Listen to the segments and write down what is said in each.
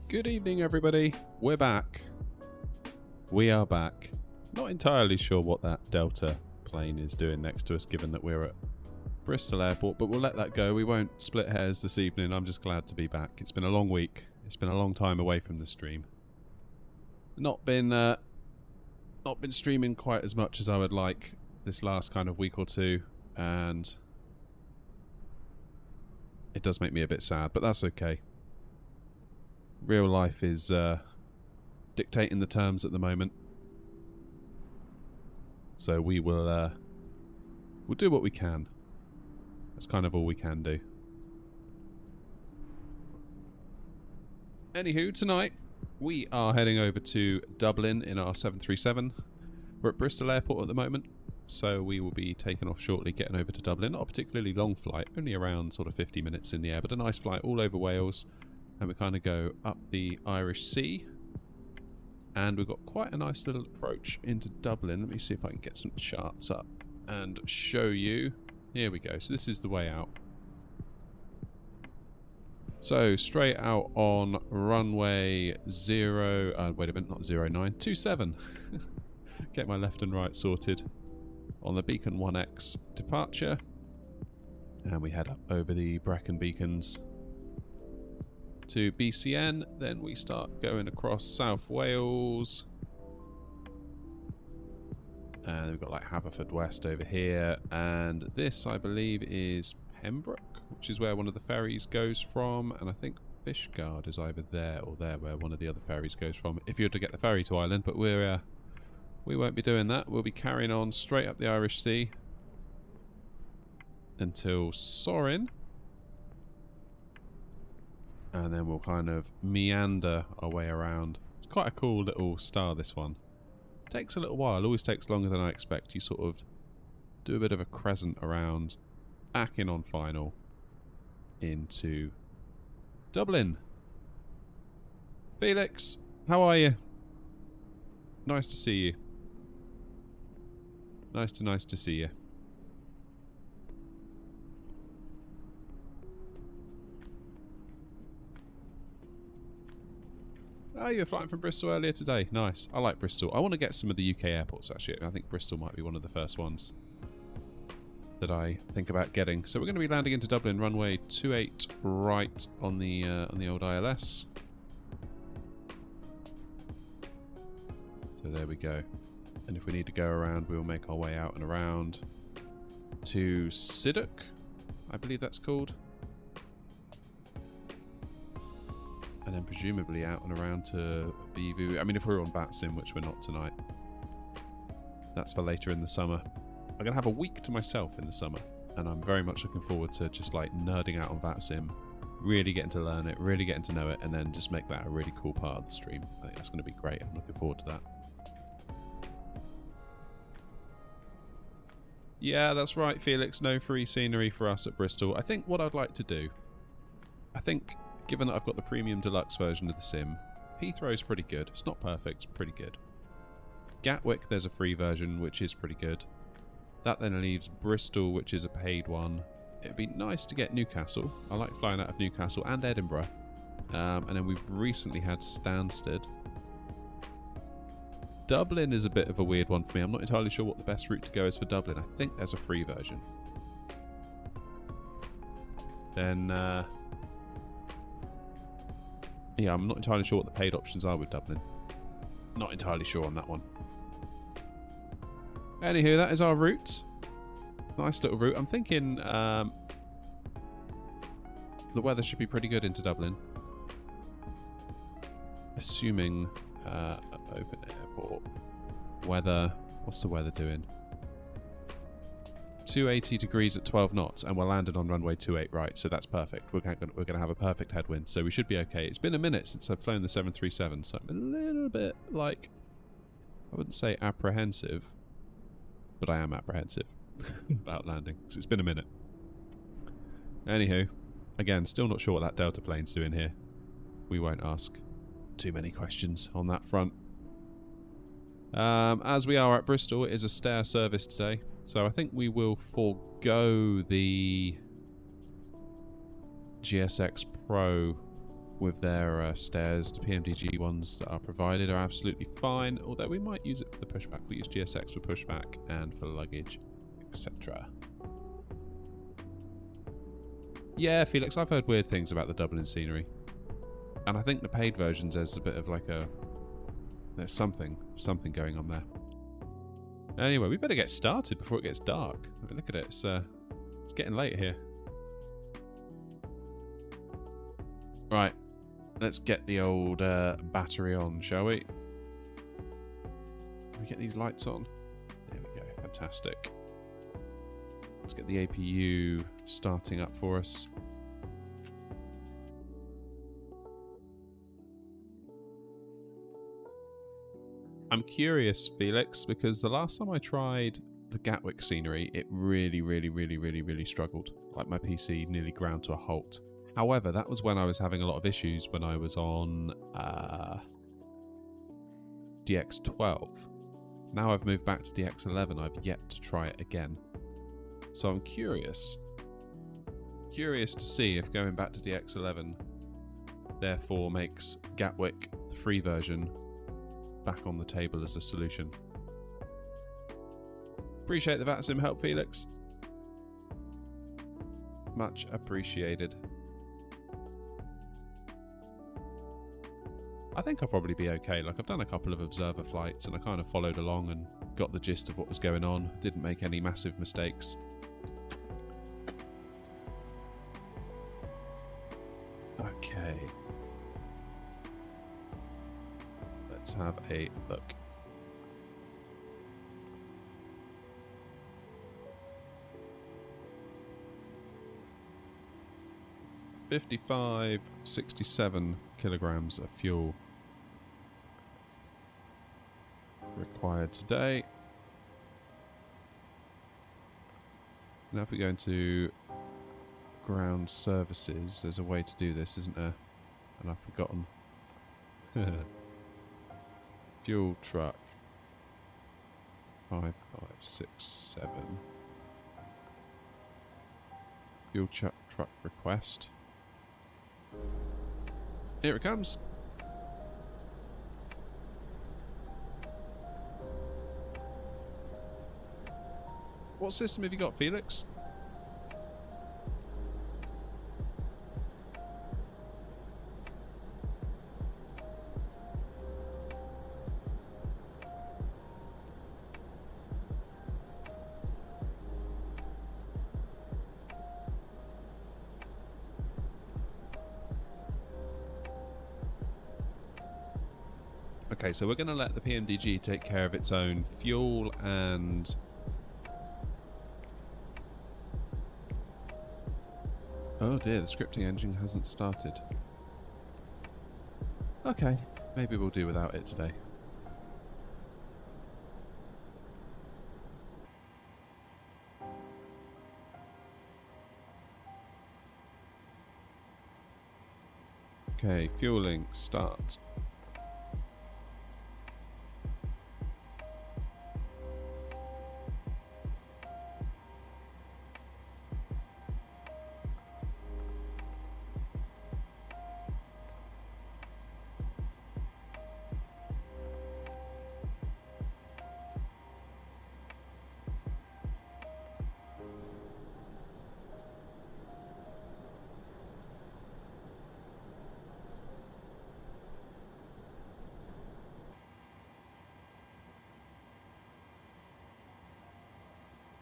Good evening, everybody. We're back. We are back. Not entirely sure what that Delta plane is doing next to us, given that we're at Bristol Airport, but we'll let that go. We won't split hairs this evening. I'm just glad to be back. It's been a long week. It's been a long time away from the stream. Not been streaming quite as much as I would like this last kind of week or two, and it does make me a bit sad, but that's okay. Real life is dictating the terms at the moment, so we will we'll do what we can. That's kind of all we can do. Anywho, tonight we are heading over to Dublin in our 737. We're at Bristol Airport at the moment, so we will be taking off shortly, getting over to Dublin. Not a particularly long flight, only around sort of 50 minutes in the air, but a nice flight all over Wales. And we kind of go up the Irish Sea. And we've got quite a nice little approach into Dublin. Let me see if I can get some charts up and show you. Here we go. So this is the way out. So straight out on runway 0... wait a minute, not 09, 27. Get my left and right sorted on the Beacon 1X departure. And we head up over the Brecon Beacons to BCN, then we start going across South Wales, and we've got like Haverfordwest over here, and this I believe is Pembroke, which is where one of the ferries goes from, and I think Fishguard is either there or there where one of the other ferries goes from if you were to get the ferry to Ireland, but we won't be doing that. We'll be carrying on straight up the Irish Sea until Sorin. And then we'll kind of meander our way around. It's quite a cool little star, this one. Takes a little while, always takes longer than I expect. You sort of do a bit of a crescent around, back in on final, into Dublin. Felix, how are you? Nice to see you. Nice to see you. Oh, you were flying from Bristol earlier today. Nice. I like Bristol. I want to get some of the UK airports, actually. I think Bristol might be one of the first ones that I think about getting. So we're going to be landing into Dublin, runway 28 right on the old ILS. So there we go. And if we need to go around, we'll make our way out and around to Sidestick, I believe that's called. And then presumably out and around to Bevu. I mean, if we're on VATSIM, which we're not tonight, that's for later in the summer. I'm going to have a week to myself in the summer, and I'm very much looking forward to just like nerding out on VATSIM, really getting to learn it, really getting to know it, and then just make that a really cool part of the stream. I think that's going to be great. I'm looking forward to that. Yeah, that's right, Felix. No free scenery for us at Bristol. I think what I'd like to do, given that I've got the premium deluxe version of the sim, Heathrow's pretty good. It's not perfect, pretty good. Gatwick, there's a free version, which is pretty good. That then leaves Bristol, which is a paid one. It'd be nice to get Newcastle. I like flying out of Newcastle and Edinburgh. And then we've recently had Stansted. Dublin is a bit of a weird one for me. I'm not entirely sure what the best route to go is for Dublin. I think there's a free version. Then... yeah, I'm not entirely sure what the paid options are with Dublin. Not entirely sure on that one. Anywho, that is our route. Nice little route. I'm thinking the weather should be pretty good into Dublin. Assuming open airport. Weather. What's the weather doing? 280 degrees at 12 knots, and we're landed on runway 28 right, so that's perfect. We're going to have a perfect headwind, so we should be okay. It's been a minute since I've flown the 737, so I'm a little bit, like, I wouldn't say apprehensive, but I am apprehensive about landing, because it's been a minute. Anywho, again, still not sure what that Delta plane's doing here. We won't ask too many questions on that front. As we are at Bristol, it is a stair service today. So I think we will forego the GSX Pro with their stairs. The PMDG ones that are provided are absolutely fine, although we might use it for the pushback. We use GSX for pushback and for luggage, etc. Yeah, Felix, I've heard weird things about the Dublin scenery. And I think the paid versions, there's a bit of like a... There's something going on there. Anyway, we better get started before it gets dark. I mean, look at it, it's getting late here. Right, let's get the old battery on, shall we? Can we get these lights on? There we go, fantastic. Let's get the APU starting up for us. I'm curious, Felix, because the last time I tried the Gatwick scenery, it really struggled. Like my PC nearly ground to a halt. However, that was when I was having a lot of issues when I was on DX12. Now I've moved back to DX11, I've yet to try it again. So I'm curious to see if going back to DX11 therefore makes Gatwick, the free version, back on the table as a solution. Appreciate the VATSIM help, Felix. Much appreciated. I think I'll probably be okay. Like, I've done a couple of observer flights and I kind of followed along and got the gist of what was going on. Didn't make any massive mistakes. Okay. Let's have a look. $55.67 kilograms of fuel required today. Now if we go into ground services, there's a way to do this, isn't there? And I've forgotten. Fuel truck 5567. Fuel truck request. Here it comes. What system have you got, Felix? Okay, so we're going to let the PMDG take care of its own fuel and... Oh dear, the scripting engine hasn't started. Okay, maybe we'll do without it today. Okay, fueling, start.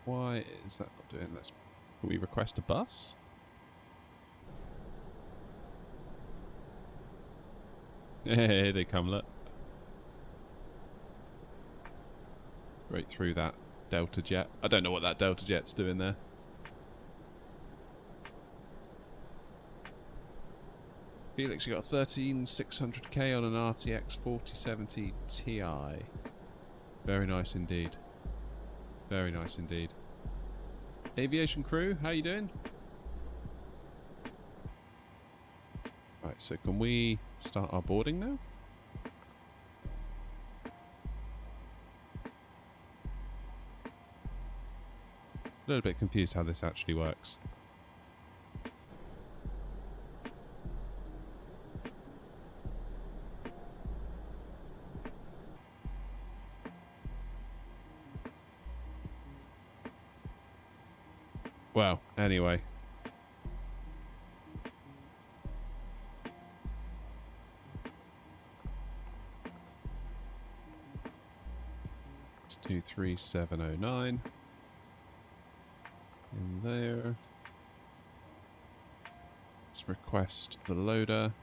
Why is that not doing this? Can we request a bus? Hey, they come, look. Right through that Delta jet. I don't know what that Delta jet's doing there. Felix, you got 13600K on an RTX 4070 Ti. Very nice indeed. Very nice indeed. Aviation crew, how you doing? Right, so can we start our boarding now? A little bit confused how this actually works. Well, anyway. It's 23709. In there. Let's request the loader.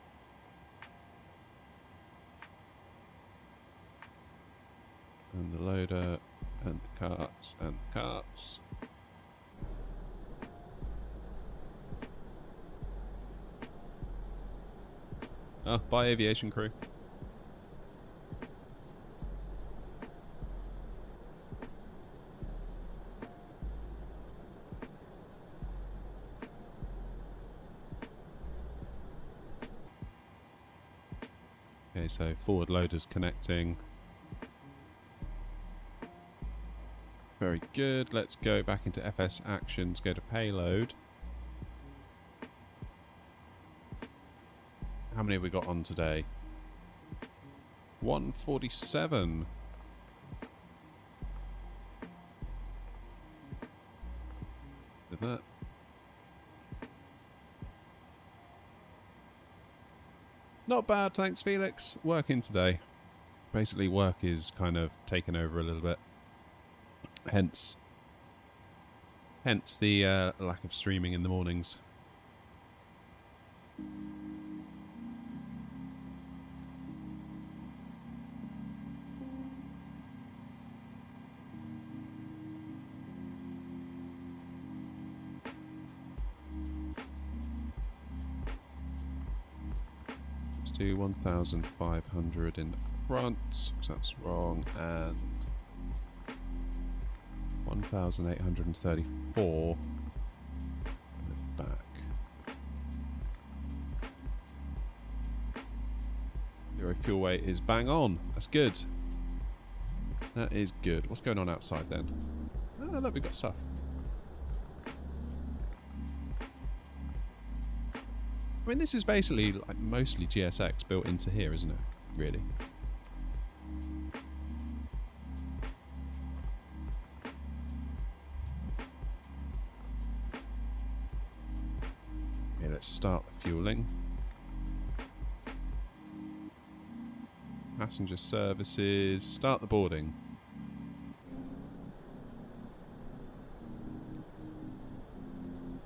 And the loader, and the carts, and the carts. Oh, bye aviation crew. Okay, so forward loaders connecting. Very good. Let's go back into FS actions, go to payload. How many have we got on today? 147. Did that? Not bad, thanks Felix. Working today. Basically work is kind of taken over a little bit. Hence the lack of streaming in the mornings. Let's do 1,500 in the front, because that's wrong, and 1,834 in the back. Zero fuel weight is bang on. That's good. That is good. What's going on outside then? Oh, look, we've got stuff. I mean, this is basically like mostly GSX built into here, isn't it? Really. Okay, let's start the fueling. Passenger services. Start the boarding.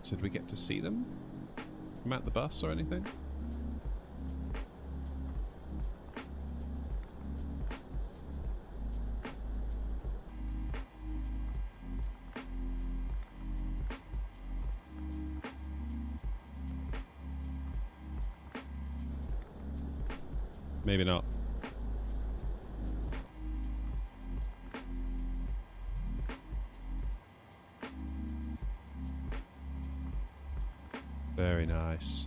So did we get to see them? From at the bus or anything? Maybe not. Very nice.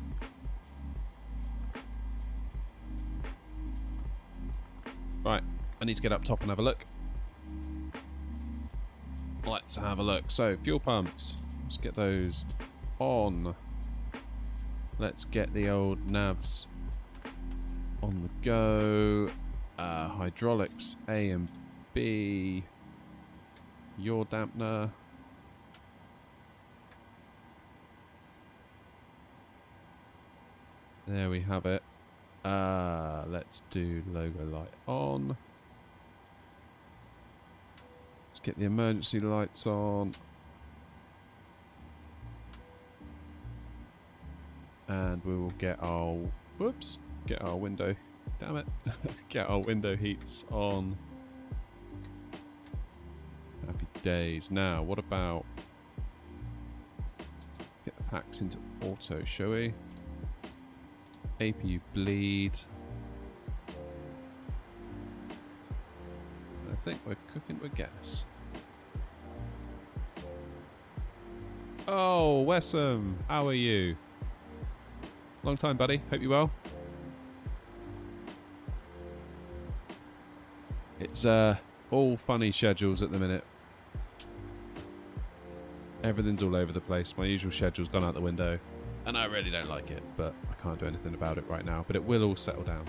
Right, I need to get up top and have a look. Let's have a look. So, fuel pumps. Let's get those on. Let's get the old navs on the go. Hydraulics A and B. Yaw dampener. There we have it. Let's do logo light on. Let's get the emergency lights on. And we will get our, whoops, get our window, damn it, get our window heats on. Happy days. Now, what about, get the packs into auto, shall we? APU bleed. I think we're cooking with gas. Oh, Wessam, how are you? Long time, buddy. Hope you're well. It's all funny schedules at the minute. Everything's all over the place. My usual schedule's gone out the window. And I really don't like it, but I can't do anything about it right now. But it will all settle down.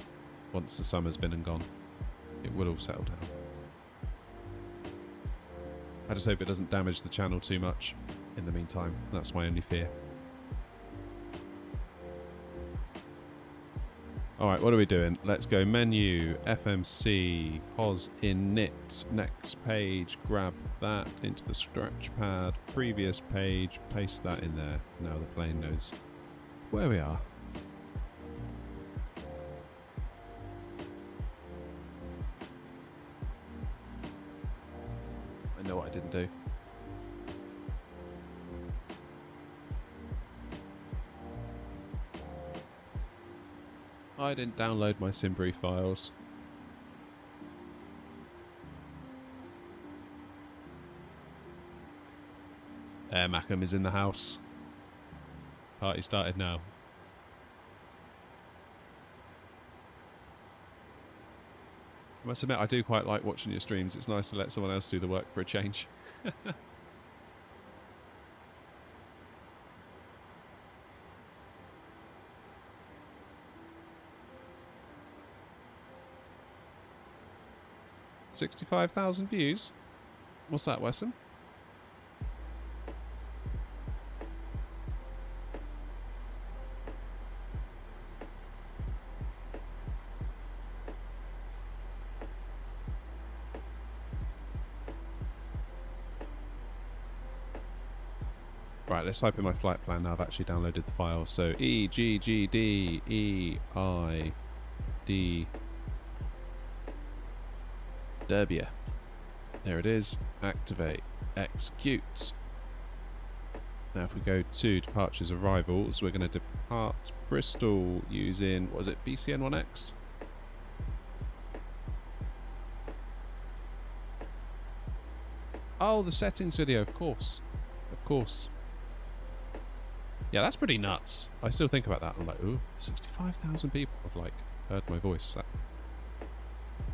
Once the summer's been and gone, it will all settle down. I just hope it doesn't damage the channel too much. in the meantime. That's my only fear. Alright, what are we doing? Let's go menu, FMC, pos init, next page, grab that into the scratch pad, previous page, paste that in there. Now the plane knows where we are. I know what I didn't do. I didn't download my Simbrief files. Macam is in the house. Party started now. I must admit, I do quite like watching your streams. It's nice to let someone else do the work for a change. 65,000 views? What's that, Wesson? Right, let's type in my flight plan now. I've actually downloaded the file. So EGGD EID Derbia. There it is. Activate. Execute. Now if we go to departures arrivals, we're going to depart Bristol using, what was it, BCN1X? Oh, the settings video, of course. Of course. Yeah, that's pretty nuts. I still think about that. I'm like, ooh, 65,000 people have like heard my voice.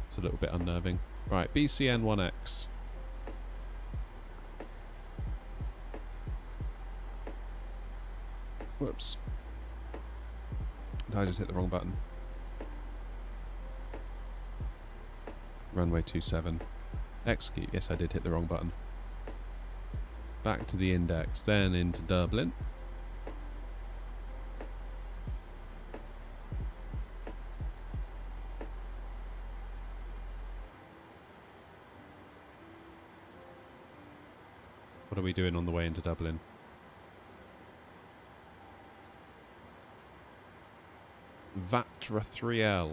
It's a little bit unnerving. Right, BCN1X. Whoops. Did I just hit the wrong button? Runway 27. Execute. Yes, I did hit the wrong button. Back to the index, then into Dublin. What are we doing on the way into Dublin? Vatra 3L.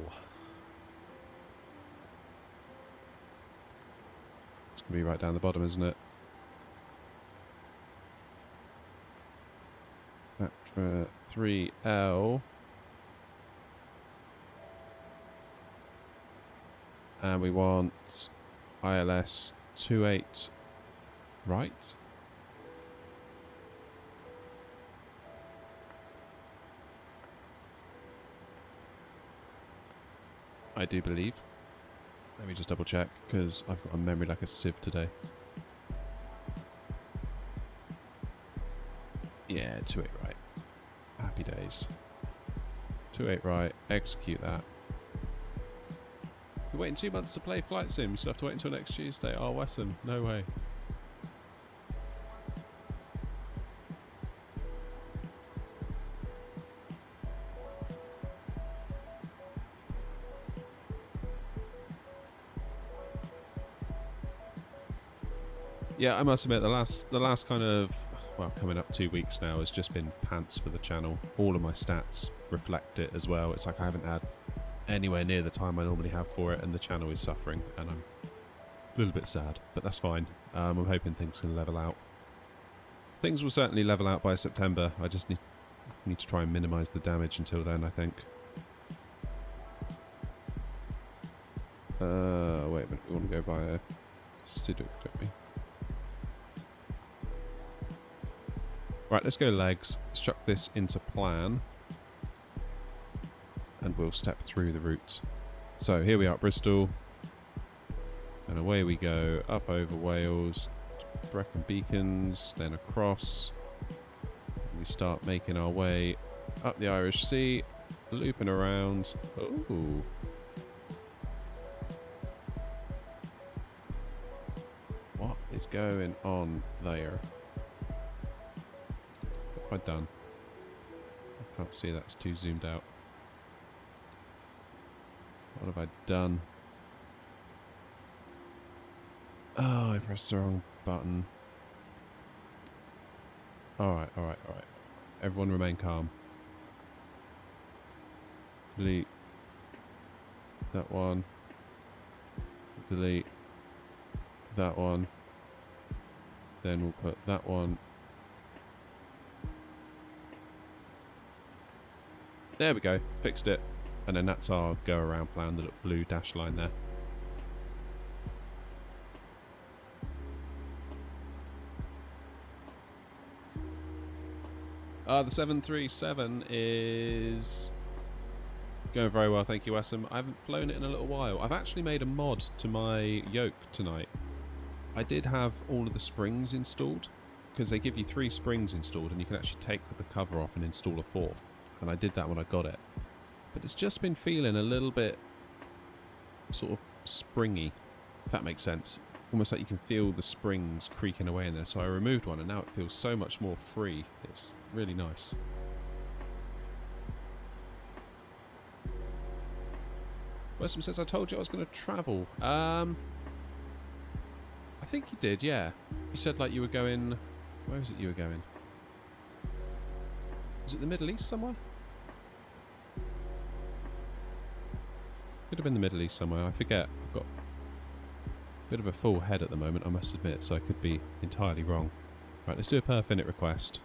It's going to be right down the bottom, isn't it? Vatra 3L. And we want ILS 28 right. I do believe. Let me just double check, because I've got a memory like a sieve today. Yeah, 28 right. Happy days. 28 right, execute that. You're waiting 2 months to play Flight Sim, you still have to wait until next Tuesday. Oh, Wesson, no way. Yeah, I must admit, the last kind of, well, coming up 2 weeks now has just been pants for the channel. All of my stats reflect it as well. It's like I haven't had anywhere near the time I normally have for it, and the channel is suffering, and I'm a little bit sad, but that's fine. I'm hoping things can level out. Things will certainly level out by September. I just need to try and minimise the damage until then, I think. Wait a minute, we want to go via Sidestick, don't we? Right, let's go legs. Let's chuck this into plan. And we'll step through the route. So here we are at Bristol. And away we go, up over Wales, Brecon Beacons, then across. We start making our way up the Irish Sea, looping around. Ooh. What is going on there? have I done? I can't see that, it's too zoomed out. What have I done? Oh, I pressed the wrong button. Alright, alright, alright. Everyone remain calm. Delete that one. Delete that one. Then we'll put that one. There we go. Fixed it. And then that's our go around plan, the little blue dash line there. The 737 is going very well, thank you, Wessam. I haven't flown it in a little while. I've actually made a mod to my yoke tonight. I did have all of the springs installed, because they give you 3 springs installed, and you can actually take the cover off and install a 4th. And I did that when I got it. But it's just been feeling a little bit sort of springy, if that makes sense. Almost like you can feel the springs creaking away in there. So I removed one and now it feels so much more free. It's really nice. Weston says, I told you I was going to travel. I think you did, yeah. You said like you were going... Where was it you were going? Was it the Middle East somewhere? Could have been the Middle East somewhere. I forget. I've got a bit of a full head at the moment, I must admit, so I could be entirely wrong. Right, let's do a perf init request.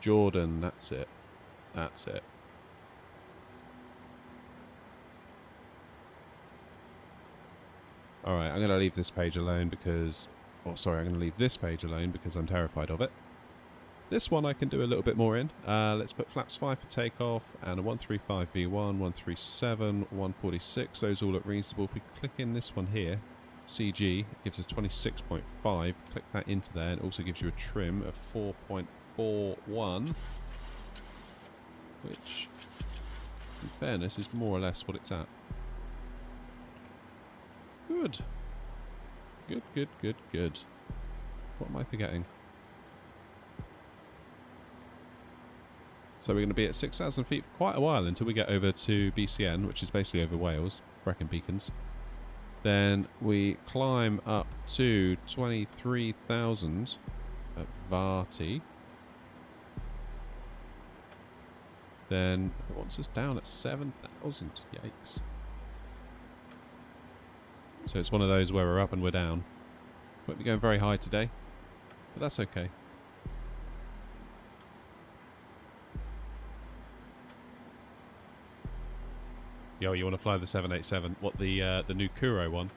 Jordan, that's it. That's it. Alright, I'm going to leave this page alone because... Oh, sorry, I'm going to leave this page alone because I'm terrified of it. This one I can do a little bit more in. Let's put flaps 5 for takeoff and a 135 V1, 137, 146. Those all look reasonable. If we click in this one here, CG, it gives us 26.5. Click that into there, and it also gives you a trim of 4.41, which, in fairness, is more or less what it's at. Good. Good, good, good, good. What am I forgetting? So we're going to be at 6,000 feet for quite a while until we get over to BCN, which is basically over Wales, Brecon Beacons. Then we climb up to 23,000 at Varty. Then it wants us down at 7,000. Yikes. So it's one of those where we're up and we're down. Won't be going very high today, but that's okay. Yo, you want to fly the 787? What, the new Kuro one?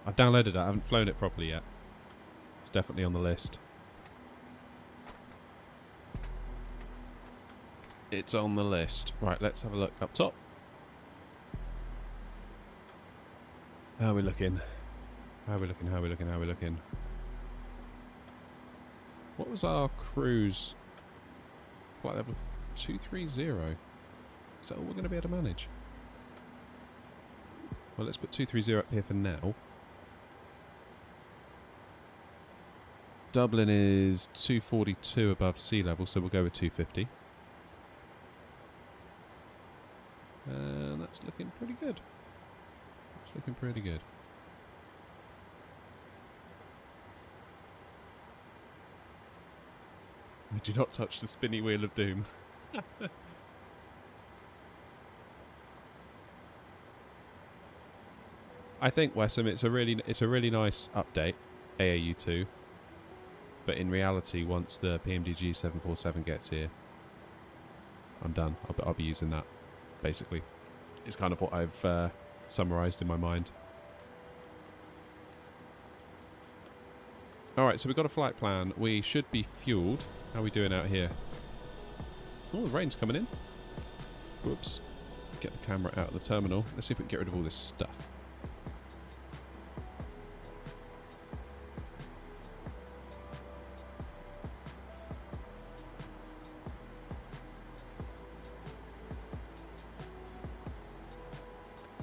I've downloaded it. I haven't flown it properly yet. It's definitely on the list. It's on the list. Right, let's have a look up top. How are we looking? How are we looking? How are we looking? How are we looking? What was our cruise? Flight level 230. Is that all we're going to be able to manage? Well, let's put 230 up here for now. Dublin is 242 above sea level, so we'll go with 250. And that's looking pretty good. It's looking pretty good. Do not touch the spinny wheel of doom. I think, Wessam, it's a really nice update, AAU2. But in reality, once the PMDG 747 gets here, I'm done. I'll be using that, basically. It's kind of what I've summarised in my mind. Alright, so we've got a flight plan. We should be fueled. How are we doing out here? Oh, the rain's coming in. Whoops. Get the camera out of the terminal. Let's see if we can get rid of all this stuff.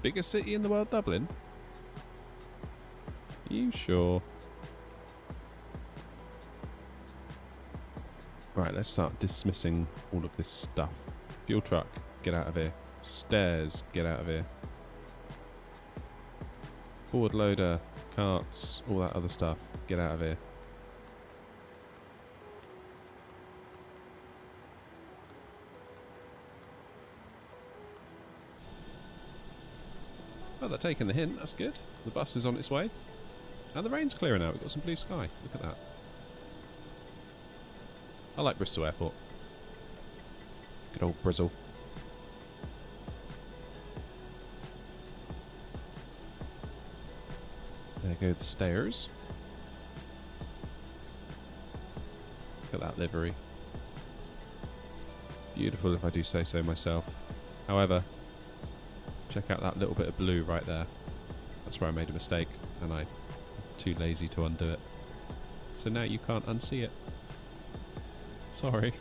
biggest city in the world, Dublin? Are you sure? Right, let's start dismissing all of this stuff. Fuel truck, get out of here. Stairs, get out of here. Forward loader, carts, all that other stuff, get out of here. Well, they're taking the hint, that's good. The bus is on its way. And the rain's clearing out, we've got some blue sky. Look at that. I like Bristol Airport. Good old Bristol. There go the stairs. Look at that livery. Beautiful if I do say so myself. However, check out that little bit of blue right there. That's where I made a mistake and I'm too lazy to undo it. So now you can't unsee it. Sorry.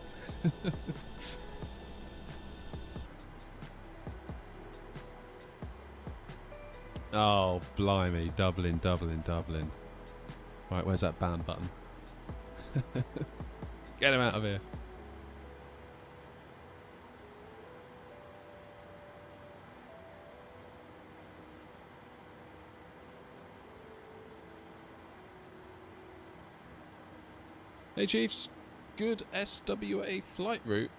Oh, blimey. Dublin, Dublin, Dublin. Right, where's that ban button? Get him out of here. Hey Chiefs, good SWA flight route.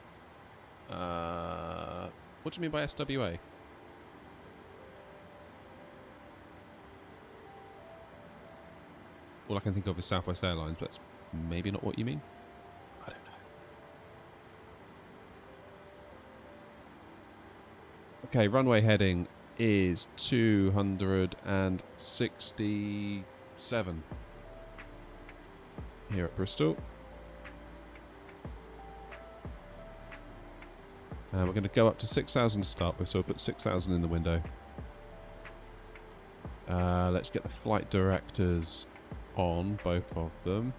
What do you mean by SWA? All I can think of is Southwest Airlines, but that's maybe not what you mean. I don't know. Okay, runway heading is 267 here at Bristol. We're going to go up to 6,000 to start with, so we'll put 6,000 in the window. Let's get the flight directors on, both of them.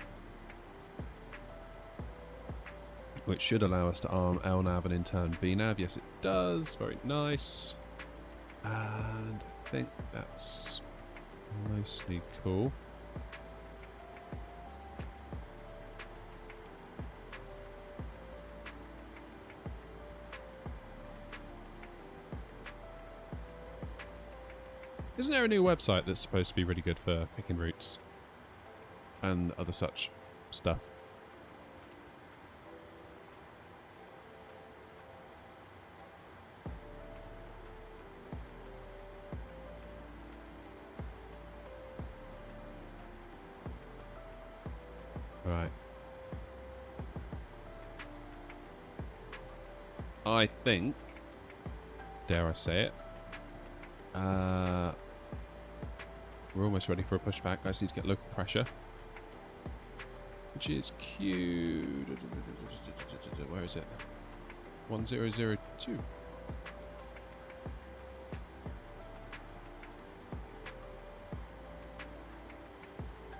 Which should allow us to arm LNAV and in turn BNAV. Yes, it does. Very nice. And I think that's mostly cool. Isn't there a new website that's supposed to be really good for picking routes and other such stuff? Right. I think, dare I say it, we're almost ready for a pushback. I just need to get local pressure, which is Q. Where is it? 1002.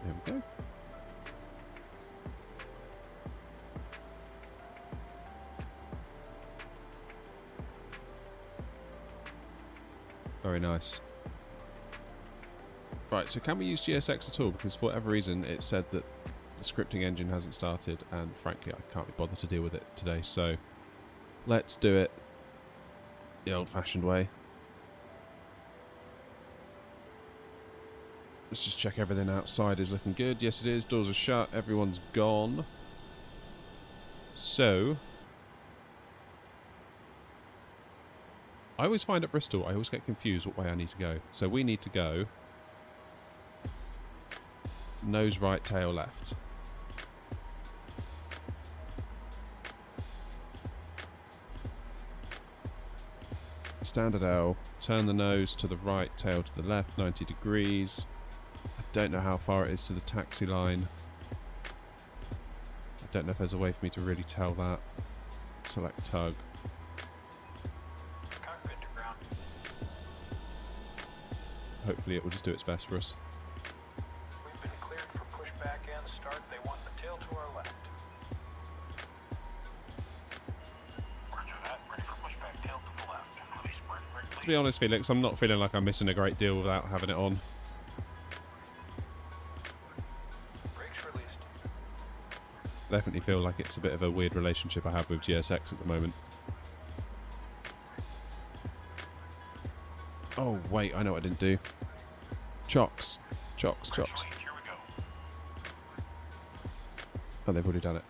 There we go. Very nice. Right, so can we use GSX at all? Because for whatever reason it said that the scripting engine hasn't started, and frankly I can't be bothered to deal with it today, so let's do it the old-fashioned way. Let's just check everything outside is looking good. Yes it is, doors are shut, everyone's gone. So I always find at Bristol, I always get confused what way I need to go. So we need to go nose right, tail left. Standard L, turn the nose to the right, tail to the left, 90 degrees. I don't know how far it is to the taxi line. I don't know if there's a way for me to really tell that. Select tug. Hopefully it will just do its best for us. We've been cleared for pushback and start. They want the tail to our left. Roger that. Ready for pushback, tail to the left. Release brake To be honest, Felix, I'm not feeling like I'm missing a great deal without having it on. Brakes released. Definitely feel like it's a bit of a weird relationship I have with GSX at the moment. Oh, wait, I know what I didn't do. Chocks. Chocks. Here we go. Oh, they've already done it.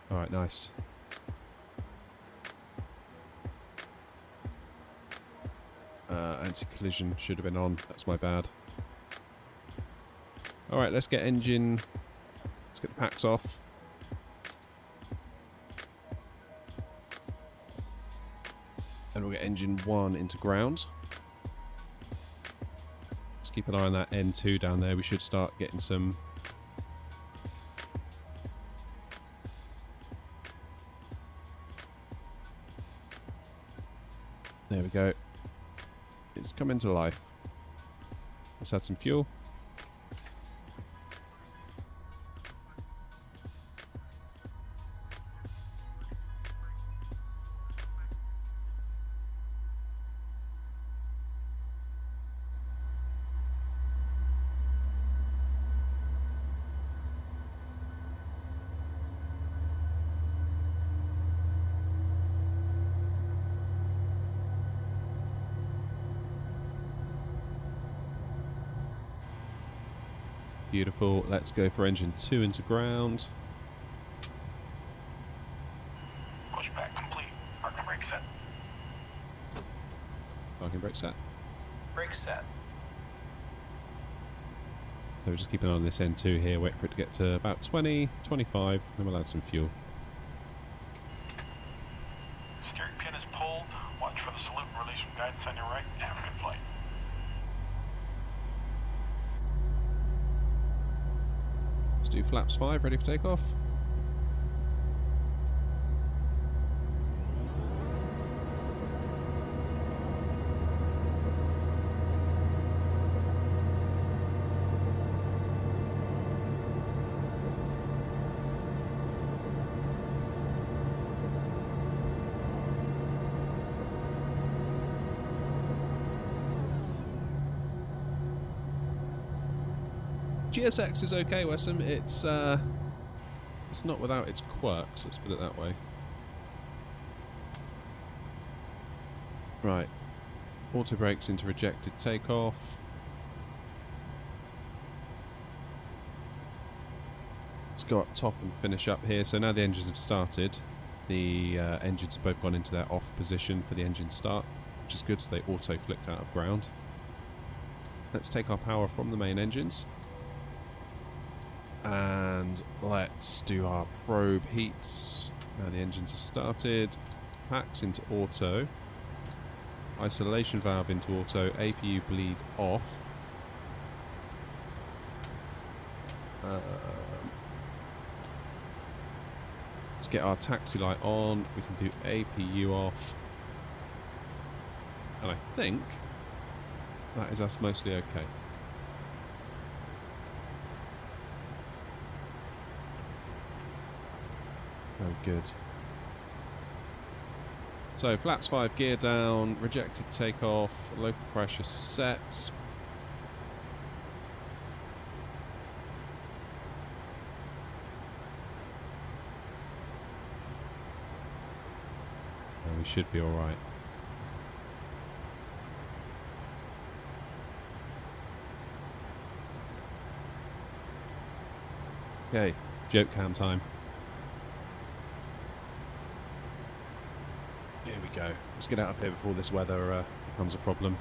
Alright, nice. Anti-collision should have been on. That's my bad. Alright, let's get engine... Let's get the packs off. And we'll get engine 1 into ground. Just keep an eye on that N2 down there. We should start getting some... There we go. It's come into life. Let's add some fuel. Beautiful. Let's go for engine 2 into ground. Pushback complete. Parking brake set. Parking brake set. Brake set. So we're just keeping an eye on this N2 here. Wait for it to get to about 20, 25, then we'll add some fuel. Steering pin is pulled. Watch for the salute and release from guidance on your right. Have a good flight. Let's do flaps 5, ready for takeoff. GSX is okay, Wessam. It's not without its quirks, let's put it that way. Right. Auto brakes into rejected takeoff. Let's go up top and finish up here. So now the engines have started. The engines have both gone into their off position for the engine start, which is good, so they auto flicked out of ground. Let's take our power from the main engines. And let's do our probe heats. Now the engines have started. Packs into auto. Isolation valve into auto. APU bleed off. Let's get our taxi light on. We can do APU off. And I think that is us mostly okay. Oh, good. So, flaps 5, gear down, rejected takeoff, local pressure set. And we should be alright. Okay, joke cam time. Here we go. Let's get out of here before this weather becomes a problem.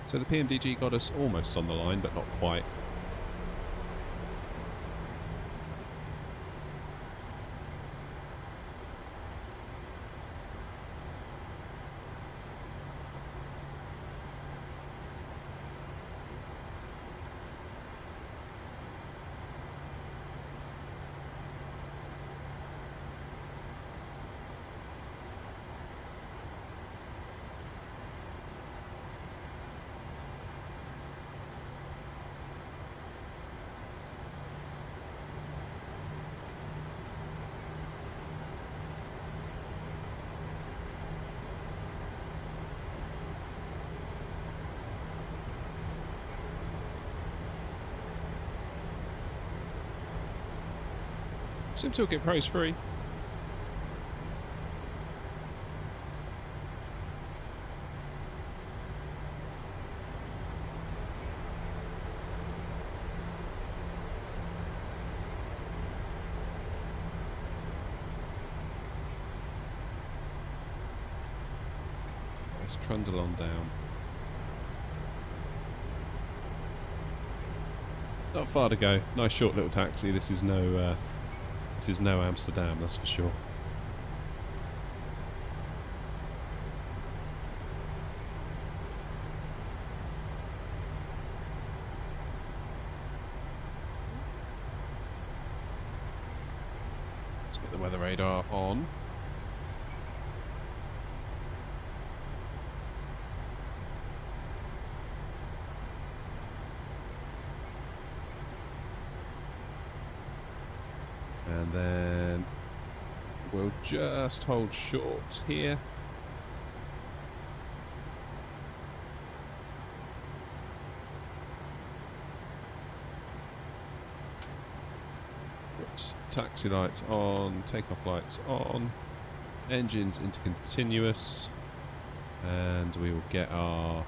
So the PMDG got us almost on the line, but not quite. Seems to get praise free. Let's trundle on down. Not far to go. Nice short little taxi. This is no Amsterdam, that's for sure. Let's get the weather radar on. And then we'll just hold short here. Whoops. Taxi lights on, takeoff lights on, engines into continuous, and we will get our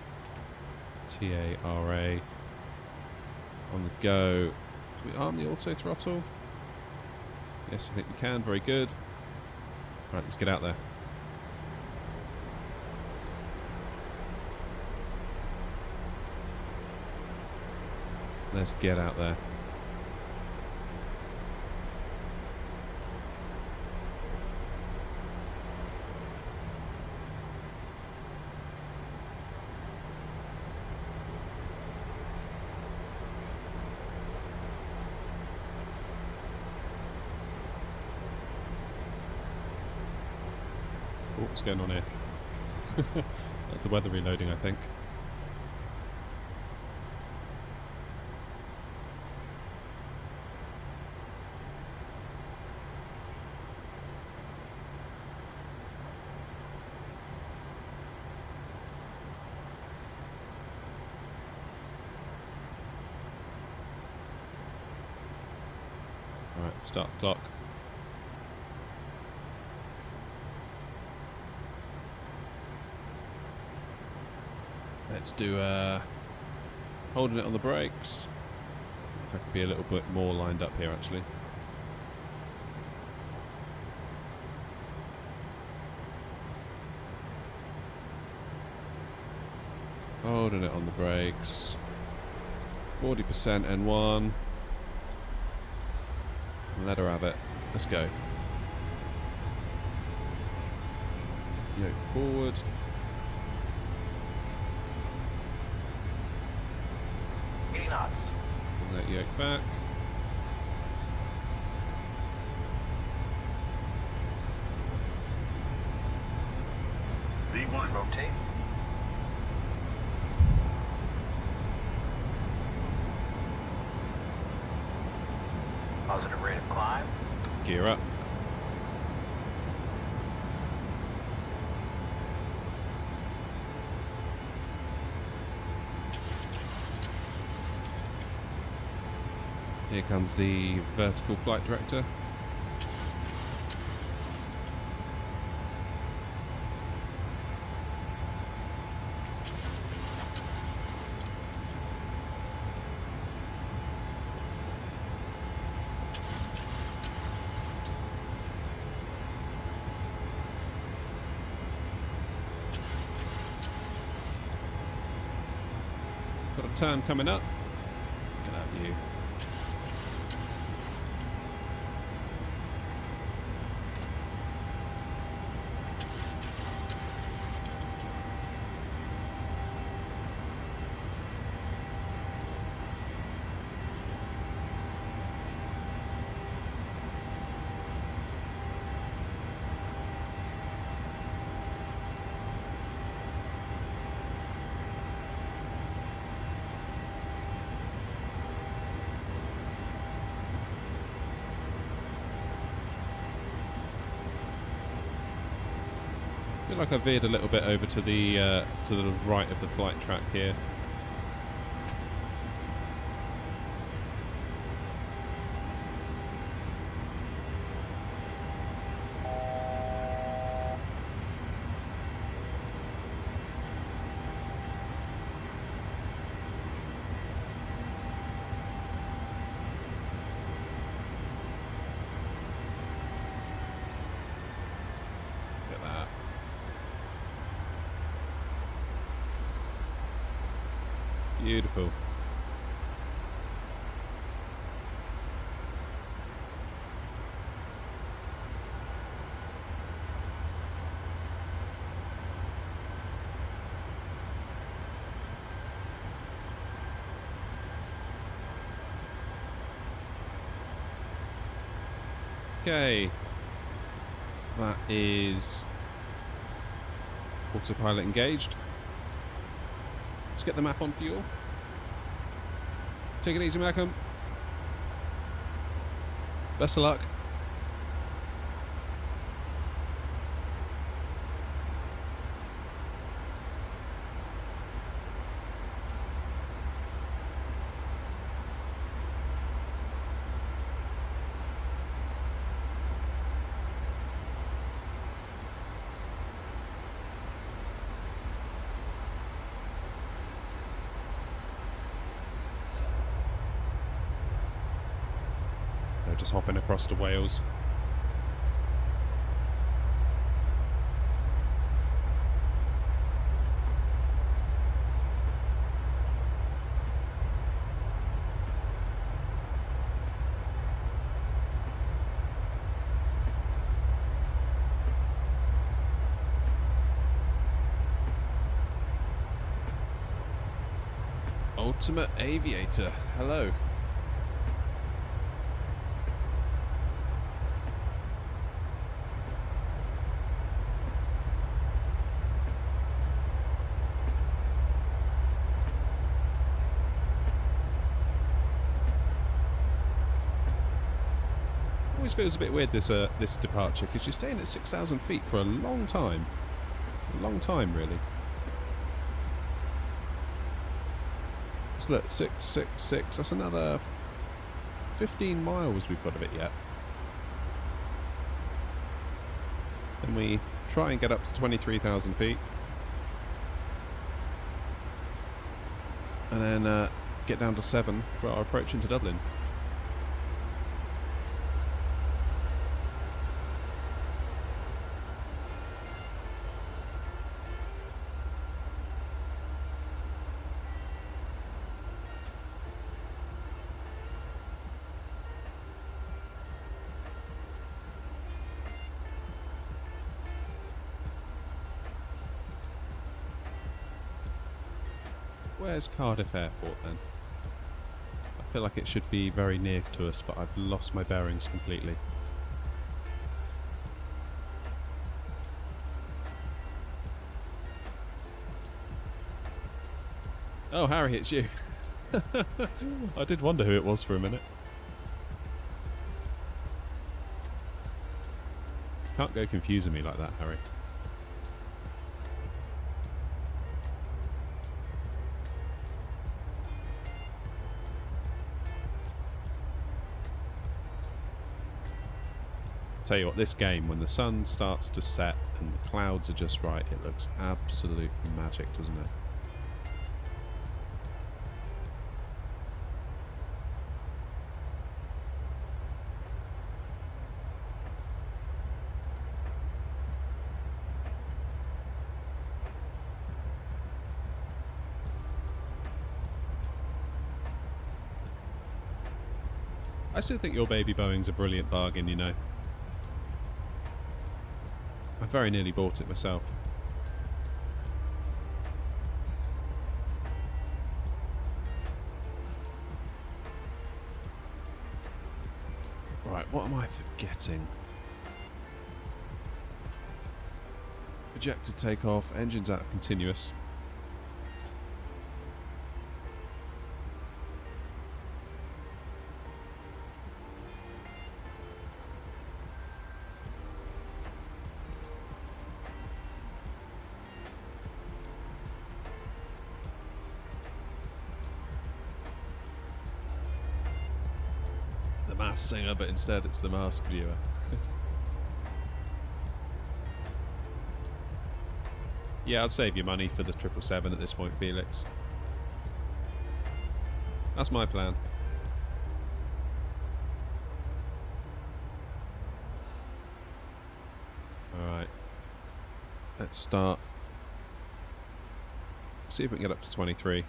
TARA on the go. Do we arm the auto throttle? Yes, I think we can. Very good. Right, let's get out there. Let's get out there. What's going on here? That's the weather reloading, I think. Alright, start the clock. Let's do holding it on the brakes. I could be a little bit more lined up here actually. Holding it on the brakes. 40% N1. Let her have it. Let's go. Yoke forward. Bring that yoke back. V1. Rotate. Positive rate of climb. Gear up. Here comes the vertical flight director. Got a turn coming up. Look at that view. I feel like I veered a little bit over to the right of the flight track here. Beautiful. Okay, that is autopilot engaged. Let's get the map on fuel. Take it easy, Malcolm. Best of luck. Just hopping across to Wales. Ultimate Aviator, hello. Always feels a bit weird this departure, because you're staying at 6,000 feet for a long time. A long time, really. Let's look, 666. That's another 15 miles we've got of it yet. Then we try and get up to 23,000 feet, and then get down to 7 for our approach into Dublin. Where's Cardiff Airport then? I feel like it should be very near to us, but I've lost my bearings completely. Oh, Harry, it's you. I did wonder who it was for a minute. Can't go confusing me like that, Harry. Tell you what, this game, when the sun starts to set and the clouds are just right, it looks absolute magic, doesn't it? I still think your baby Boeing's a brilliant bargain, you know. I very nearly bought it myself. Right, what am I forgetting? Ejected takeoff, engines out of continuous. Singer, but instead it's the mask viewer. Yeah, I'd save your money for the 777 at this point, Felix. That's my plan. Alright. Let's start. See if we can get up to 23.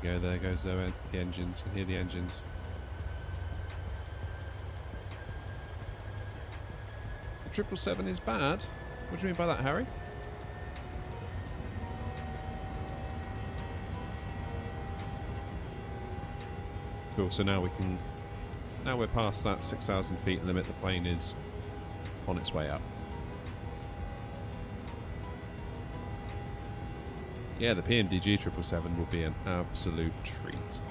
go, there goes the engines. You can hear the engines. The 777 is bad? What do you mean by that, Harry? Cool, so now we can... Now we're past that 6,000 feet limit, the plane is on its way up. Yeah, the PMDG 777 will be an absolute treat.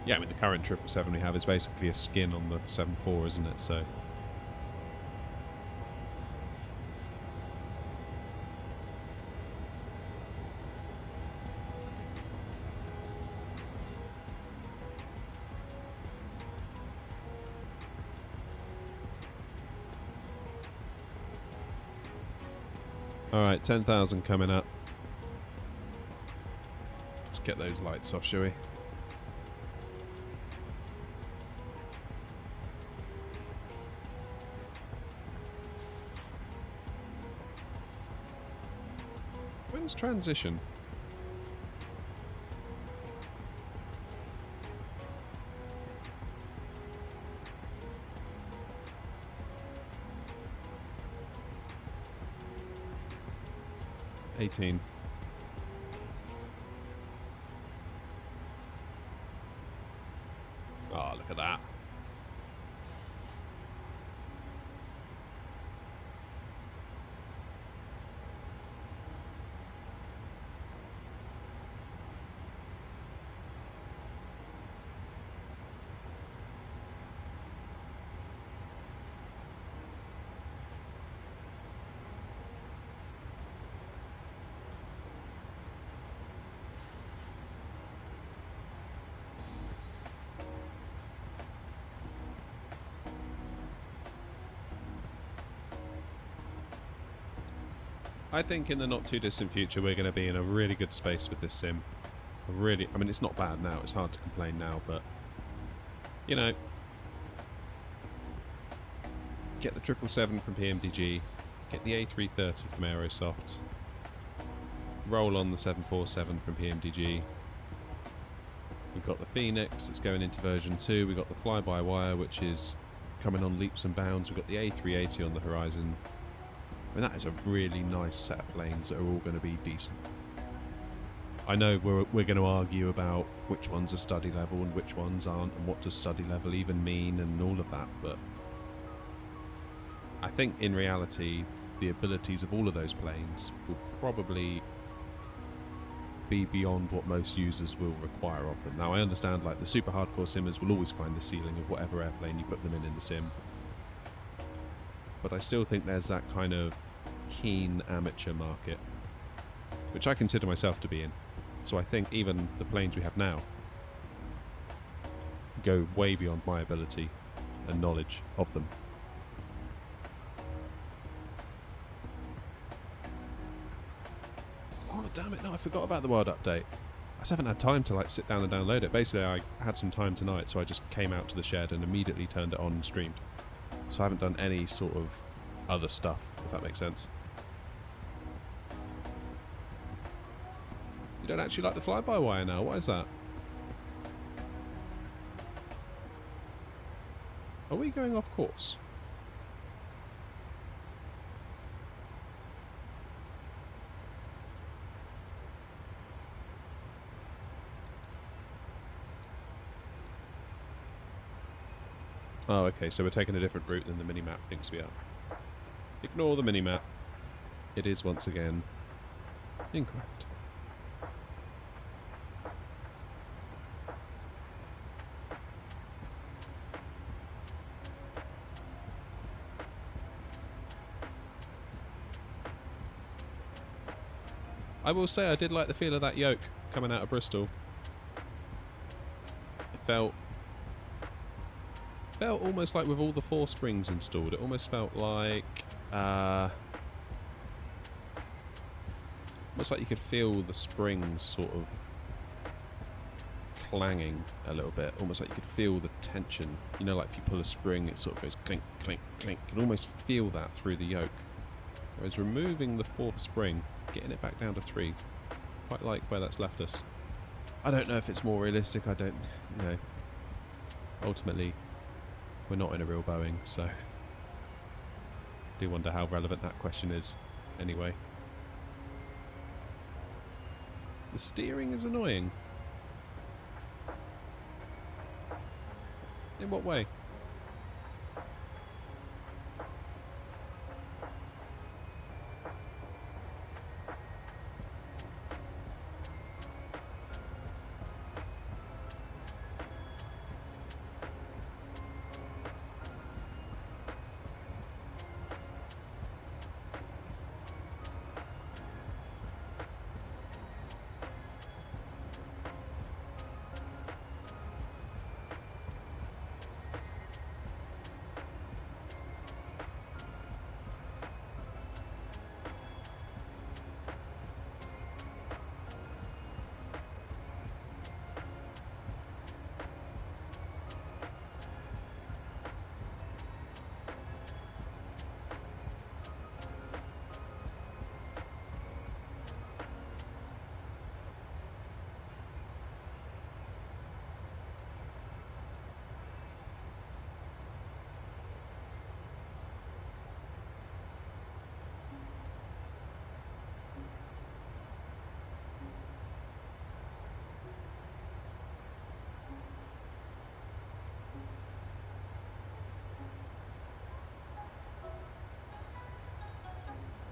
Yeah, I mean the current 777 we have is basically a skin on the 7.4, isn't it? So... Alright, 10,000 coming up. Let's get those lights off, shall we? When's transition? $18. Oh, look at that. I think in the not too distant future we're going to be in a really good space with this sim. I mean it's not bad now, it's hard to complain now, but you know, get the 777 from PMDG, get the A330 from Aerosoft, roll on the 747 from PMDG. We've got the Phoenix that's going into version 2, we've got the fly-by-wire which is coming on leaps and bounds, we've got the A380 on the horizon. I mean, that is a really nice set of planes that are all going to be decent. I know we're going to argue about which ones are study level and which ones aren't, and what does study level even mean and all of that, but I think in reality the abilities of all of those planes will probably be beyond what most users will require of them. Now I understand like the super hardcore simmers will always find the ceiling of whatever airplane you put them in the sim, but I still think there's that kind of keen amateur market, which I consider myself to be in. So I think even the planes we have now go way beyond my ability and knowledge of them. Oh damn it, no, I forgot about the world update. I just haven't had time to like sit down and download it. Basically I had some time tonight, so I just came out to the shed and immediately turned it on and streamed. So I haven't done any sort of other stuff, if that makes sense. You don't actually like the fly-by-wire now, why is that? Are we going off course? Oh, okay, so we're taking a different route than the minimap thinks we are. Ignore the minimap. It is once again incorrect. I will say I did like the feel of that yoke coming out of Bristol. It felt almost like with all the 4 springs installed, it almost felt like almost like you could feel the springs sort of clanging a little bit, almost like you could feel the tension. You know, like if you pull a spring, it sort of goes clink, clink, clink. You can almost feel that through the yoke. Whereas removing the 4th spring, getting it back down to 3, quite like where that's left us. I don't know if it's more realistic, I don't, you know. Ultimately, we're not in a real Boeing, so I do wonder how relevant that question is anyway. The steering is annoying. In what way?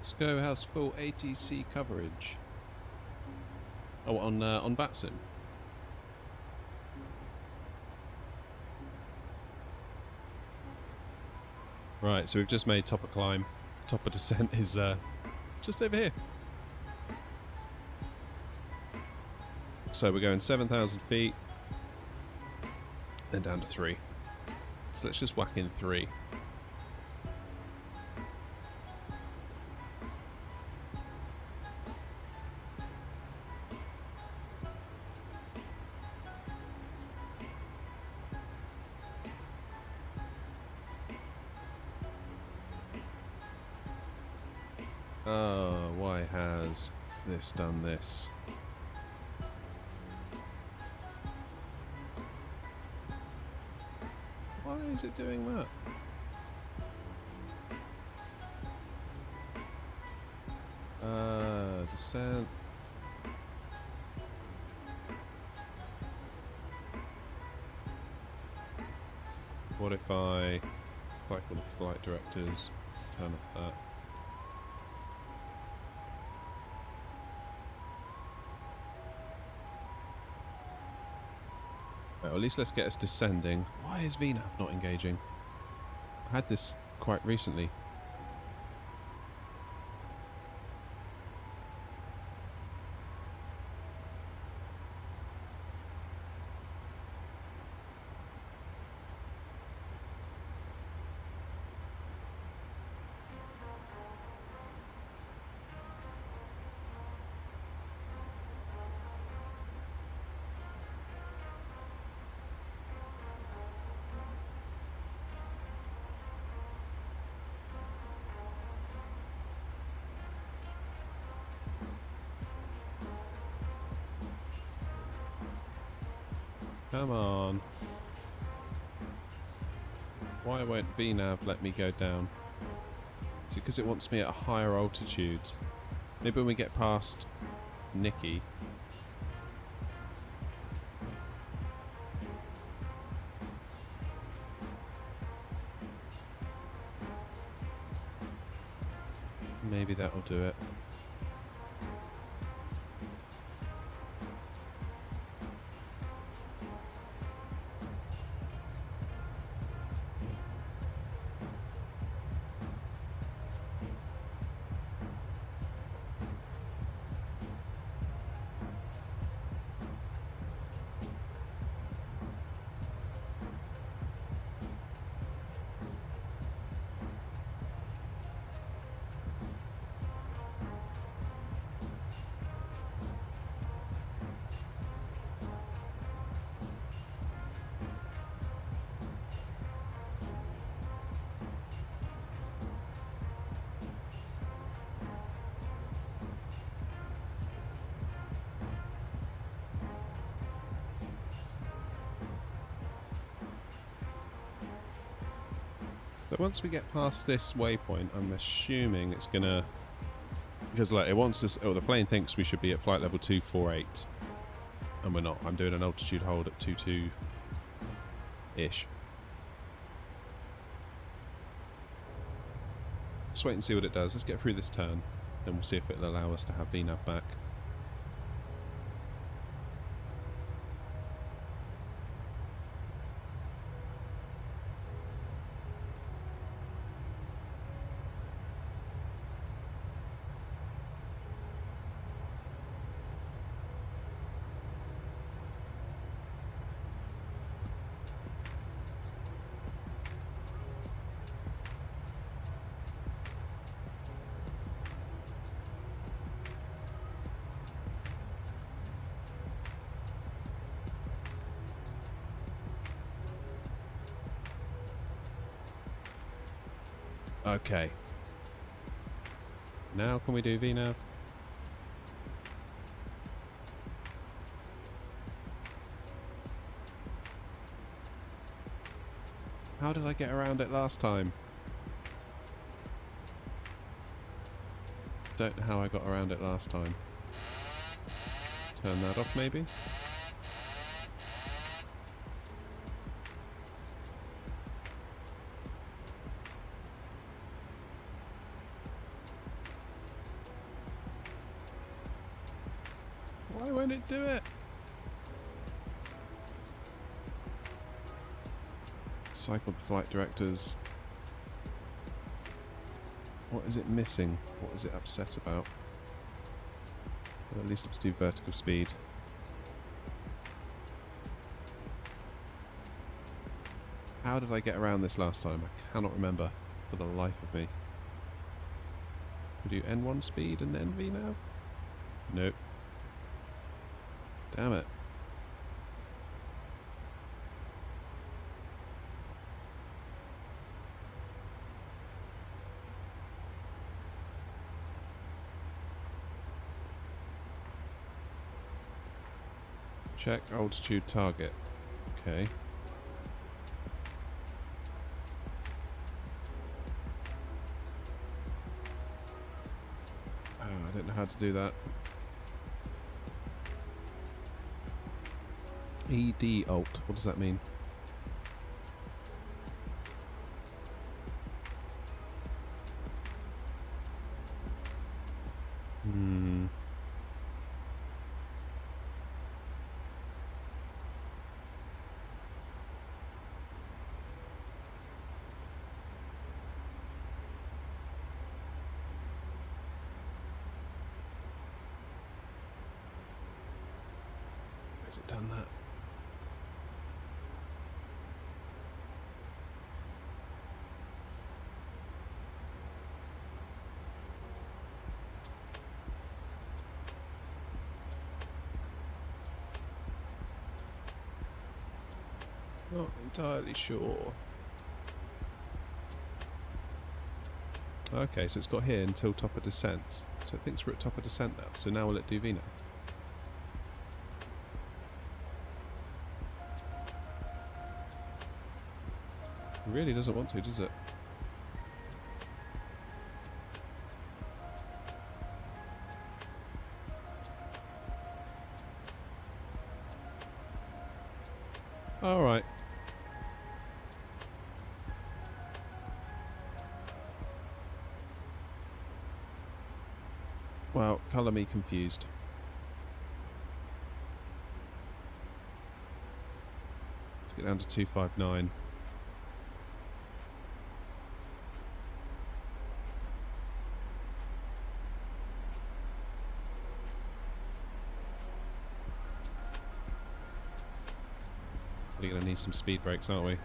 SCO has full ATC coverage. Oh, on Batsim. Right, so we've just made top of climb. Top of descent is just over here. So we're going 7,000 feet, then down to 3. So let's just whack in 3. Oh, why has this done this? Why is it doing that? Descent. What if I cycle the flight directors, turn off that? Well, at least let's get us descending. Why is VNAV not engaging? I had this quite recently. Come on. Why won't VNAV let me go down? Is it because it wants me at a higher altitude? Maybe when we get past Nikki. Maybe that'll do it. So once we get past this waypoint, I'm assuming it's gonna, because like it wants us. Oh, the plane thinks we should be at flight level 248, and we're not. I'm doing an altitude hold at 22-ish. Just wait and see what it does. Let's get through this turn, then we'll see if it'll allow us to have VNAV back. Okay. Now can we do VNAV? How did I get around it last time? Don't know how I got around it last time. Turn that off maybe? Why won't it do it? Cycle the flight directors. What is it missing? What is it upset about? Well, at least let's do vertical speed. How did I get around this last time? I cannot remember for the life of me. We do N1 speed and then VNAV? Nope. Damn it. Check altitude target. Okay. Oh, I don't know how to do that. ED alt. What does that mean? Has it done that? Not entirely sure. Okay, so it's got here until top of descent. So it thinks we're at top of descent now. So now will it do VNAV? It really doesn't want to, does it? Alright. Wow, colour me confused. Let's get down to 259. We're going to need some speed brakes, aren't we?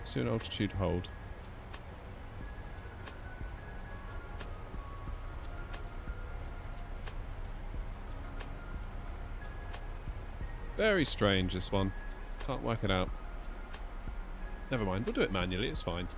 Let's do an altitude hold. Very strange, this one. Can't work it out. Never mind, we'll do it manually, it's fine.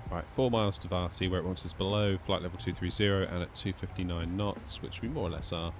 Right, 4 miles to Varty, where it wants us below flight level 230 and at 259 knots, which we more or less are.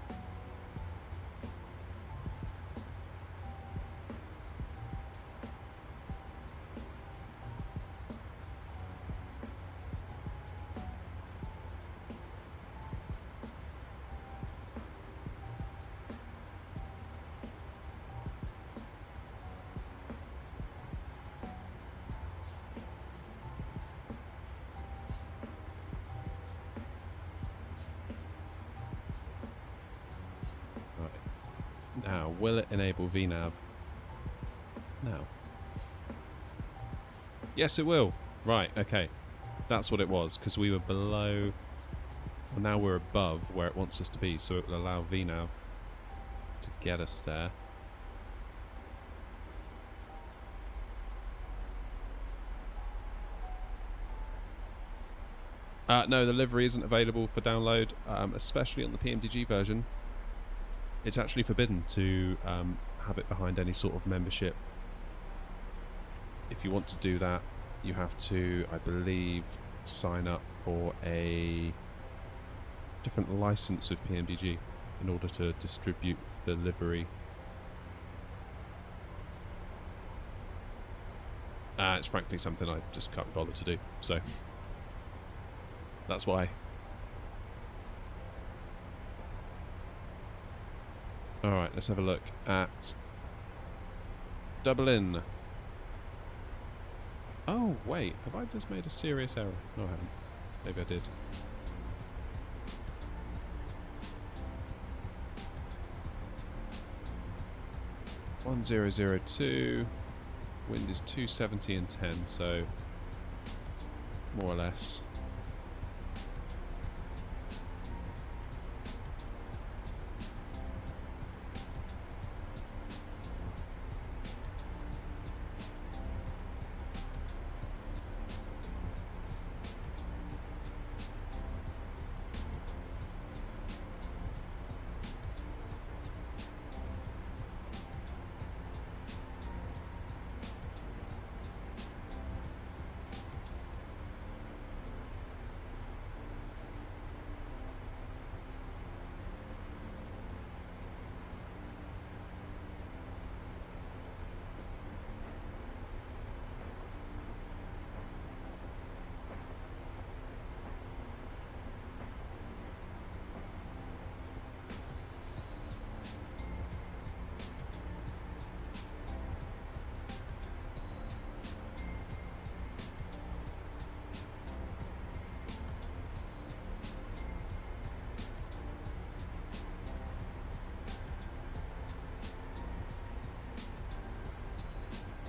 Now, will it enable VNAV? No. Yes, it will. Right, okay. That's what it was, because we were below... Well, now we're above where it wants us to be, so it will allow VNAV to get us there. No, the livery isn't available for download, especially on the PMDG version. It's actually forbidden to have it behind any sort of membership. If you want to do that, you have to, I believe, sign up for a different license with PMDG in order to distribute the livery. It's frankly something I just can't bother to do, so that's why. Alright, let's have a look at Dublin. Oh, wait, have I just made a serious error? No, I haven't. Maybe I did. (1002). Wind is 270 and 10, so more or less.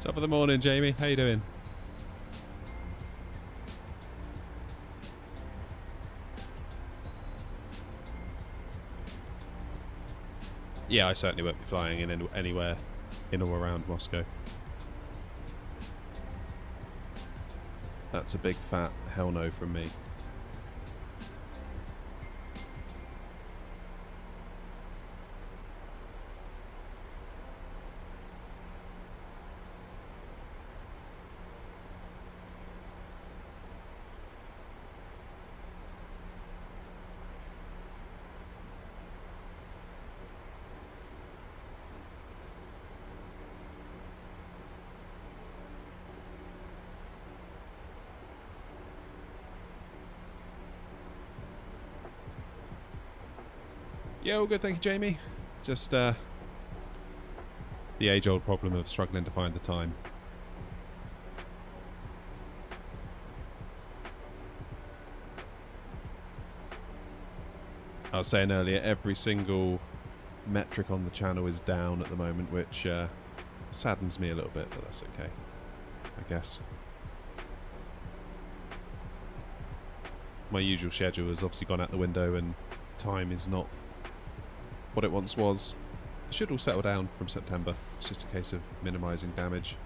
Top of the morning, Jamie. How you doing? Yeah, I certainly won't be flying in anywhere in or around Moscow. That's a big fat hell no from me. Yeah, all good, thank you, Jamie. Just the age-old problem of struggling to find the time. I was saying earlier, every single metric on the channel is down at the moment, which saddens me a little bit, but that's okay, I guess. My usual schedule has obviously gone out the window, and time is not what it once was. It should all settle down from September. It's just a case of minimising damage.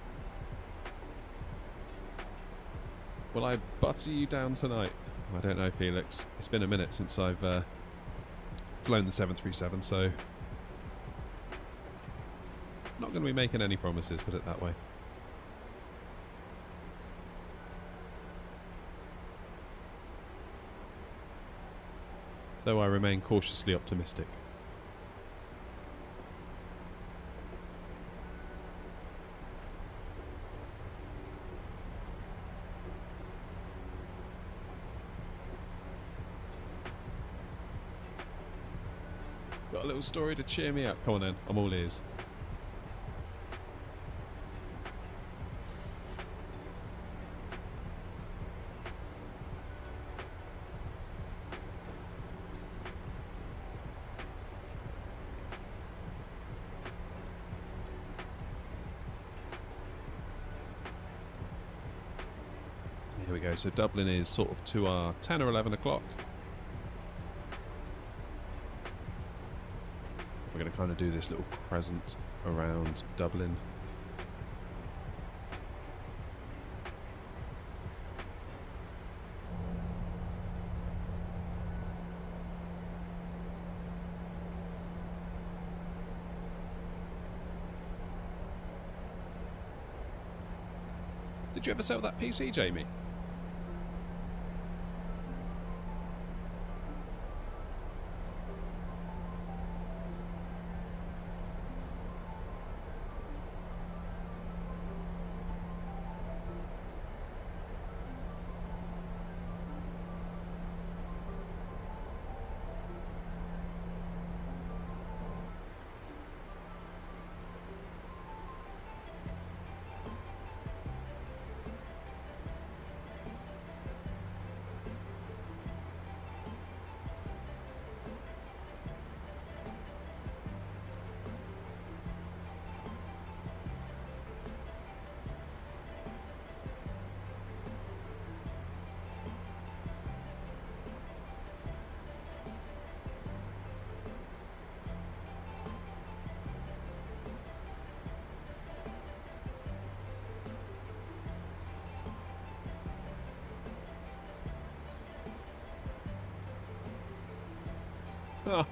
Will I butter you down tonight? I don't know, Felix. It's been a minute since I've flown the 737, so not going to be making any promises, put it that way. though I remain cautiously optimistic. Got a little story to cheer me up. Come on then, I'm all ears. Here we go, so Dublin is sort of to our 10 or 11 o'clock. We're going to kind of do this little crescent around Dublin. Did you ever sell that PC, Jamie?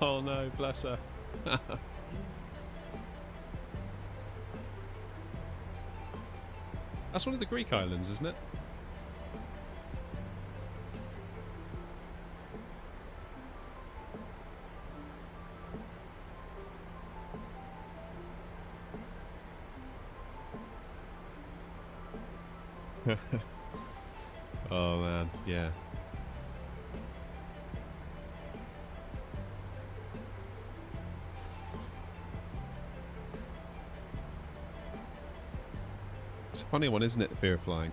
Oh no, bless her. That's one of the Greek islands, isn't it? Oh man, yeah. It's a funny one, isn't it, the fear of flying?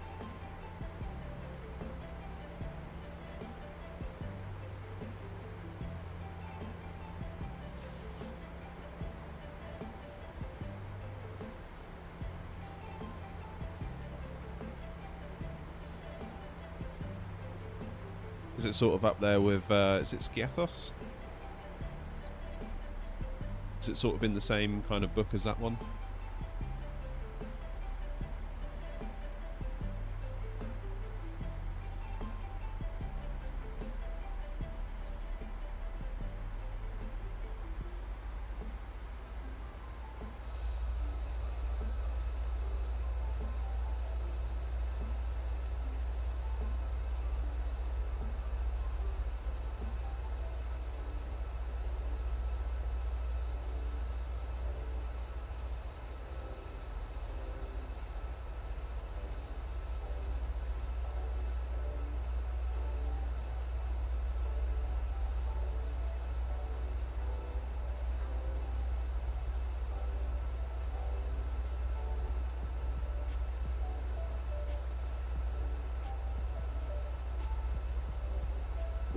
Is it sort of up there with, is it Skiathos? Is it sort of in the same kind of book as that one?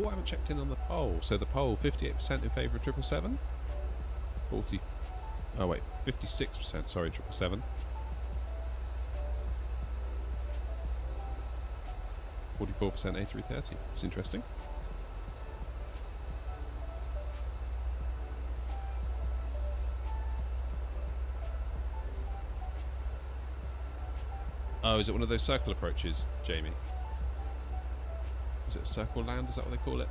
Oh, I haven't checked in on the poll. So the poll, 58% in favour of 777. 40. Oh wait, 56%. Sorry, 777. 44% A330. It's interesting. Oh, is it one of those circle approaches, Jamie? Is it a circle land? Is that what they call it?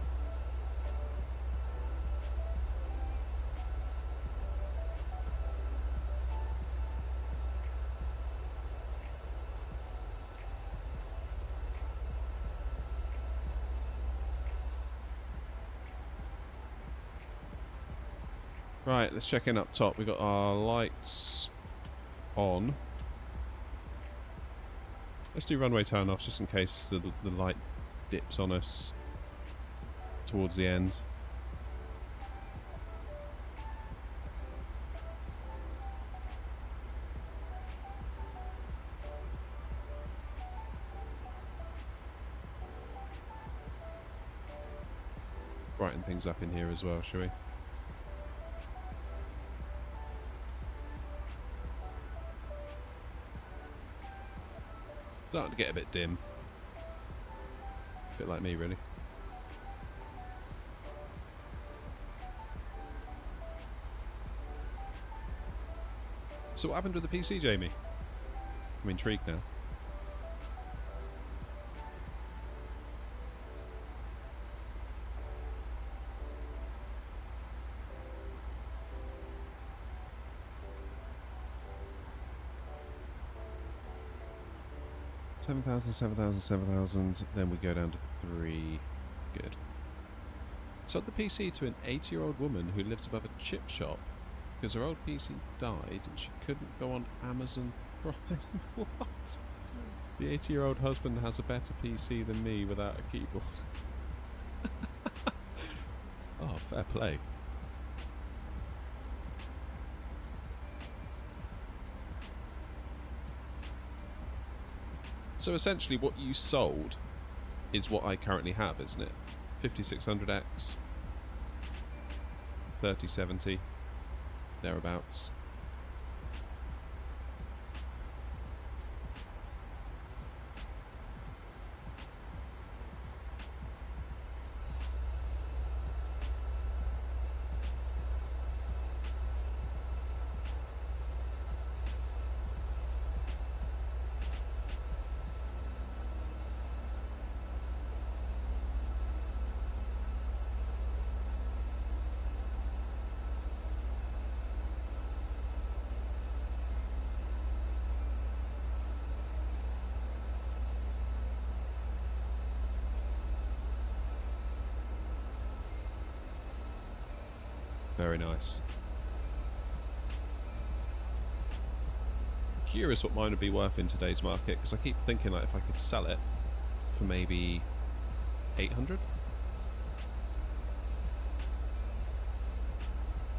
Right, let's check in up top. We've got our lights on. Let's do runway turn off just in case the light dips on us towards the end. Brighten things up in here as well, shall we? Starting to get a bit dim. A bit like me, really. So what happened with the PC, Jamie? I'm intrigued now. $7,000, then we go down to 3. Good. Sold the PC to an 80-year-old woman who lives above a chip shop because her old PC died and she couldn't go on Amazon Prime. What? The 80-year-old husband has a better PC than me without a keyboard. Oh, fair play. So essentially what you sold is what I currently have, isn't it? 5600X, 3070, thereabouts. Very nice. Curious what mine would be worth in today's market, because I keep thinking like if I could sell it for maybe 800,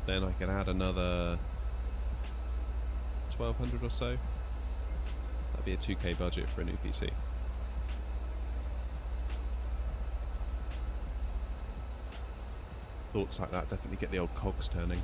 then I could add another 1200 or so. That'd be a 2k budget for a new PC. Thoughts like that definitely get the old cogs turning.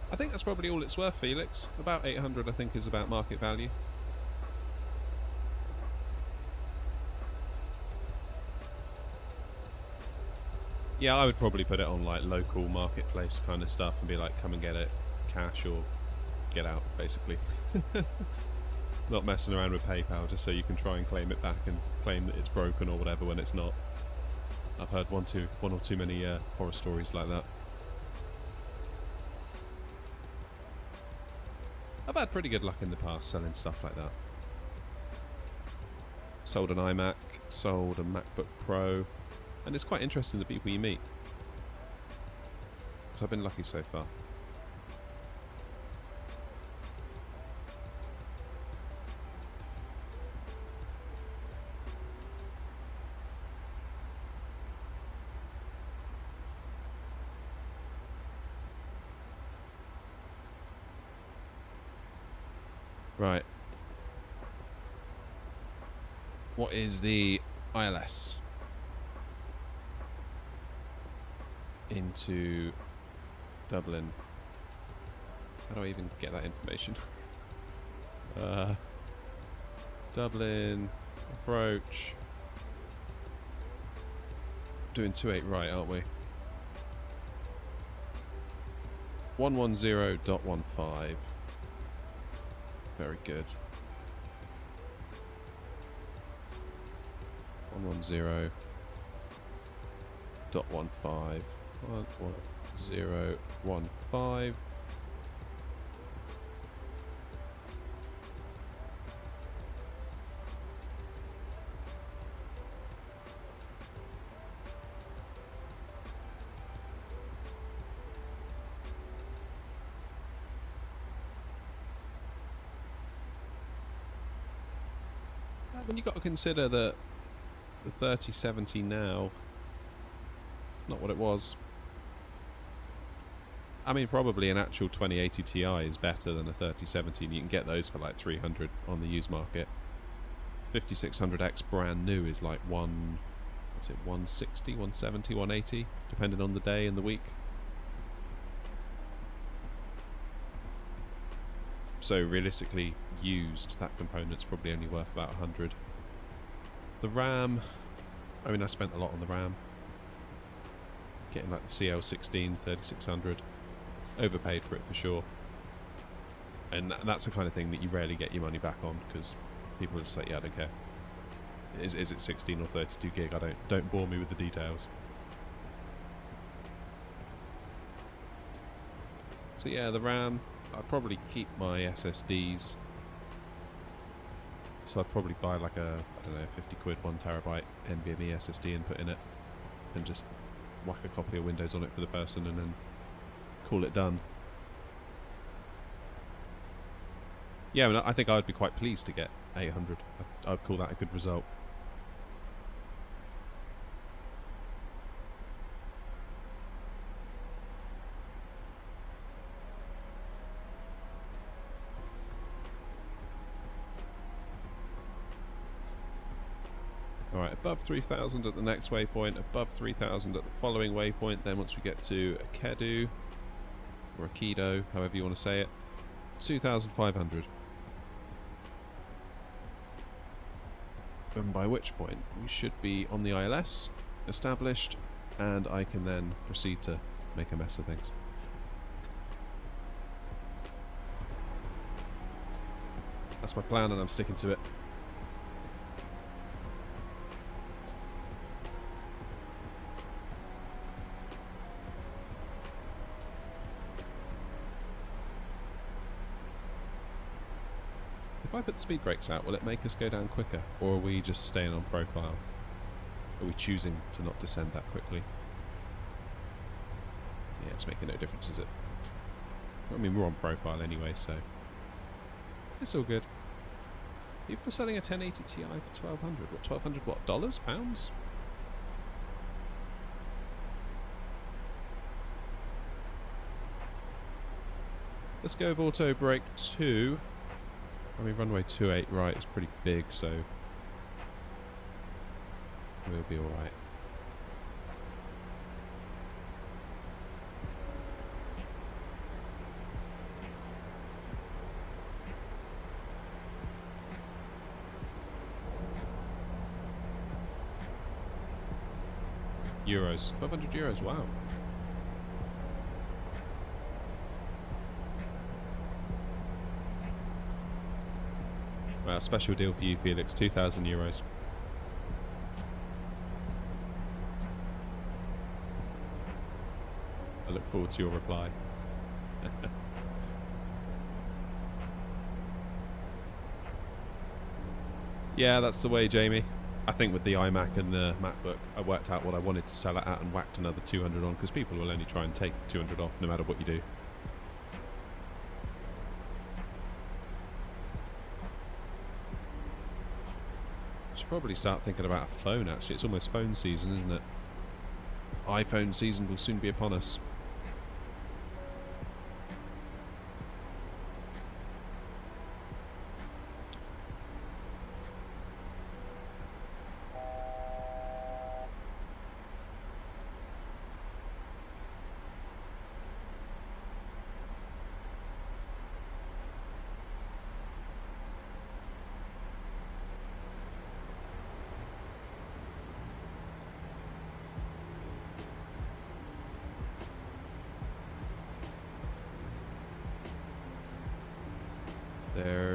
I think that's probably all it's worth, Felix. About 800 I think is about market value. Yeah, I would probably put it on like local marketplace kind of stuff and be like, come and get it, cash or get out, basically. Not messing around with PayPal just so you can try and claim it back and claim that it's broken or whatever when it's not. I've heard one or too many horror stories like that. I've had pretty good luck in the past selling stuff like that. Sold an iMac, sold a MacBook Pro, and it's quite interesting the people you meet. So I've been lucky so far. Right. What is the ILS? Into Dublin. How do I even get that information? Dublin, approach. Doing 28 right, aren't we? 110.15. Very good. 110.15. 110.15. When you've got to consider that the 3070 now, it's not what it was. I mean, probably an actual 2080 Ti is better than a 3070, and you can get those for like 300 on the used market. 5600X brand new is like 160, 170, 180, depending on the day and the week. So realistically, used, that component's probably only worth about 100. The RAM, I mean, I spent a lot on the RAM. Getting like the CL16 3600, overpaid for it for sure. And that's the kind of thing that you rarely get your money back on, because people are just like, yeah, I don't care. Is it 16 or 32 gig? Don't bore me with the details. So yeah, the RAM, I'd probably keep my SSDs. So I'd probably buy like a, I don't know, 50 quid, 1 terabyte NVMe SSD and put in it, and just whack a copy of Windows on it for the person and then call it done. Yeah, I mean, I think I would be quite pleased to get 800. I'd call that a good result. Alright, above 3000 at the next waypoint, above 3000 at the following waypoint, then once we get to a Kedu, or a Kedo, however you want to say it, 2500. And by which point we should be on the ILS, established, and I can then proceed to make a mess of things. That's my plan, and I'm sticking to it. If I put the speed brakes out, will it make us go down quicker? Or are we just staying on profile? Are we choosing to not descend that quickly? Yeah, it's making no difference, is it? I mean, we're on profile anyway, so it's all good. People are selling a 1080 Ti for 1200. What, 1200 what? Dollars? Pounds? Let's go with auto brake 2. I mean, runway 28 right is pretty big, so we'll be alright. Euros. 500 euros, wow. Well, special deal for you, Felix, 2,000 euros. I look forward to your reply. Yeah, that's the way, Jamie. I think with the iMac and the MacBook, I worked out what I wanted to sell it at and whacked another 200 on, because people will only try and take 200 off no matter what you do. Should probably start thinking about a phone, actually. It's almost phone season, isn't it? iPhone season will soon be upon us.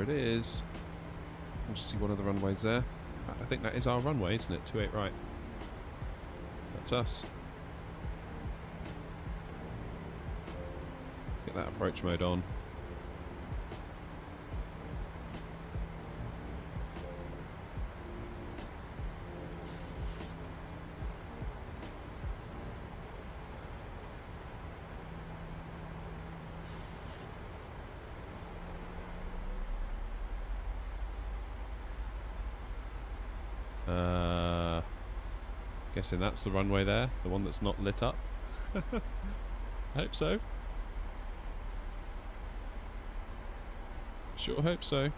There it is. I'll just see one of the runways there. I think that is our runway, isn't it? 28 right. That's us. Get that approach mode on. Guessing that's the runway there, the one that's not lit up. I hope so. Sure hope so.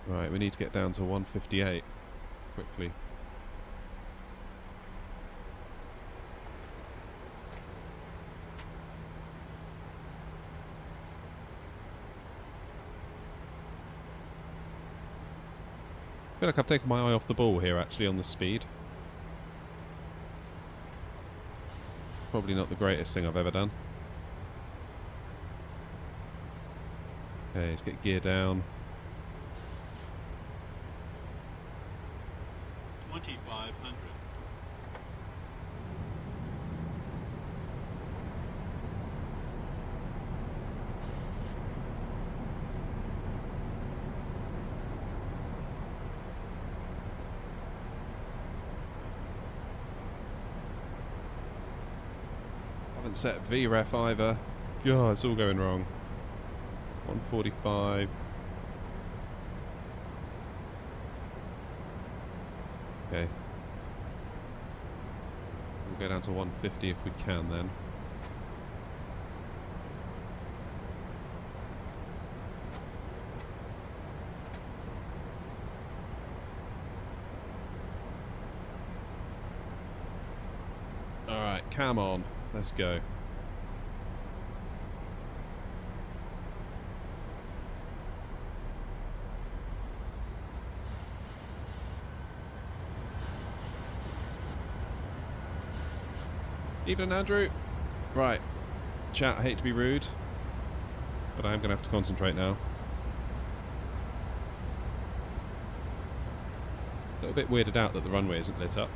Right, we need to get down to 158 quickly. I feel like I've taken my eye off the ball here actually on the speed. Probably not the greatest thing I've ever done. Okay, let's get gear down. 2500. Haven't set VREF either. God, it's all going wrong. 145. Okay. We'll go down to 150 if we can then. Alright, cam on. Let's go. Evening, Andrew. Right. Chat, I hate to be rude, but I am going to have to concentrate now. A little bit weirded out that the runway isn't lit up.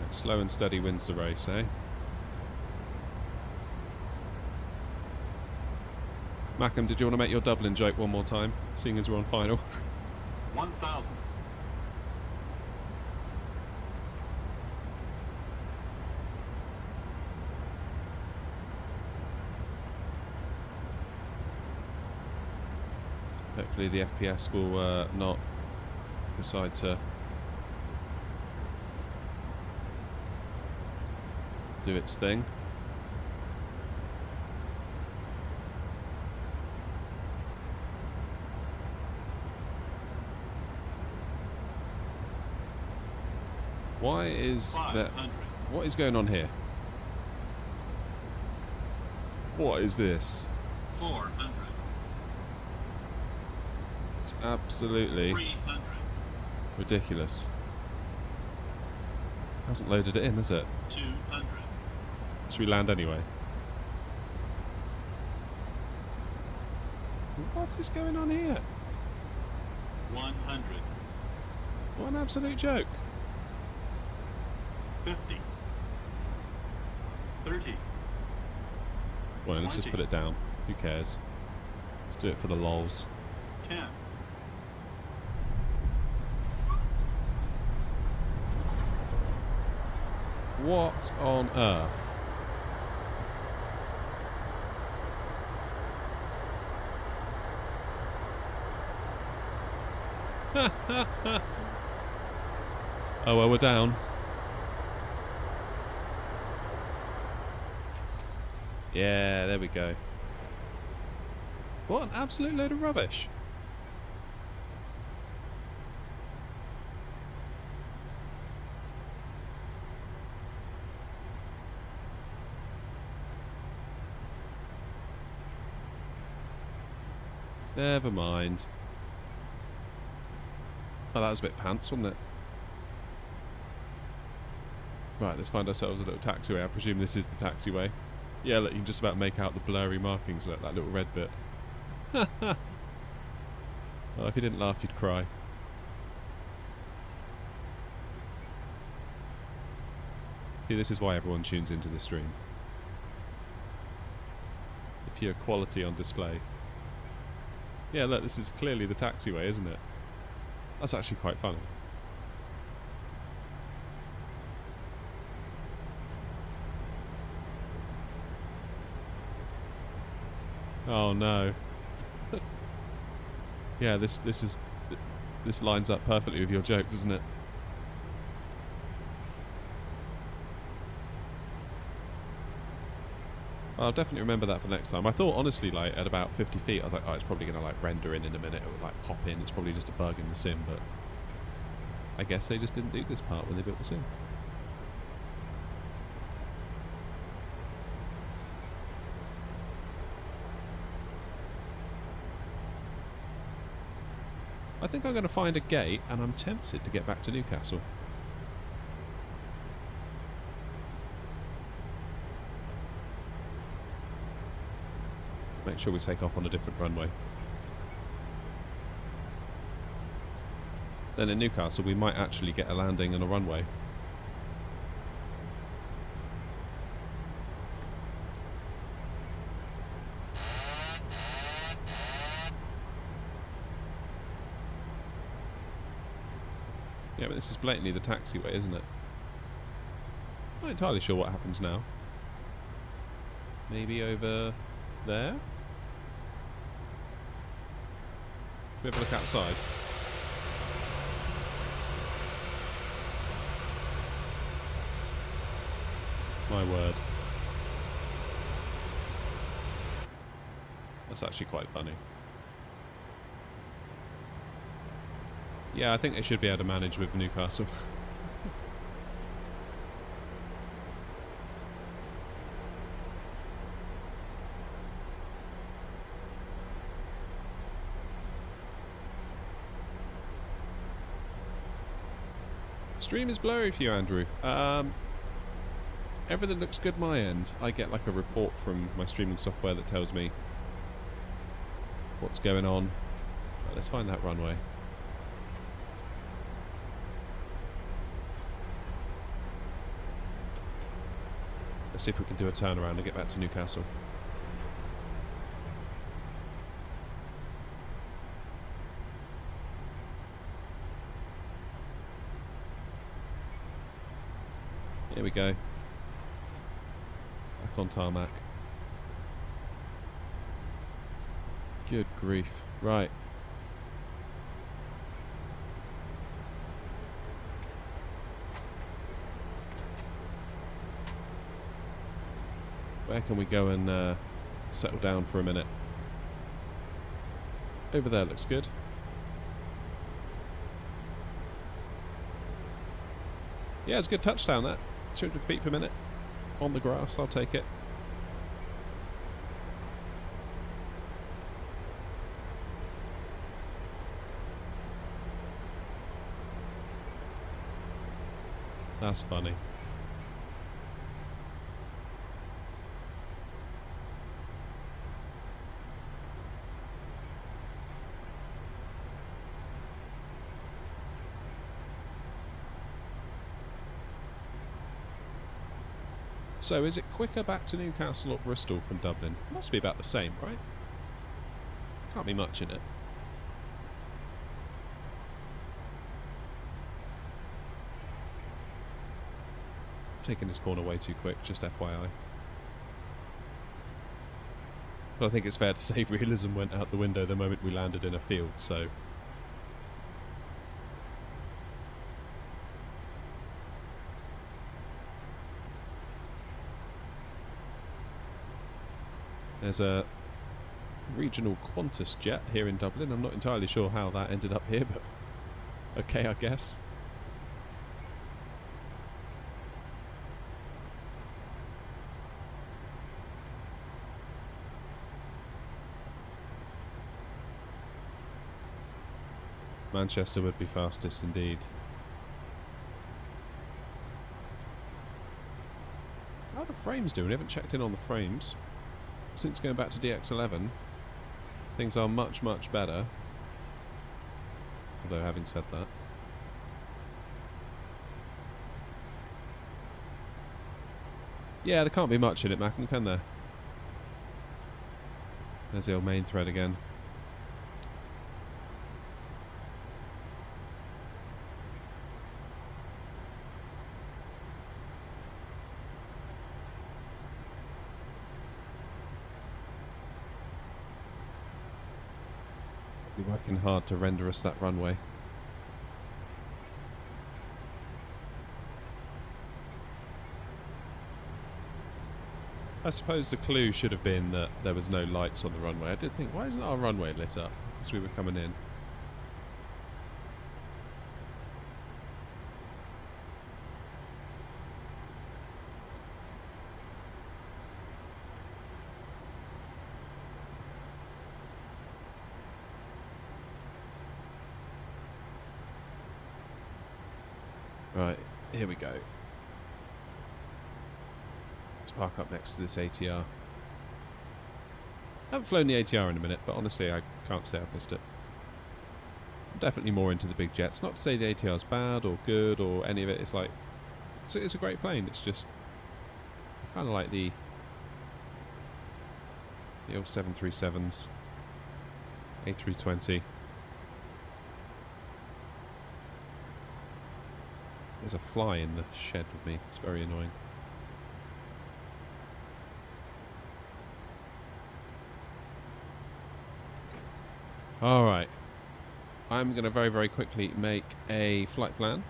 Right, slow and steady wins the race, eh? Mackham, did you want to make your Dublin joke one more time, seeing as we're on final? 1000. Hopefully the FPS will not decide to do its thing. Why is that? What is going on here? What is this? 400. It's absolutely 300. ridiculous. Hasn't loaded it in, has it? 200. Should we land anyway? What is going on here? 100. What an absolute joke. 50. 30. Well, let's just 20. put it down. Who cares? Let's do it for the lols. 10. What on earth? Oh well, we're down. Yeah, there we go. What an absolute load of rubbish. Never mind. Oh, that was a bit pants, wasn't it? Right, let's find ourselves a little taxiway. I presume this is the taxiway. Yeah, look, you can just about make out the blurry markings, look, that little red bit. Well, if you didn't laugh, you'd cry. See, this is why everyone tunes into this stream. The pure quality on display. Yeah, look, this is clearly the taxiway, isn't it? That's actually quite funny. Oh no. Yeah, this lines up perfectly with your joke, doesn't it? I'll definitely remember that for next time. I thought, honestly, like, at about 50 feet, I was like, oh, it's probably going to, like, render in a minute. It will, like, pop in. It's probably just a bug in the sim, but I guess they just didn't do this part when they built the sim. I think I'm going to find a gate, and I'm tempted to get back to Newcastle. Make sure we take off on a different runway. Then in Newcastle we might actually get a landing and a runway. Yeah, but this is blatantly the taxiway, isn't it? I'm not entirely sure what happens now. Maybe over there? We have a look outside. My word. That's actually quite funny. Yeah, I think they should be able to manage with Newcastle. Stream is blurry for you, Andrew. Everything looks good my end. I get like a report from my streaming software that tells me what's going on. Right, let's find that runway. Let's see if we can do a turnaround and get back to Newcastle. Here we go. Back on tarmac. Good grief. Right. Where can we go and settle down for a minute? Over there looks good. Yeah, it's a good touchdown, that. 200 feet per minute on the grass, I'll take it. That's funny. So, is it quicker back to Newcastle or Bristol from Dublin? Must be about the same, right? Can't be much in it. Taking this corner way too quick, just FYI. But I think it's fair to say realism went out the window the moment we landed in a field, so... There's a regional Qantas jet here in Dublin. I'm not entirely sure how that ended up here, but okay, I guess. Manchester would be fastest indeed. How are the frames doing? We haven't checked in on the frames. Since going back to DX11, things are much, much better. Although, having said that, yeah, there can't be much in it, Mackem, can there? There's the old main thread again. Be working hard to render us that runway. I suppose the clue should have been that there was no lights on the runway. I did think, why isn't our runway lit up as we were coming in? Right, here we go. Let's park up next to this ATR. I haven't flown the ATR in a minute, but honestly I can't say I've missed it. I'm definitely more into the big jets. Not to say the ATR's bad or good or any of it. It's like, it's a great plane. It's just kind of like the old 737s, A320. There's a fly in the shed with me. It's very annoying. Alright. I'm going to very, very quickly make a flight plan.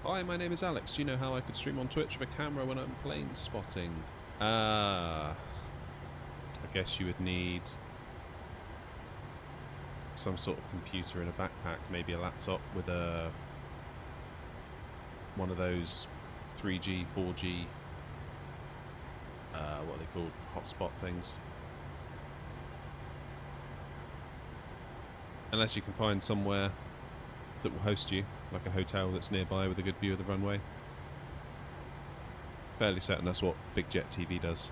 Hi, my name is Alex. Do you know how I could stream on Twitch with a camera when I'm plane spotting? I guess you would need some sort of computer in a backpack, maybe a laptop with a one of those 3G, 4G, what are they called, hotspot things. Unless you can find somewhere that will host you, like a hotel that's nearby with a good view of the runway. Fairly certain that's what Big Jet TV does.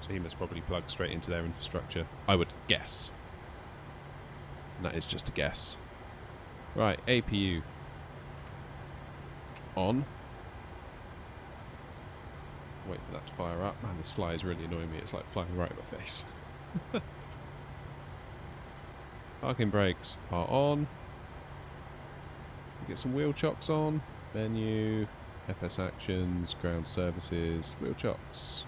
So he must probably plug straight into their infrastructure, I would guess. And that is just a guess. Right, APU on. Wait for that to fire up. Man, this fly is really annoying me. It's like flying right in my face. Parking brakes are on. Get some wheel chocks on. Menu, FS actions, ground services, wheel chocks.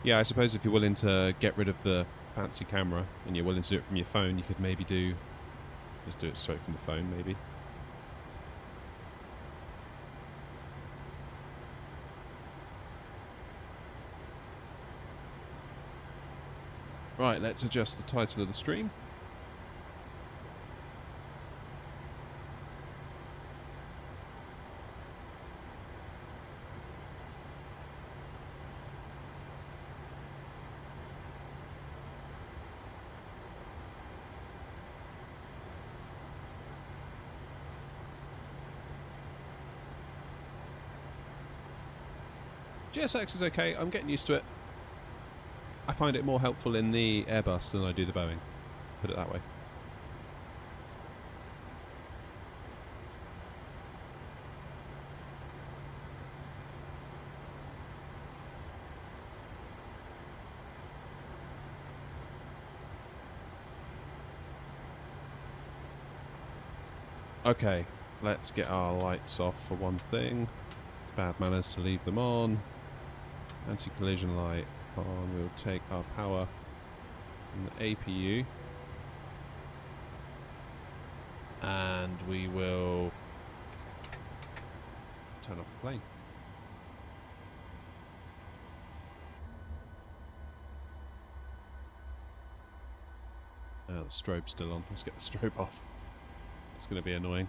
Yeah, I suppose if you're willing to get rid of the fancy camera and you're willing to do it from your phone, you could maybe just do it straight from the phone, maybe. Right, let's adjust the title of the stream. GSX is okay, I'm getting used to it. I find it more helpful in the Airbus than I do the Boeing, put it that way. Okay, let's get our lights off for one thing. Bad manners to leave them on. Anti-collision light on. We'll take our power from the APU. And we will turn off the plane. The strobe's still on. Let's get the strobe off. It's going to be annoying.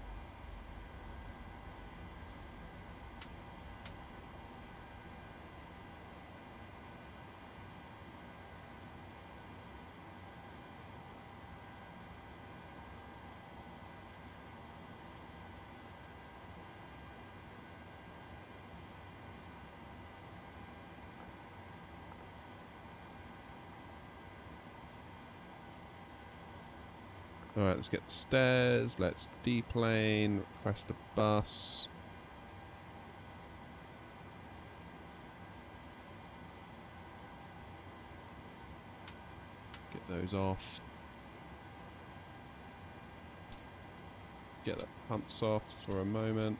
Alright, let's get the stairs, let's deplane, request a bus. Get those off. Get the pumps off for a moment.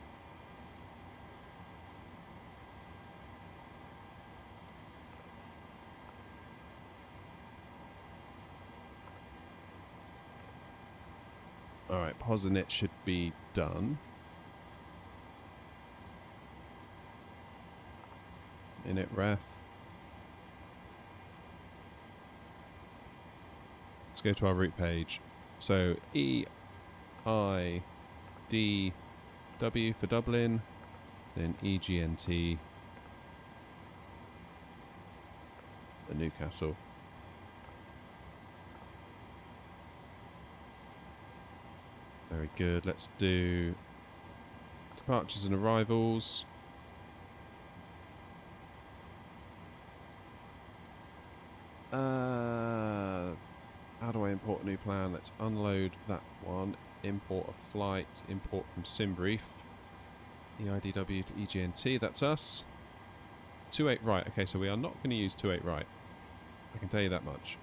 Alright, Posinit should be done. Init ref. Let's go to our route page. So EIDW for Dublin, then EGNT for Newcastle. Very good. Let's do departures and arrivals. How do I import a new plan? Let's unload that one. Import a flight. Import from SimBrief. EIDW to EGNT. That's us. 28 right. Okay, so we are not going to use 28 right. I can tell you that much.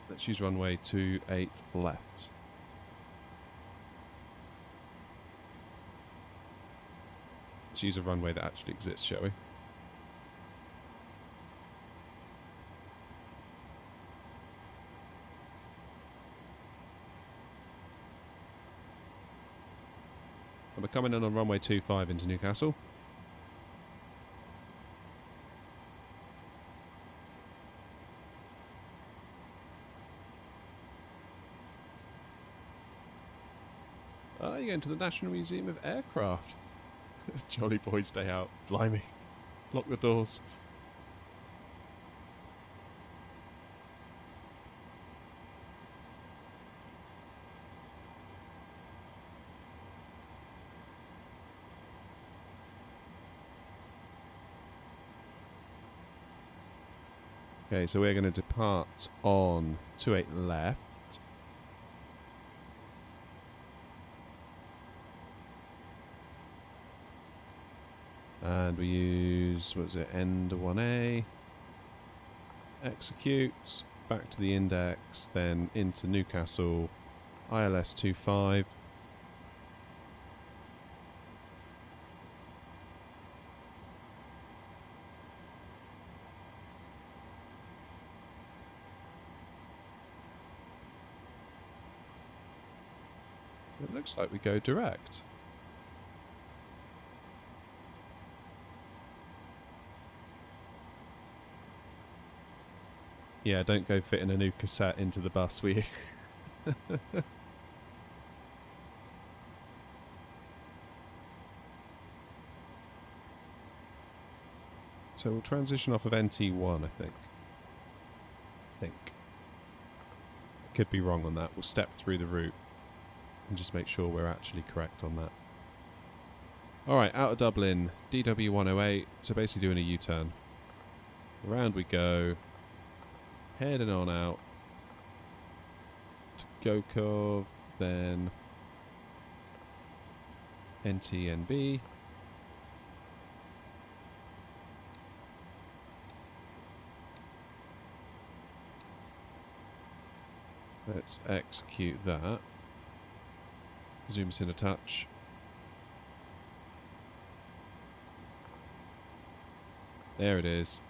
Let's use runway 28 left. Let's use a runway that actually exists, shall we? And we're coming in on runway 25 into Newcastle. You're going to the National Museum of Aircraft. Jolly boys, stay out. Blimey. Lock the doors. Okay, so we're going to depart on 28 left. And we use, what was it, end 1A, execute, back to the index, then into Newcastle, ILS 25. It looks like we go direct. Yeah, don't go fitting a new cassette into the bus, will you? So we'll transition off of NT1, I think. Could be wrong on that. We'll step through the route and just make sure we're actually correct on that. Alright, out of Dublin, DW108, so basically doing a U-turn. Around we go. Heading on out to Gokov, then NTNB. Let's execute that. Zoom us in a touch. There it is.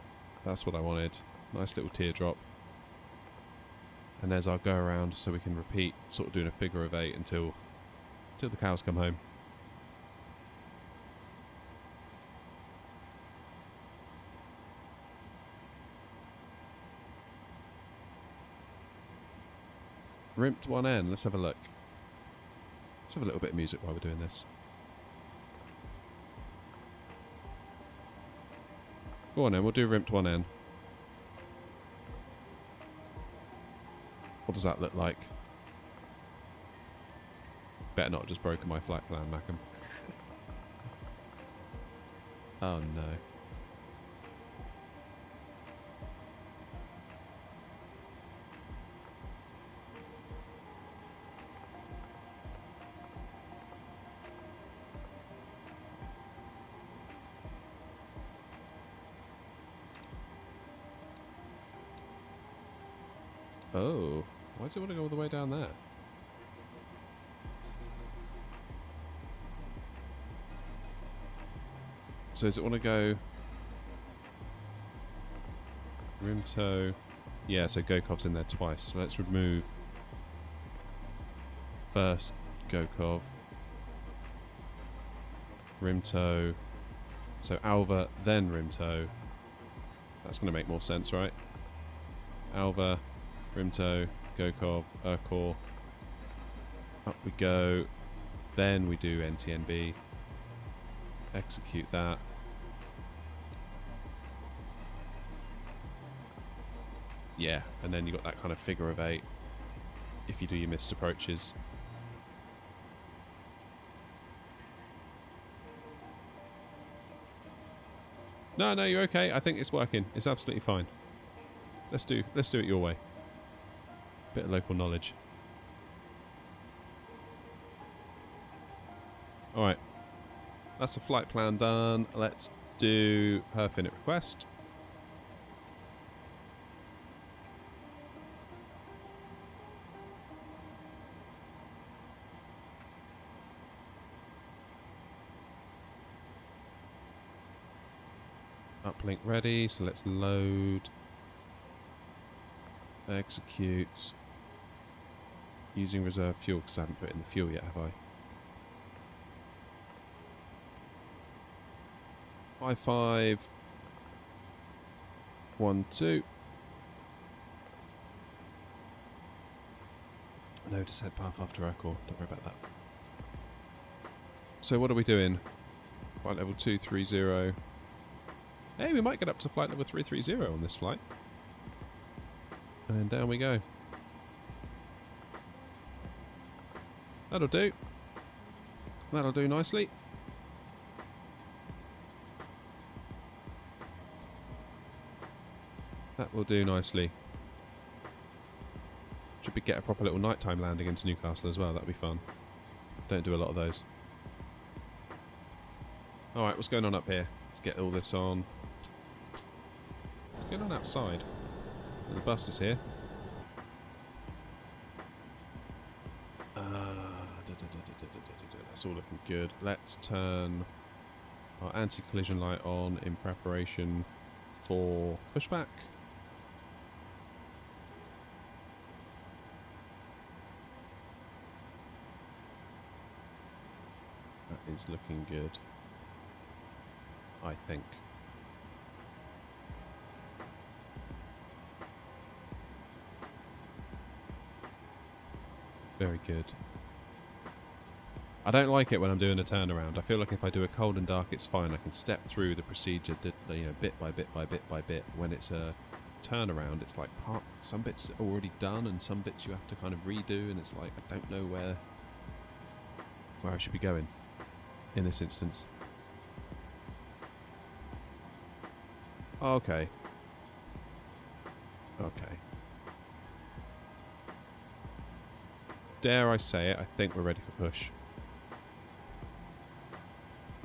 That's what I wanted. Nice little teardrop. And there's our go around, so we can repeat, sort of doing a figure of 8 until the cows come home. Rimped one end. Let's have a look. Let's have a little bit of music while we're doing this. Go on then, we'll do rimped one end. What does that look like? Better not have just broken my flight plan, Macam. Oh no. Oh, why does it want to go all the way down there? So does it want to go rim toe? Yeah, so Gokov's in there twice. So let's remove first Gokov, rim toe, so Alva, then rim toe. That's going to make more sense, right? Alva, Rimto, Gokov, Urkor. Up we go. Then we do NTNB. Execute that. Yeah, and then you got that kind of figure of 8 if you do your missed approaches. No, you're okay. I think it's working. It's absolutely fine. Let's do it your way. Bit of local knowledge. Alright. That's the flight plan done. Let's do perf init request. Uplink ready, so let's load. Execute. Using reserve fuel, because I haven't put in the fuel yet, have I? 5512. No descent path after Urkor. Don't worry about that. So what are we doing? Flight level 230. Hey, we might get up to flight level 330 on this flight. And down we go. That'll do. That'll do nicely. That will do nicely. Should we get a proper little nighttime landing into Newcastle as well? That'd be fun. Don't do a lot of those. Alright, what's going on up here? Let's get all this on. What's going on outside? The bus is here. That's all looking good. Let's turn our anti-collision light on in preparation for pushback. That is looking good, I think. Very good. I don't like it when I'm doing a turnaround. I feel like if I do a cold and dark, it's fine. I can step through the procedure, you know, bit by bit by bit by bit. When it's a turnaround, it's like some bits are already done, and some bits you have to kind of redo, and it's like I don't know where I should be going in this instance. Okay. Okay. Dare I say it, I think we're ready for push.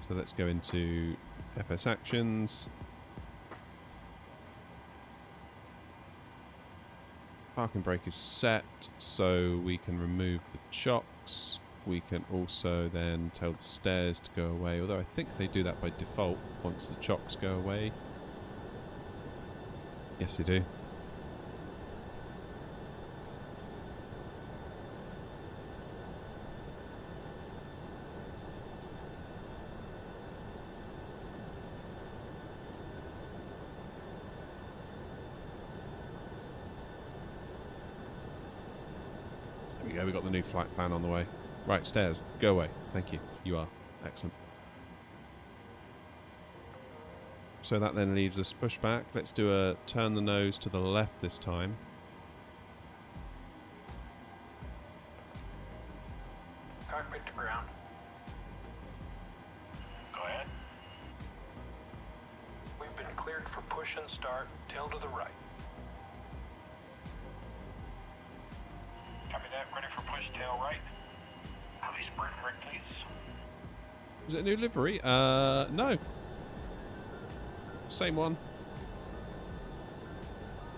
So let's go into FS actions. Parking brake is set, so we can remove the chocks. We can also then tell the stairs to go away, although I think they do that by default once the chocks go away. Yes, they do. There we go, we got the new flight plan on the way. Right, stairs, go away. Thank you. You are. Excellent. So that then leaves us push back. Let's do a turn the nose to the left this time. Cockpit to ground. Go ahead. We've been cleared for push and start. Tail to the right. Copy that. Ready for push, tail right. Please burn right, please. Is it a new livery? No. Same one.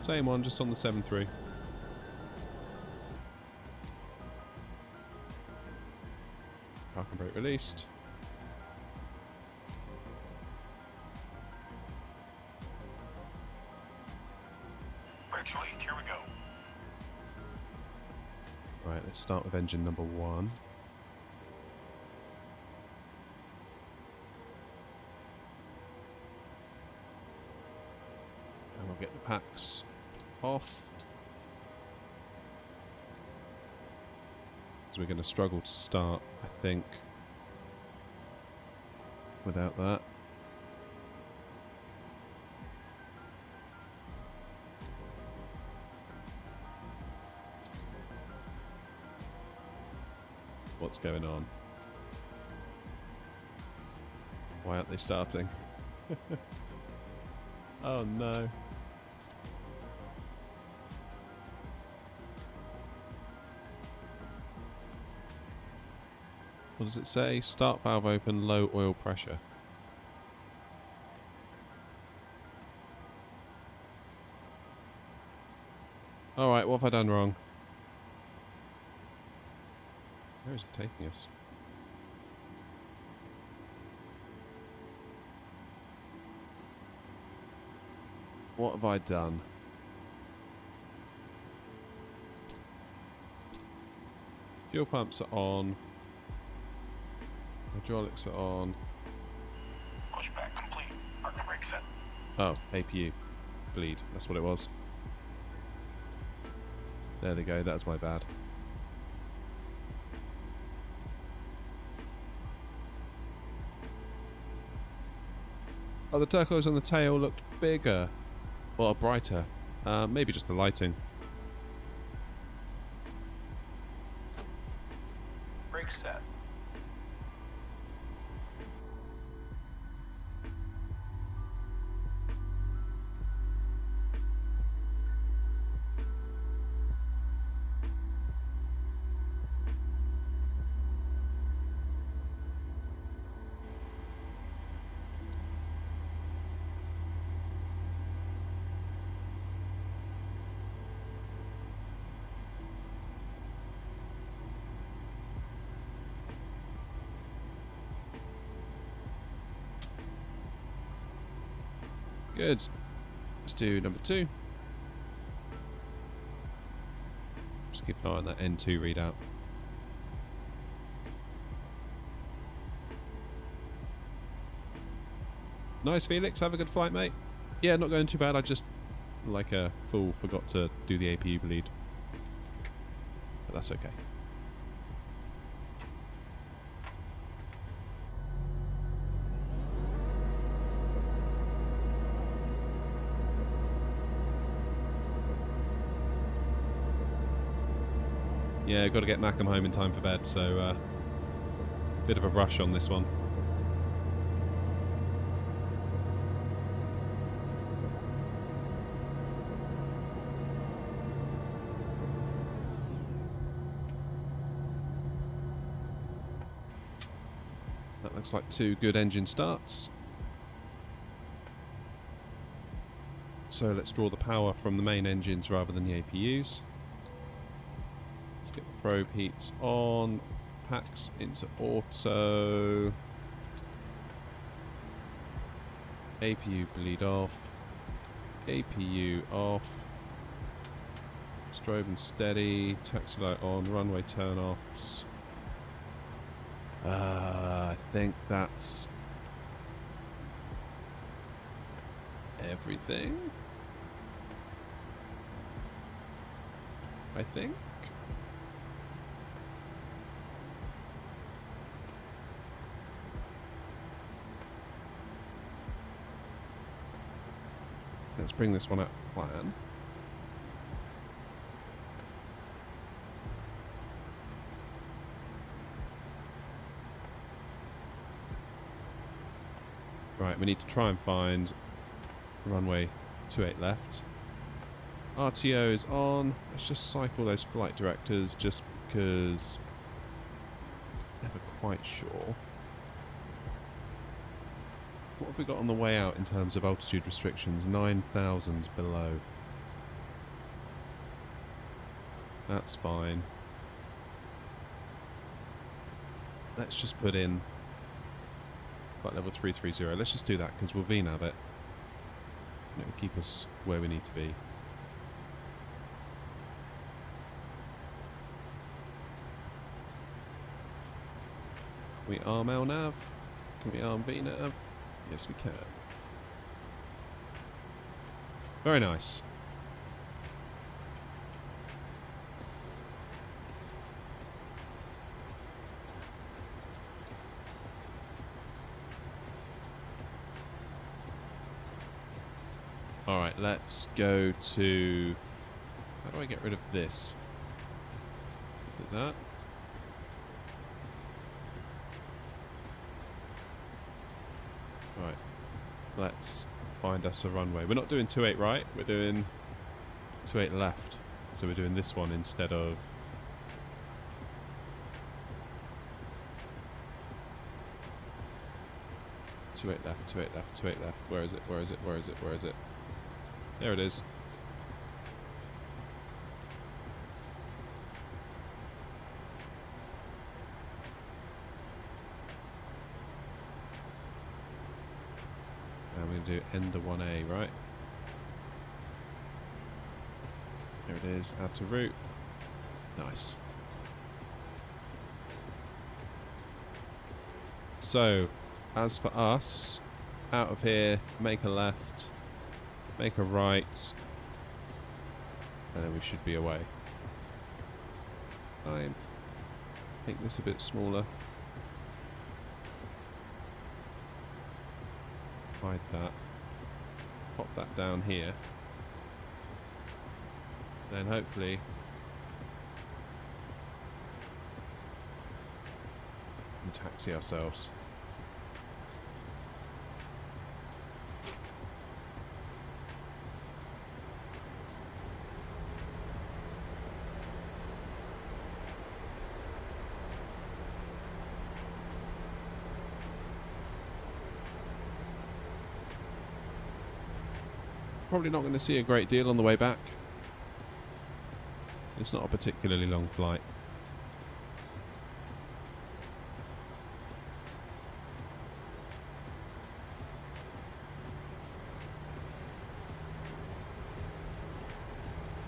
Same one, just on the 7.3. Parking brake released. Brakes released, here we go. Right, let's start with engine number 1. And we'll get the packs off. So we're going to struggle to start, I think, without that. What's going on? Why aren't they starting? Oh no. What does it say? Start valve open, low oil pressure. Alright, what have I done wrong? Where is it taking us? What have I done? Fuel pumps are on. Hydraulics are on. Pushback complete. Parking brake set. Oh, APU. Bleed. That's what it was. There they go. That's my bad. Oh, the turquoise on the tail looked bigger. Well, brighter. Maybe just the lighting. Brake set. Good. Let's do number 2. Just keep an eye on that N2 readout. Nice, Felix. Have a good flight, mate. Yeah, not going too bad. I just, like a fool, forgot to do the APU bleed. But that's okay. Yeah, got to get Mackham home in time for bed, so bit of a rush on this one. That looks like 2 good engine starts. So let's draw the power from the main engines rather than the APUs. Get the probe heats on, packs into auto, APU bleed off, APU off. Strobe and steady. Taxi light on. Runway turn-offs. I think that's everything. I think. Let's bring this one up plan. Right, we need to try and find runway 28 left. RTO is on. Let's just cycle those flight directors just because never quite sure. What have we got on the way out in terms of altitude restrictions? 9,000 below. That's fine. Let's just put in flight level 330. Let's just do that because we'll VNAV it. And it will keep us where we need to be. Can we arm LNAV? Can we arm VNAV? Yes, we can. Very nice. Alright, let's go to... How do I get rid of this? Do that. Right, let's find us a runway. We're not doing 28 right, we're doing 28 left. So we're doing this one instead of... Two eight left, 28 left, 28 left. Where is it? Where is it? Where is it? Where is it? There it is. And we're going to do end to 1A, right? There it is. Add to route. Nice. So, as for us, out of here, make a left, make a right, and then we should be away. Fine. Make this a bit smaller. Hide that. Pop that down here. Then hopefully we can taxi ourselves. Probably not going to see a great deal on the way back. It's not a particularly long flight.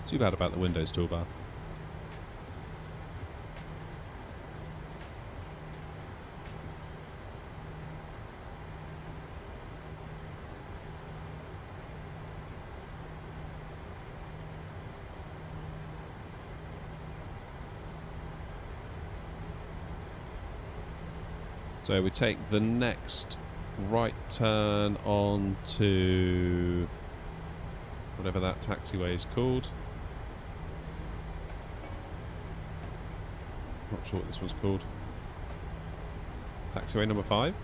Too bad about the Windows toolbar. So we take the next right turn on to whatever that taxiway is called. Not sure what this one's called. Taxiway number 5.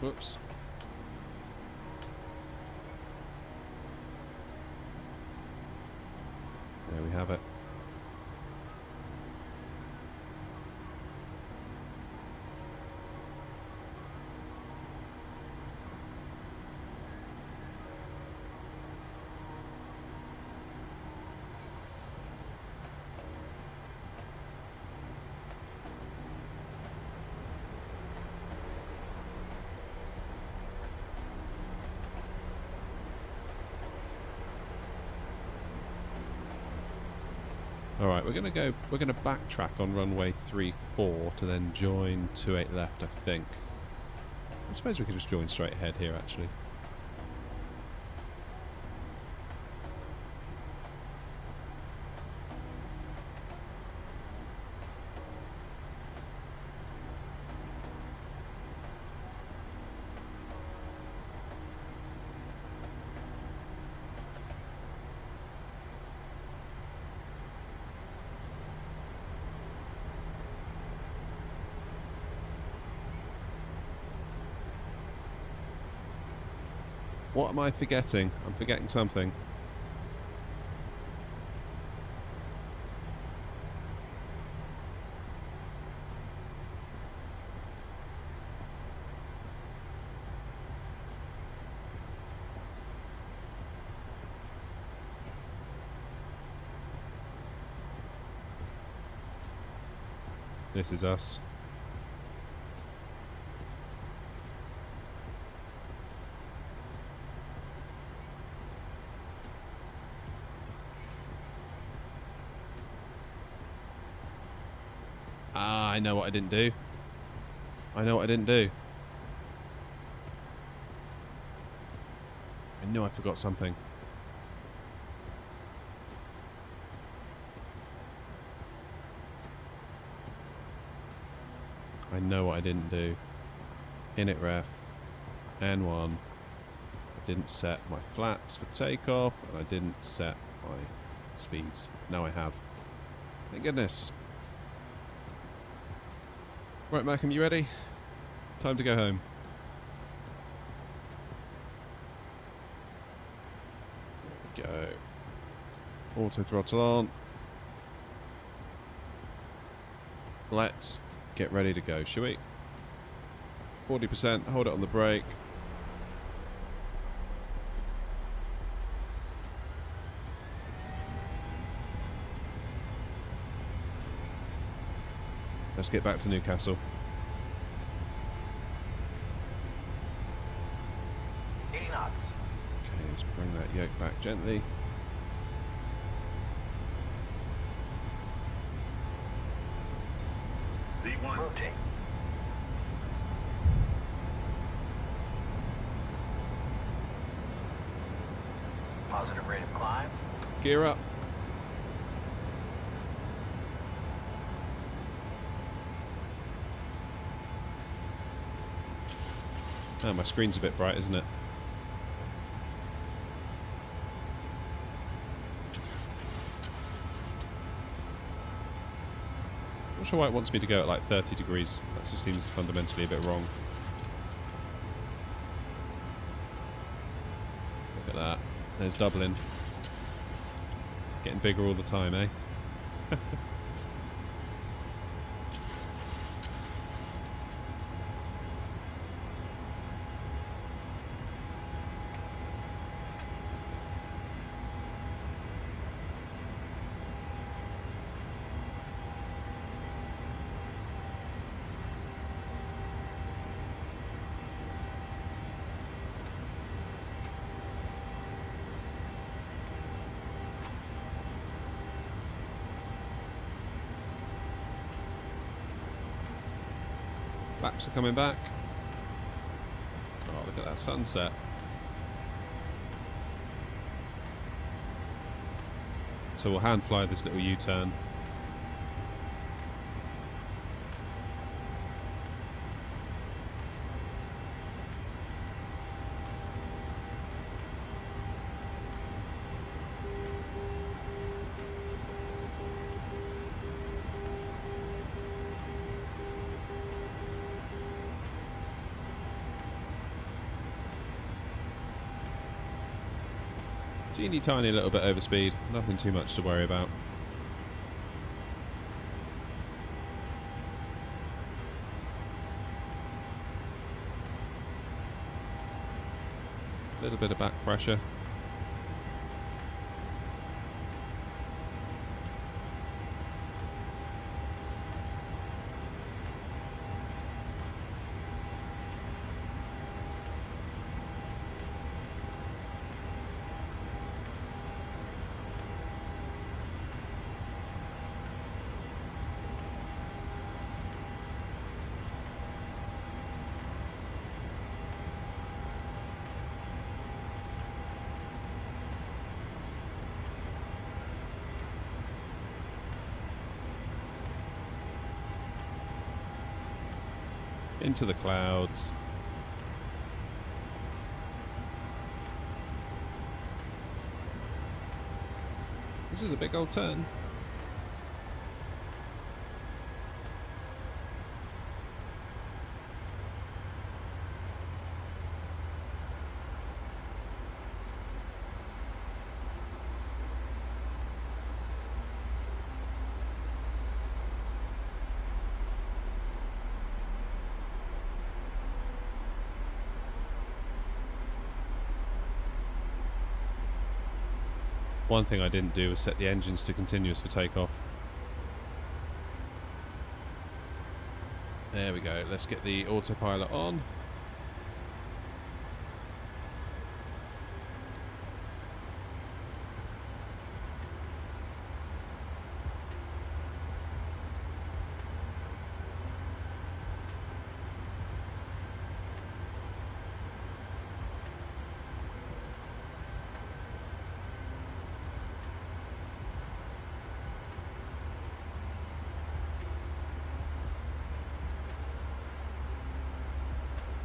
Whoops. There we have it. Alright, we're gonna backtrack on runway 34 to then join 28 left, I think. I suppose we could just join straight ahead here actually. What am I forgetting? I'm forgetting something. This is us. I know what I didn't do. I know what I didn't do. I knew I forgot something. I know what I didn't do. Init ref. N1. I didn't set my flaps for takeoff, and I didn't set my speeds. Now I have. Thank goodness. Right, Malcolm, you ready? Time to go home. There we go. Auto throttle on. Let's get ready to go, shall we? 40%, hold it on the brake. Let's get back to Newcastle. 80 knots. Okay, let's bring that yoke back gently. V1. Rotate. Positive rate of climb. Gear up. Oh, my screen's a bit bright, isn't it? Not sure why it wants me to go at like 30 degrees. That just seems fundamentally a bit wrong. Look at that. There's Dublin. Getting bigger all the time, eh? Flaps are coming back. Oh, look at that sunset. So we'll hand fly this little U-turn. Teeny tiny little bit overspeed, nothing too much to worry about. A little bit of back pressure. Into the clouds. This is a big old turn. One thing I didn't do was set the engines to continuous for takeoff. There we go. Let's get the autopilot on.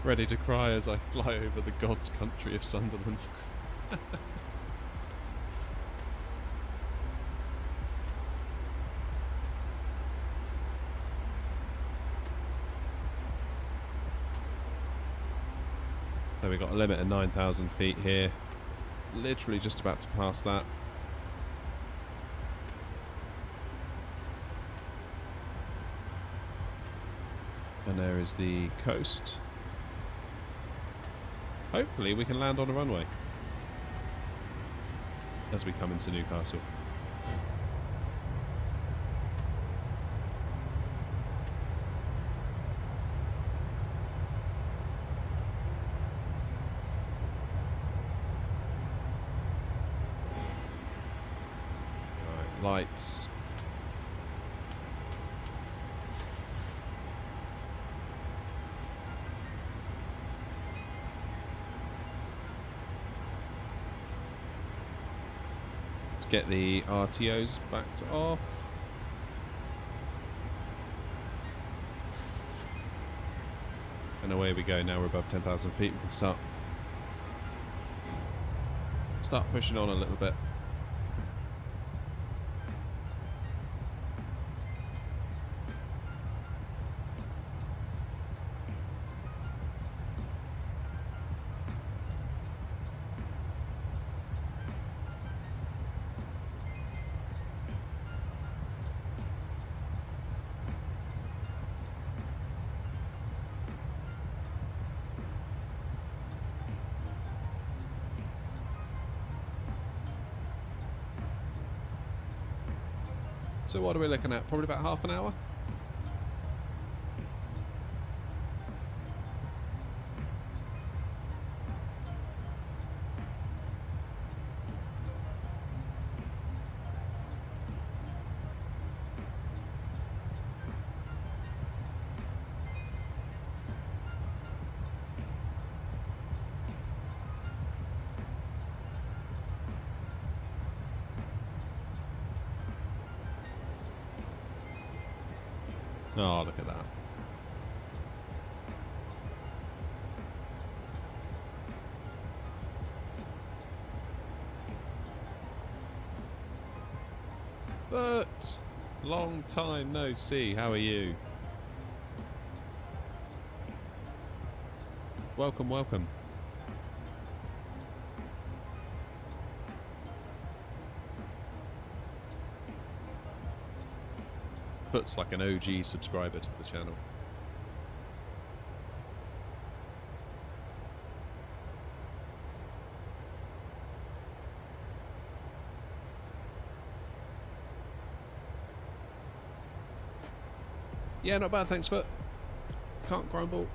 Ready to cry as I fly over the God's country of Sunderland. So we've got a limit of 9,000 feet here. Literally just about to pass that. And there is the coast. Hopefully we can land on a runway as we come into Newcastle. Right, lights. Get the RTOs backed off. And away we go. Now we're above 10,000 feet. We can start pushing on a little bit. So what are we looking at? Probably about half an hour? Oh, look at that. But long time no see. How are you? Welcome, welcome. Foot's like an OG subscriber to the channel. Yeah, not bad, thanks, Foot. Can't grumble.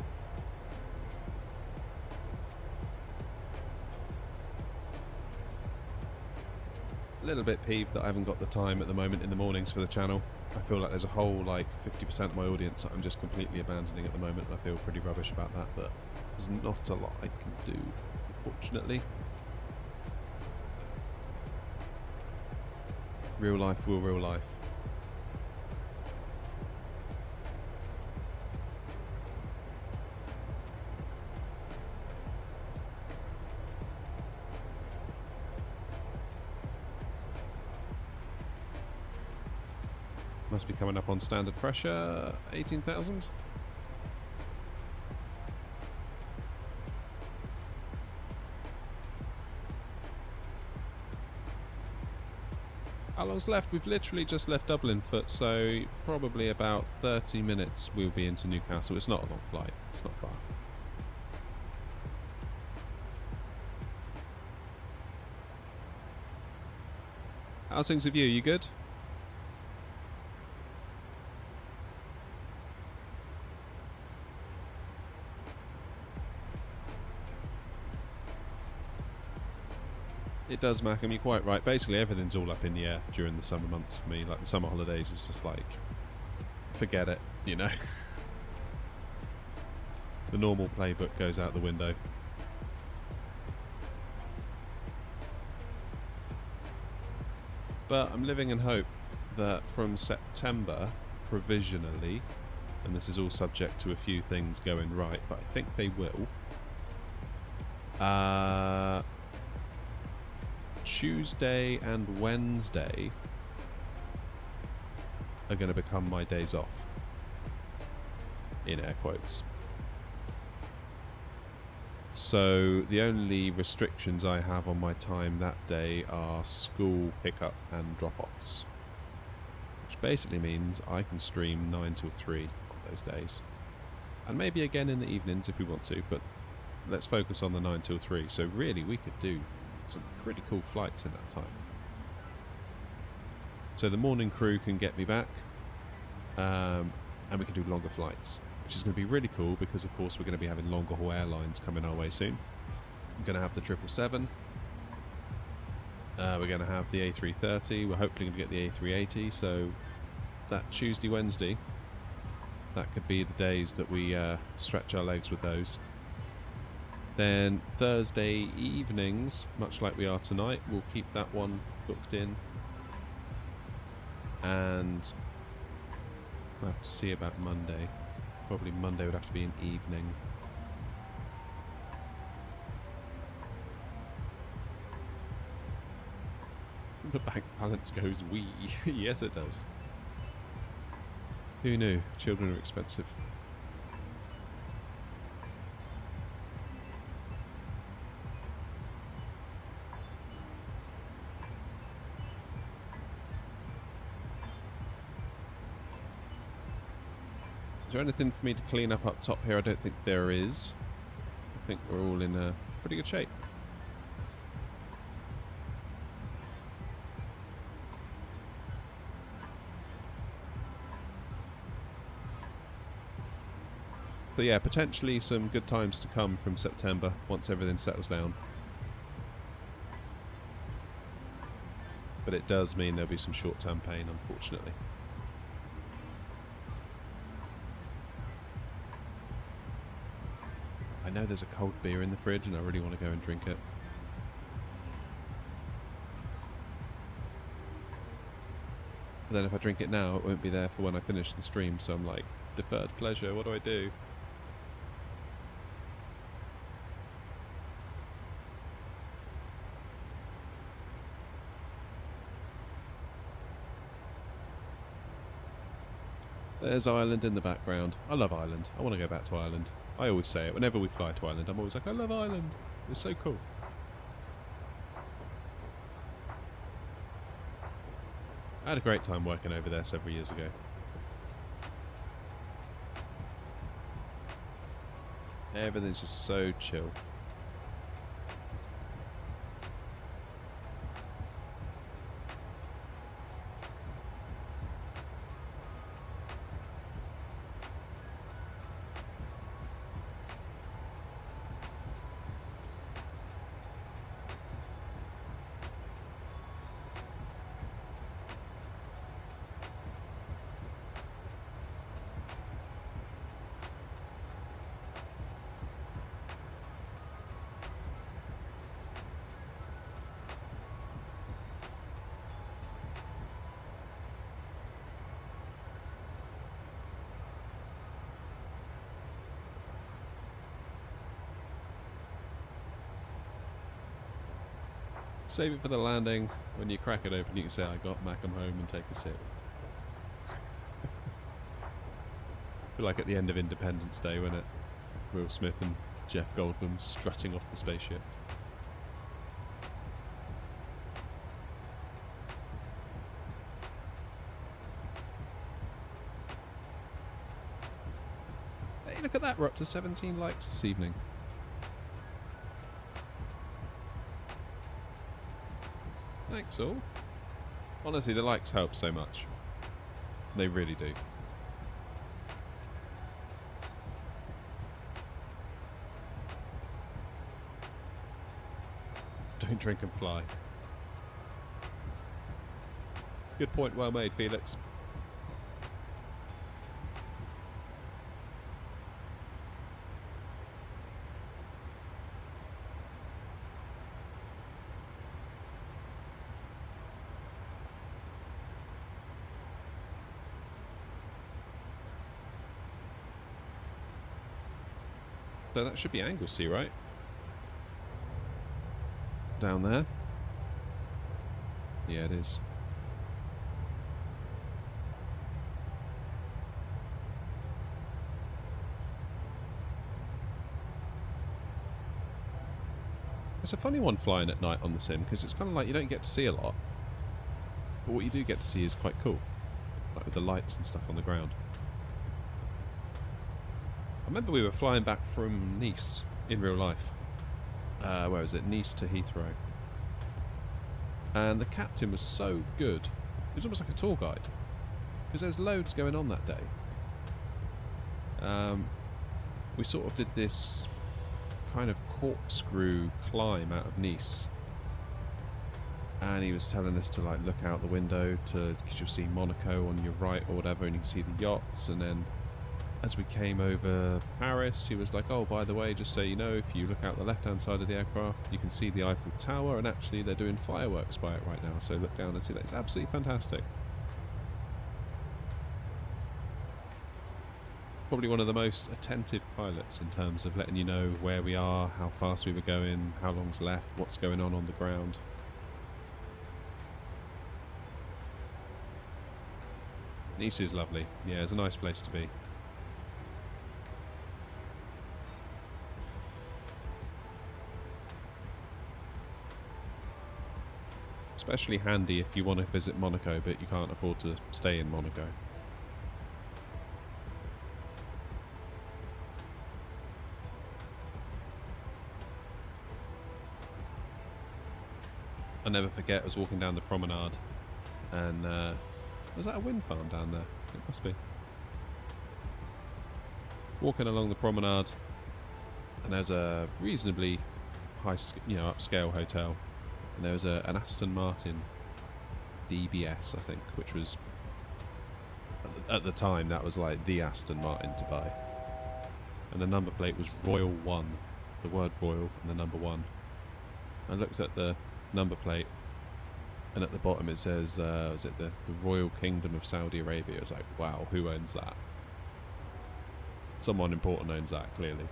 A little bit peeved that I haven't got the time at the moment in the mornings for the channel. I feel like there's a whole, like, 50% of my audience that I'm just completely abandoning at the moment, and I feel pretty rubbish about that, but there's not a lot I can do, unfortunately. Real life will real life. Must be coming up on standard pressure, 18,000. How long's left? We've literally just left Dublin, Foot, so probably about 30 minutes we'll be into Newcastle. It's not a long flight, it's not far. How's things with you? You good? It does, Macam, you're quite right. Basically everything's all up in the air during the summer months for me. Like the summer holidays is just like, forget it, you know. The normal playbook goes out the window. But I'm living in hope that from September, provisionally, and this is all subject to a few things going right, but I think they will, Tuesday and Wednesday are going to become my days off, in air quotes. So the only restrictions I have on my time that day are school pickup and drop-offs, which basically means I can stream 9 till 3 on those days, and maybe again in the evenings if we want to, but let's focus on the 9 till 3. So really we could do some pretty cool flights in that time. So the morning crew can get me back, and we can do longer flights, which is going to be really cool because of course we're going to be having longer haul airlines coming our way soon. I'm going to have the 777, we're going to have the A330, we're hopefully going to get the A380, so that Tuesday, Wednesday, that could be the days that we stretch our legs with those. Then Thursday evenings, much like we are tonight, we'll keep that one booked in. And we'll have to see about Monday. Probably Monday would have to be an evening. The bank balance goes wee. Yes, it does. Who knew? Children are expensive. Is there anything for me to clean up top here? I don't think there is. I think we're all in pretty good shape. So yeah, potentially some good times to come from September once everything settles down. But it does mean there'll be some short-term pain, unfortunately. I know there's a cold beer in the fridge and I really want to go and drink it. But then if I drink it now, it won't be there for when I finish the stream, so I'm like, deferred pleasure, what do I do? There's Ireland in the background. I love Ireland. I want to go back to Ireland. I always say it. Whenever we fly to Ireland, I'm always like, I love Ireland. It's so cool. I had a great time working over there several years ago. Everything's just so chill. Save it for the landing. When you crack it open, you can say, I got Macam home and take a sip. Feel like at the end of Independence Day, wasn't it? Will Smith and Jeff Goldblum strutting off the spaceship. Hey, look at that. We're up to 17 likes this evening. Thanks all. Honestly, the likes help so much. They really do. Don't drink and fly. Good point, well made, Felix. So that should be Anglesey, right? Down there. Yeah, it is. It's a funny one flying at night on the sim, because it's kind of like you don't get to see a lot. But what you do get to see is quite cool. Like with the lights and stuff on the ground. I remember we were flying back from Nice in real life. Where was it? Nice to Heathrow. And the captain was so good. He was almost like a tour guide. Because there's loads going on that day. We sort of did this kind of corkscrew climb out of Nice. And he was telling us to like look out the window because you'll see Monaco on your right or whatever, and you can see the yachts. And then as we came over Paris, he was like, oh, by the way, just so you know, if you look out the left-hand side of the aircraft, you can see the Eiffel Tower, and actually they're doing fireworks by it right now, so look down and see that. It's absolutely fantastic. Probably one of the most attentive pilots in terms of letting you know where we are, how fast we were going, how long's left, what's going on the ground. Nice is lovely. Yeah, it's a nice place to be. Especially handy if you want to visit Monaco but you can't afford to stay in Monaco. I'll never forget, I was walking down the promenade and was that a wind farm down there? It must be. Walking along the promenade and there's a reasonably high, upscale hotel. And there was an Aston Martin DBS, I think, which was, at the time, that was like the Aston Martin to buy. And the number plate was Royal 1, the word Royal and the number 1. I looked at the number plate, and at the bottom it says, was it the Royal Kingdom of Saudi Arabia? It was like, wow, who owns that? Someone important owns that, clearly.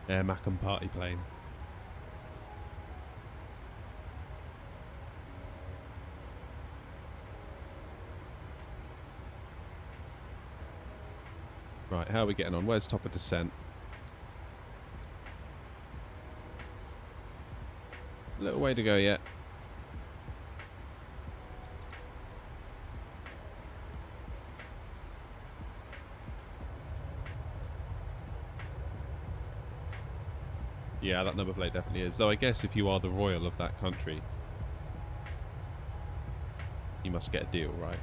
Air Macam party plane. Right, how are we getting on? Where's top of descent? Little way to go yet. Yeah, that number plate definitely is. Though I guess if you are the royal of that country, you must get a deal, right?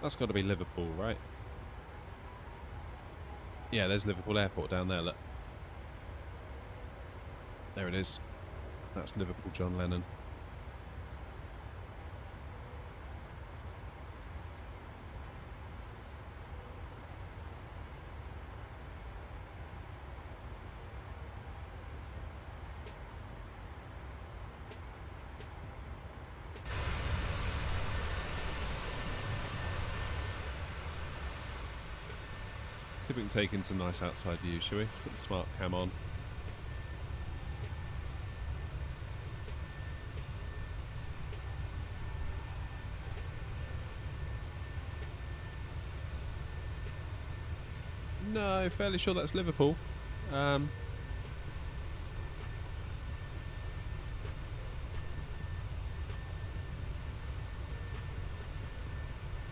That's got to be Liverpool, right? Yeah, there's Liverpool Airport down there, look. There it is. That's Liverpool John Lennon. See if we can take in some nice outside views, shall we? Put the smart cam on. No, fairly sure that's Liverpool.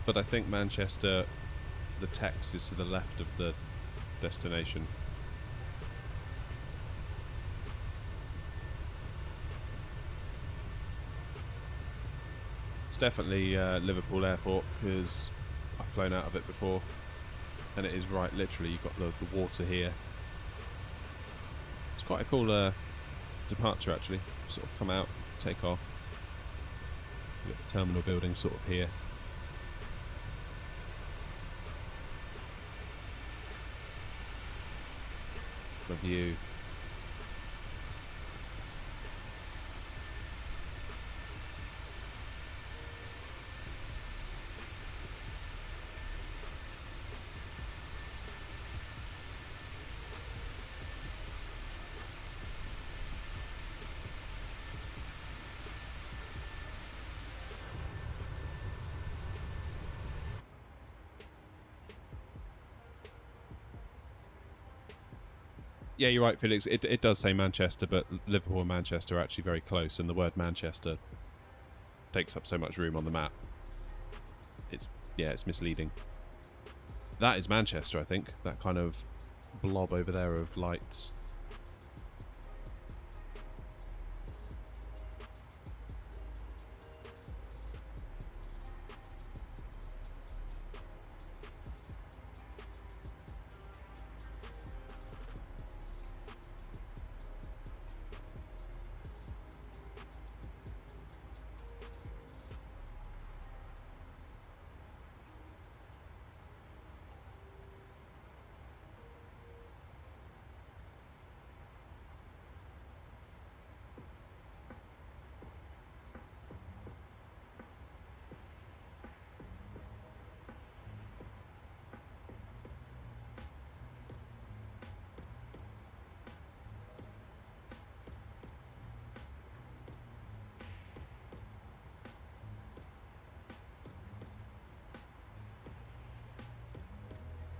But I think Manchester, the text is to the left of the destination. It's definitely Liverpool Airport because I've flown out of it before. And it is right, literally, you've got the water here. It's quite a cool departure, actually. Sort of come out, take off. You've got the terminal building sort of here. The view. Yeah, you're right, Felix. It does say Manchester, but Liverpool and Manchester are actually very close, and the word Manchester takes up so much room on the map. It's misleading. That is Manchester, I think. That kind of blob over there of lights.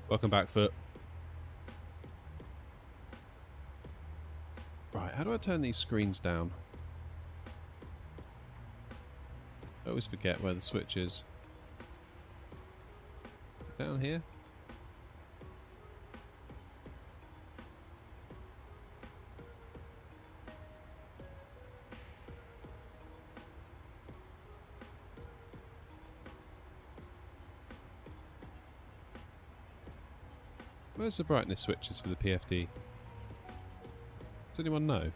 Welcome back, Foot. Right, how do I turn these screens down? I always forget where the switch is. Down here? Where's the brightness switches for the PFD? Does anyone know?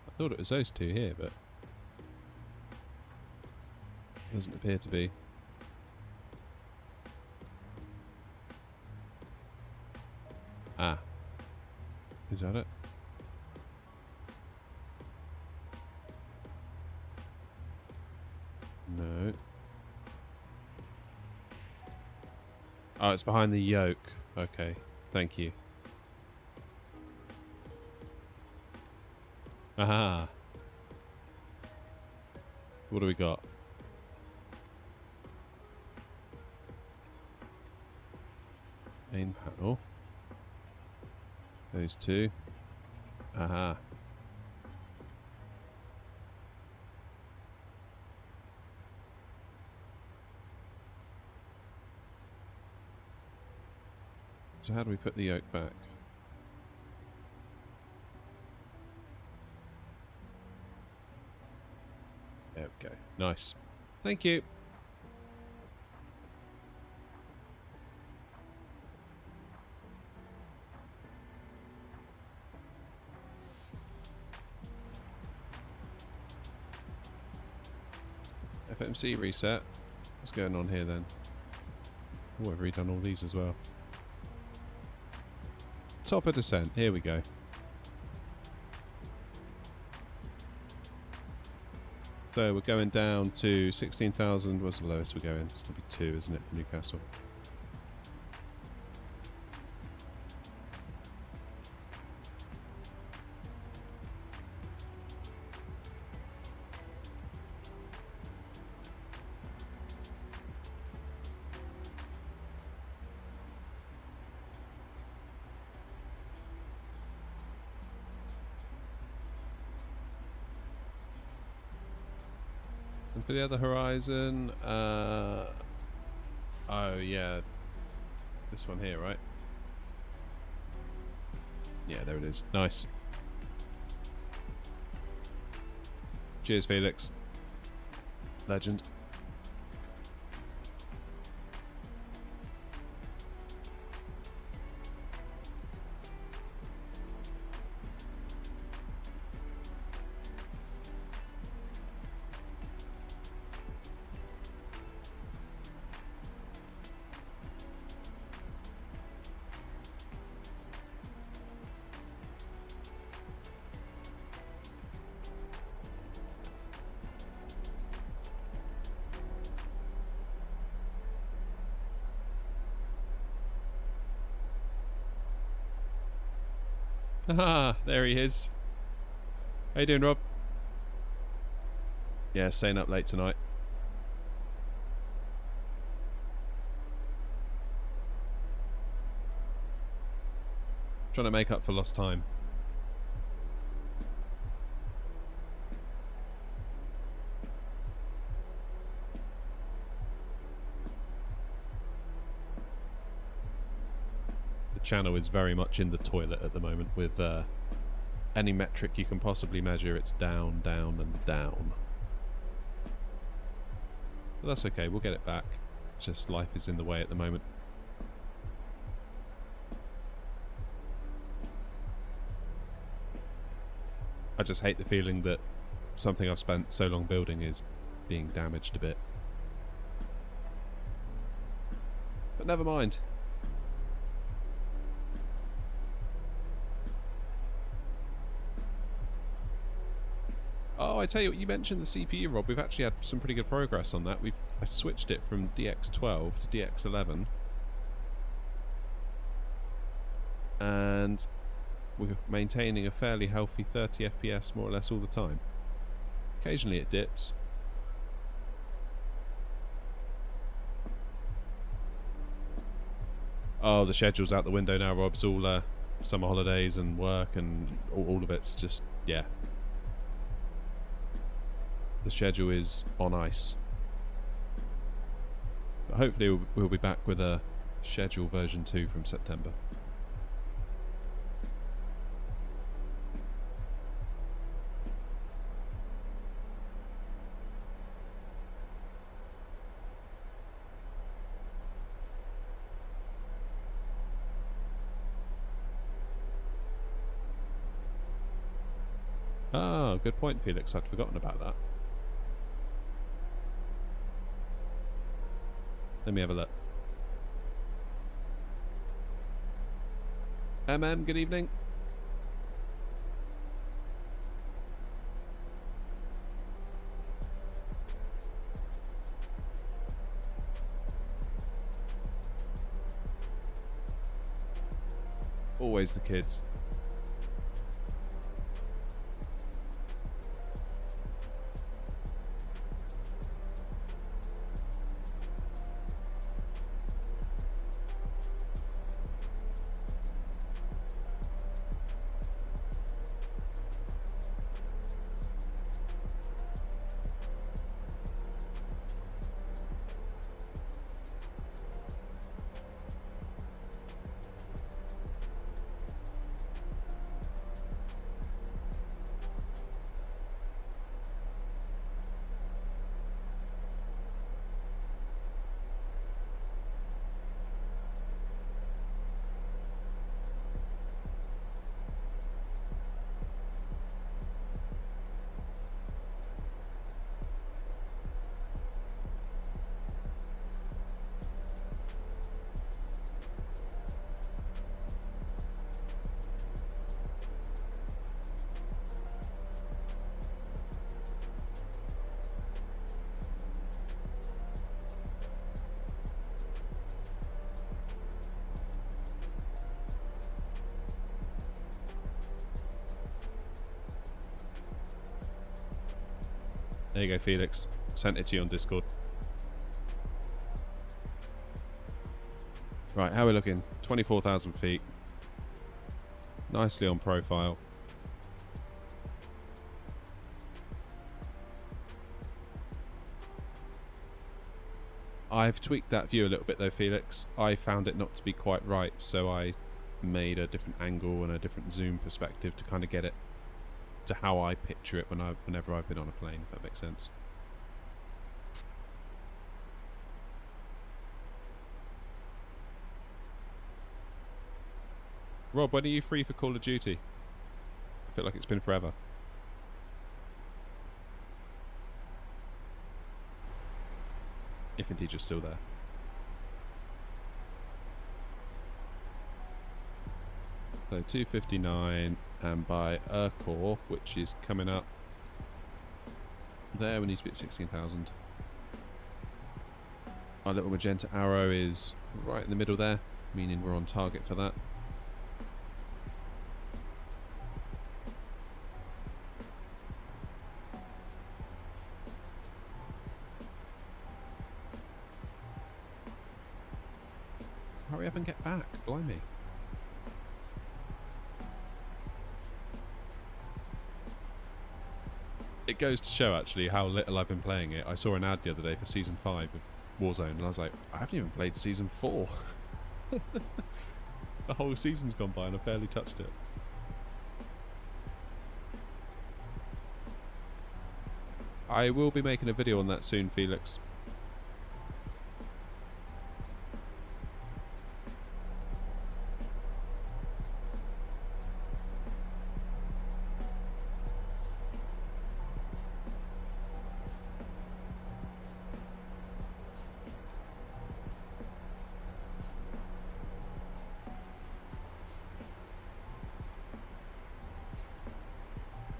I thought it was those two here, but doesn't appear to be. Ah. Is that it? No. Oh, it's behind the yoke. Okay, thank you. Aha. What do we got? Main panel. Those two. Aha. So how do we put the yoke back? There we go. Nice. Thank you. FMC reset. What's going on here then? Oh, I've redone all these as well. Top of descent. Here we go. So we're going down to 16,000. What's the lowest we're going? It's going to be 2, isn't it, for Newcastle? And for the other horizon, oh yeah, this one here, right? Yeah, there it is. Nice. Cheers, Felix. Legend. Ah, there he is. How you doing, Rob? Yeah, staying up late tonight. Trying to make up for lost time. Channel is very much in the toilet at the moment with any metric you can possibly measure. It's down, down and down, but that's okay, we'll get it back. Just life is in the way at the moment. I just hate the feeling that something I've spent so long building is being damaged a bit, but never mind. Oh, I tell you what, you mentioned the CPU, Rob. We've actually had some pretty good progress on that. I switched it from DX12 to DX11. And we're maintaining a fairly healthy 30 FPS more or less all the time. Occasionally it dips. Oh, the schedule's out the window now, Rob. It's all summer holidays and work and all of it's just, yeah. The schedule is on ice. But hopefully we'll be back with a schedule version 2 from September. Oh, good point, Felix. I'd forgotten about that. Let me have a look. Good evening. Always the kids. There you go, Felix. Sent it to you on Discord. Right, how are we looking? 24,000 feet. Nicely on profile. I've tweaked that view a little bit though, Felix. I found it not to be quite right, so I made a different angle and a different zoom perspective to kind of get it to how I picture it whenever I've been on a plane, if that makes sense. Rob, when are you free for Call of Duty? I feel like it's been forever. If indeed you're still there. So 259 and by Urcore, which is coming up there, we need to be at 16,000. Our little magenta arrow is right in the middle there, meaning we're on target for that. Hurry up and get back, blimey. It goes to show actually how little I've been playing it. I saw an ad the other day for Season 5 of Warzone and I was like, I haven't even played Season 4. The whole season's gone by and I've barely touched it. I will be making a video on that soon, Felix.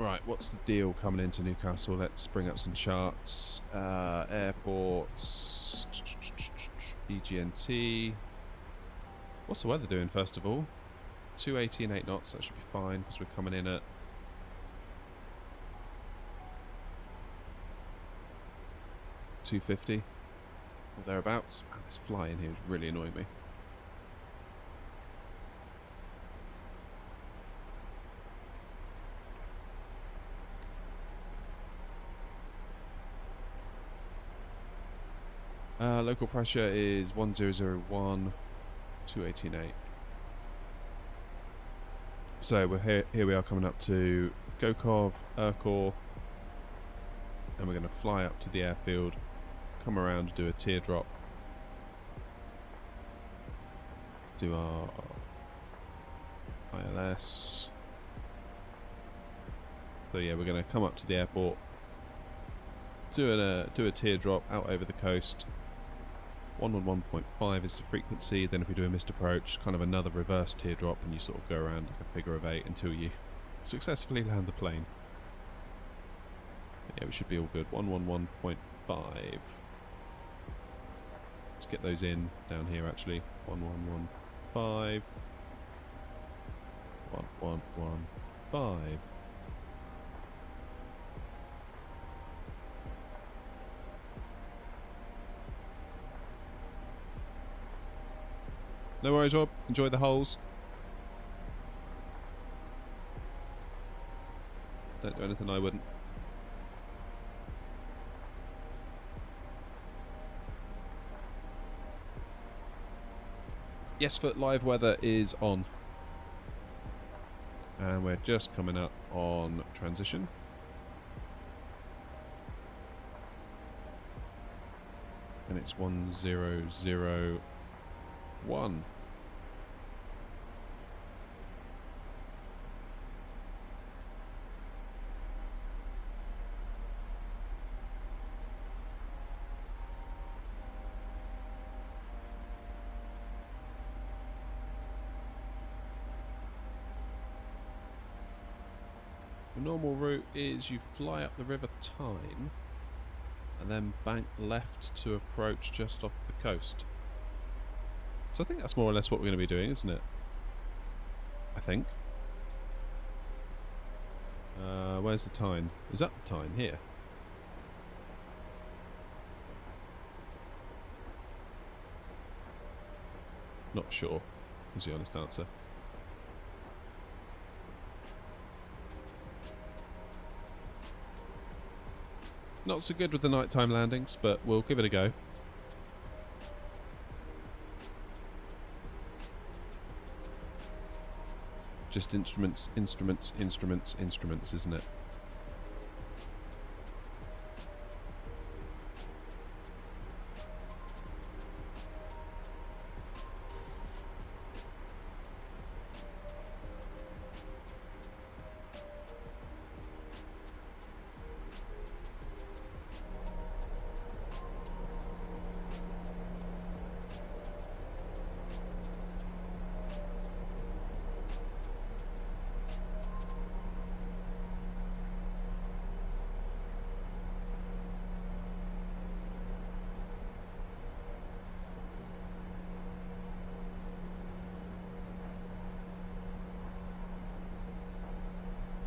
Right, what's the deal coming into Newcastle? Let's bring up some charts. Airports, EGNT. What's the weather doing first of all? 280 and 8 knots, that should be fine because we're coming in at 250 or thereabouts. Man, this fly in here is really annoying me. Local pressure is 1001, 218.8. So we're here we are coming up to Gokov, Urkor, and we're going to fly up to the airfield, come around, do a teardrop, do our ILS. So yeah, we're going to come up to the airport, do a teardrop out over the coast. 111.5 is the frequency. Then if we do a missed approach, kind of another reverse teardrop, and you sort of go around like a figure of 8 until you successfully land the plane. But yeah, we should be all good. 111.5. Let's get those in down here actually. 1115. 1115. No worries, Rob. Enjoy the holes. Don't do anything I wouldn't. Yes, Foot live weather is on. And we're just coming up on transition. And it's 1001. The normal route is you fly up the River Tyne and then bank left to approach just off the coast. So I think that's more or less what we're going to be doing, isn't it? I think. Where's the Tyne? Is that the Tyne? Here. Not sure, is the honest answer. Not so good with the nighttime landings, but we'll give it a go. Just instruments, instruments, instruments, instruments, isn't it?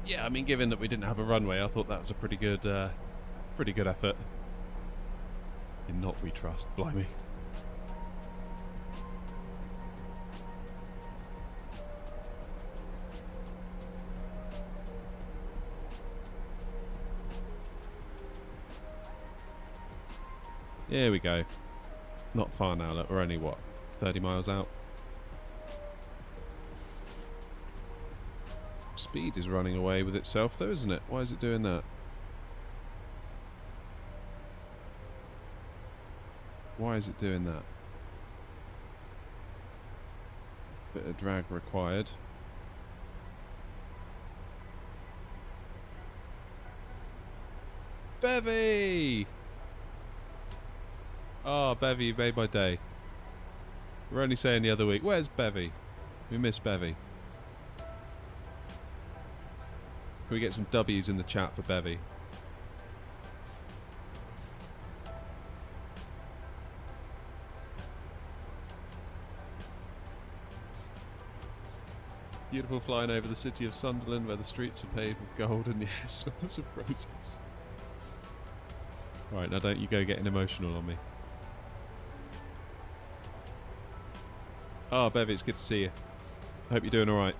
Yeah, I mean, given that we didn't have a runway, I thought that was a pretty good effort. In not we trust, blimey. Here we go. Not far now, look, we're only, what, 30 miles out? Speed is running away with itself though, isn't it? Why is it doing that? Why is it doing that? Bit of drag required. Bevy! Oh, Bevy, you made my day. We're only saying the other week, where's Bevy? We miss Bevy. Can we get some W's in the chat for Bevy? Beautiful flying over the city of Sunderland where the streets are paved with gold and the smells of roses. Right, now don't you go getting emotional on me. Oh, Bevy, it's good to see you. I hope you're doing alright.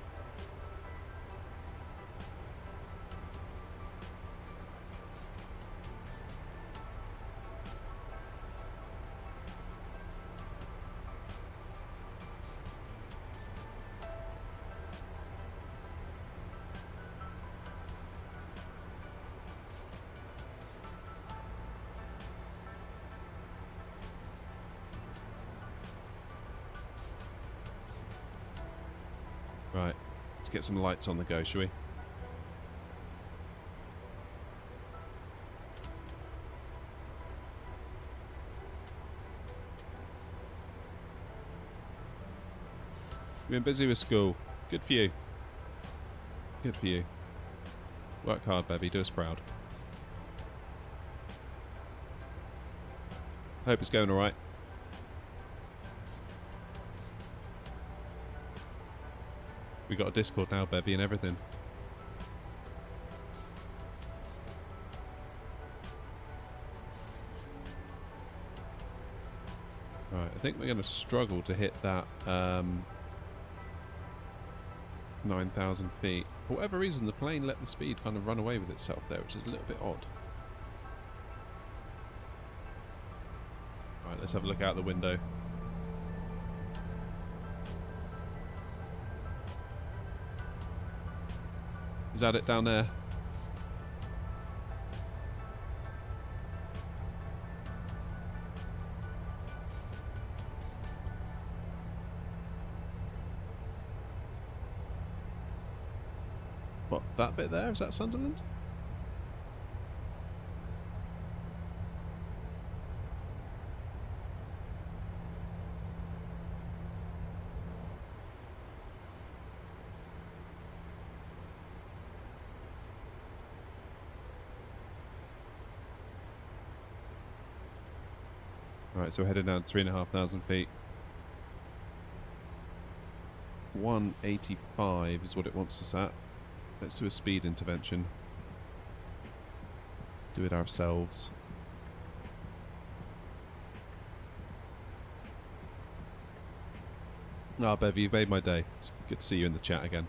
Let's get some lights on the go, shall we? You've been busy with school. Good for you. Good for you. Work hard, baby. Do us proud. Hope it's going alright. We got a Discord now, Bevy, and everything. Right, I think we're going to struggle to hit that 9,000 feet. For whatever reason, the plane let the speed kind of run away with itself there, which is a little bit odd. Right, let's have a look out the window. Is that it down there? What, that bit there? Is that Sunderland? Right, so we're headed down 3,500 feet. 185 is what it wants us at. Let's do a speed intervention. Do it ourselves. Ah, Bevy, you've made my day. It's good to see you in the chat again.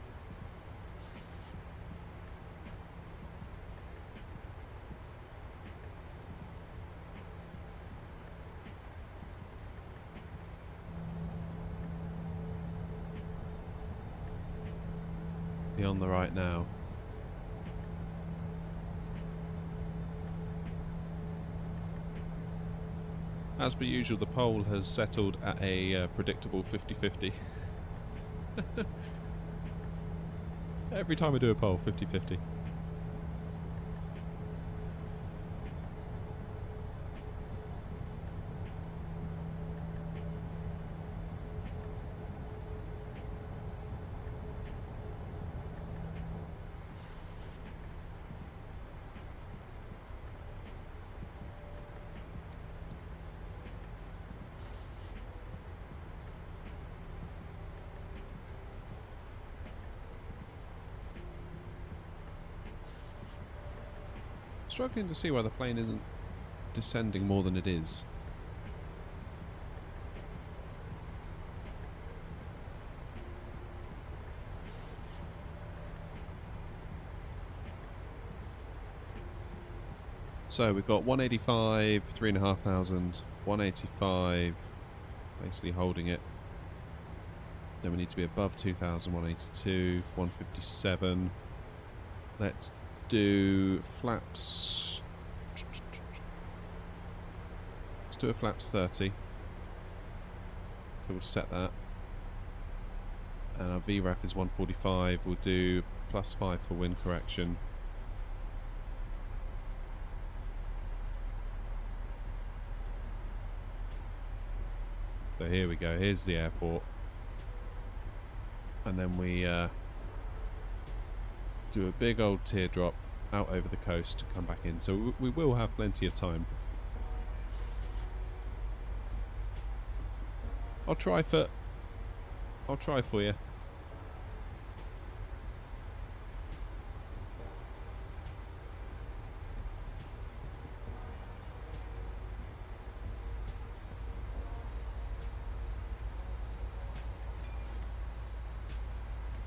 On the right now. As per usual, the poll has settled at a predictable 50-50. Every time I do a poll, 50-50. Struggling to see why the plane isn't descending more than it is. So we've got 185, 3,500, 185, basically holding it. Then we need to be above 2,000, 182, 157. Let's do flaps. Let's do a flaps 30. So we'll set that. And our VRAF is 145. We'll do +5 for wind correction. So here we go. Here's the airport. And then we do a big old teardrop out over the coast to come back in, so we will have plenty of time. I'll try for you.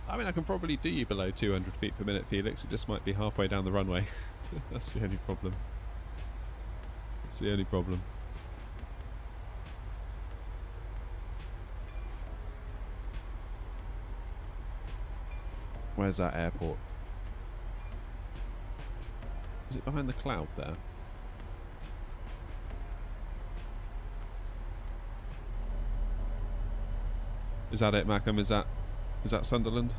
I mean, I can probably do you below 200 feet per minute, Felix. It just might be halfway down the runway. That's the only problem. That's the only problem. Where's that airport? Is it behind the cloud there? Is that it, Mackham? Is that Sunderland?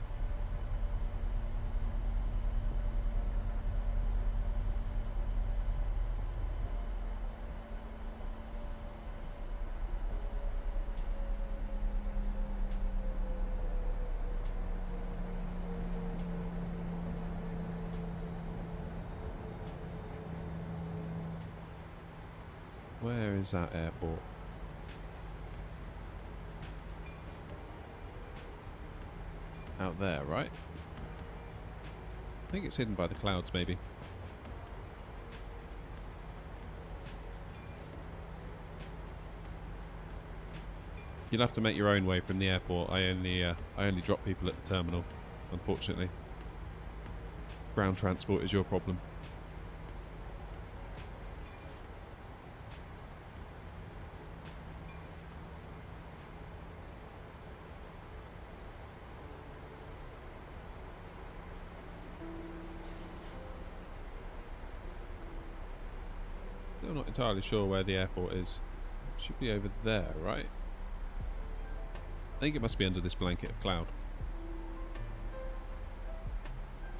Where is that airport? Out there, right? I think it's hidden by the clouds, maybe. You'll have to make your own way from the airport. I only drop people at the terminal, unfortunately. Ground transport is your problem. Still not entirely sure where the airport is. It should be over there, right? I think it must be under this blanket of cloud.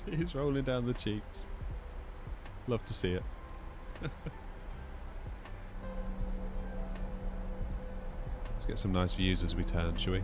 It's rolling down the cheeks. Love to see it. Let's get some nice views as we turn, shall we?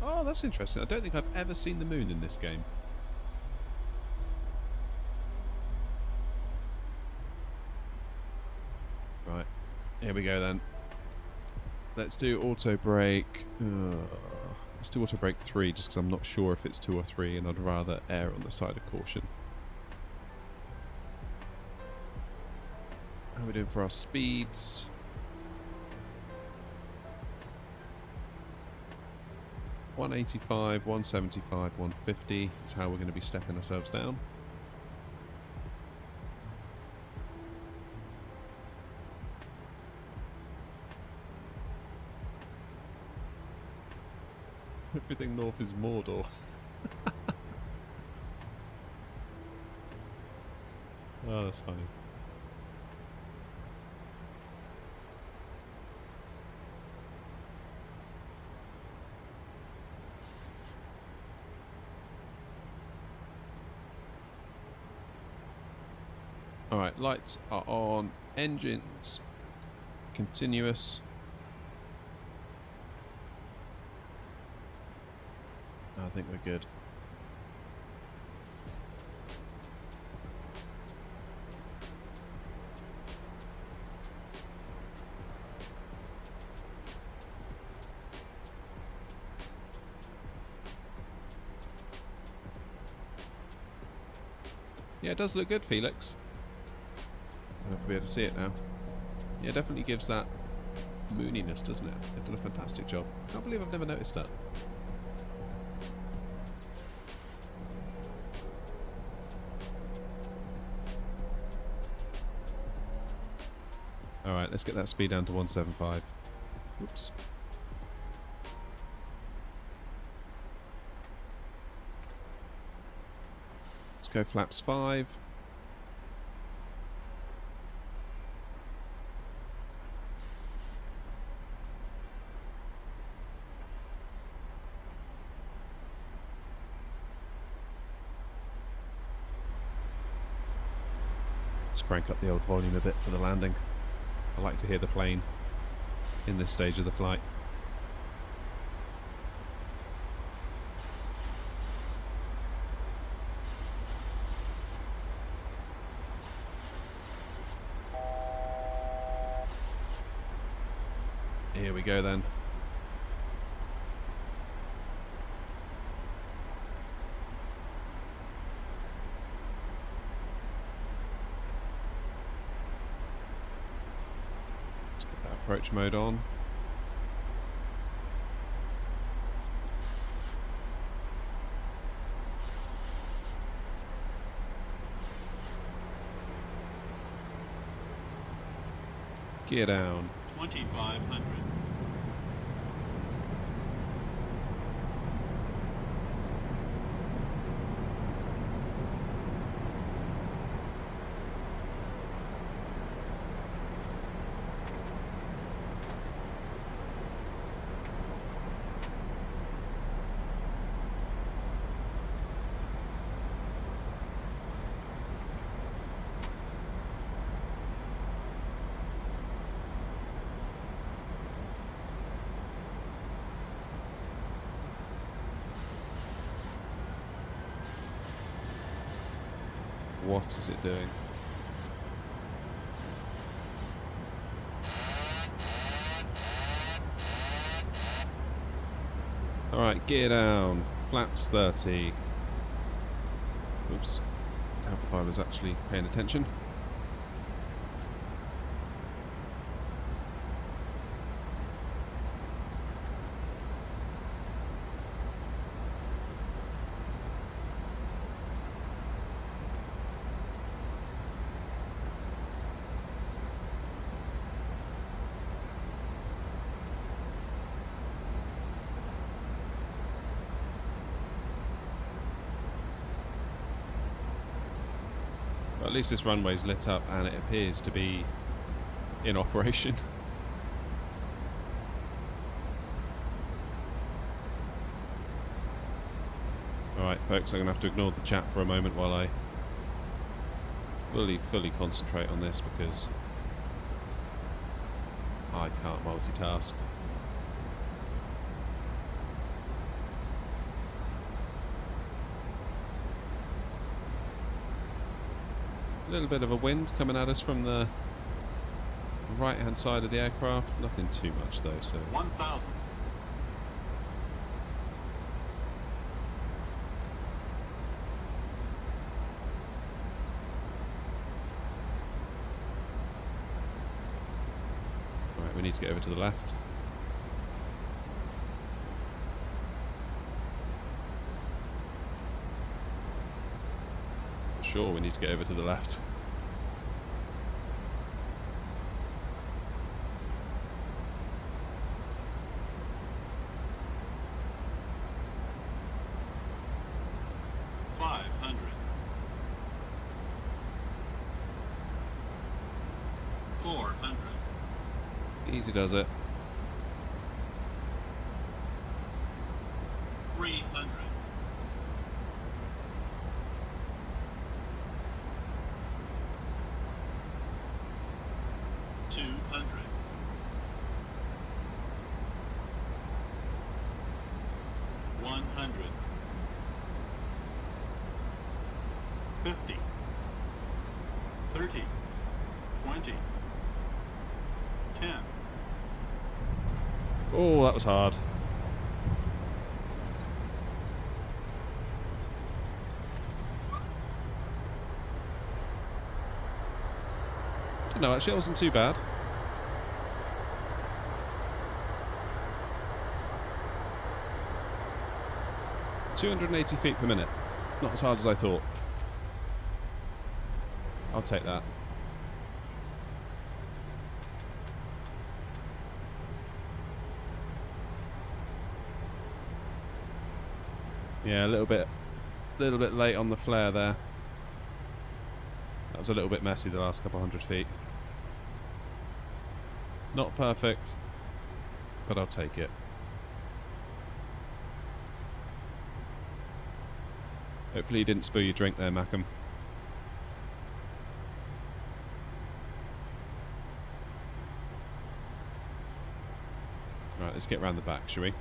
Oh, that's interesting. I don't think I've ever seen the moon in this game. Right, here we go then. Let's do auto brake. Let's do auto brake 3 just because I'm not sure if it's 2 or 3 and I'd rather err on the side of caution. How are we doing for our speeds? $185, $175, $150 is how we're going to be stepping ourselves down. Everything north is Mordor. Oh, that's funny. Alright, lights are on, engines continuous. I think we're good. Yeah, it does look good, Felix. I don't know if we'll be able to see it now. Yeah, it definitely gives that mooniness, doesn't it? They've done a fantastic job. Can't believe I've never noticed that. Alright, let's get that speed down to 175. Oops. Let's go flaps 5. Let's crank up the old volume a bit for the landing. I like to hear the plane in this stage of the flight. Here we go then. Approach mode on. Gear down. 2500. What is it doing? Alright, gear down. Flaps 30. Oops. I hope if I was actually paying attention. But at least this runway's lit up and it appears to be in operation. Alright folks, I'm going to have to ignore the chat for a moment while I fully concentrate on this because I can't multitask. A little bit of a wind coming at us from the right hand side of the aircraft. Nothing too much though, so 1,000. right, we need to get over to the left. Sure, we need to get over to the left. Easy does it. 300. 200. 100. 50. 30. 20. 10. Oh, that was hard. No, actually, it wasn't too bad. "280 feet per minute. Not as hard as I thought. I'll take that. Yeah, a little bit late on the flare there. That was a little bit messy the last couple hundred feet. Not perfect, but I'll take it. Hopefully you didn't spill your drink there, Mackham. Right, let's get round the back, shall we?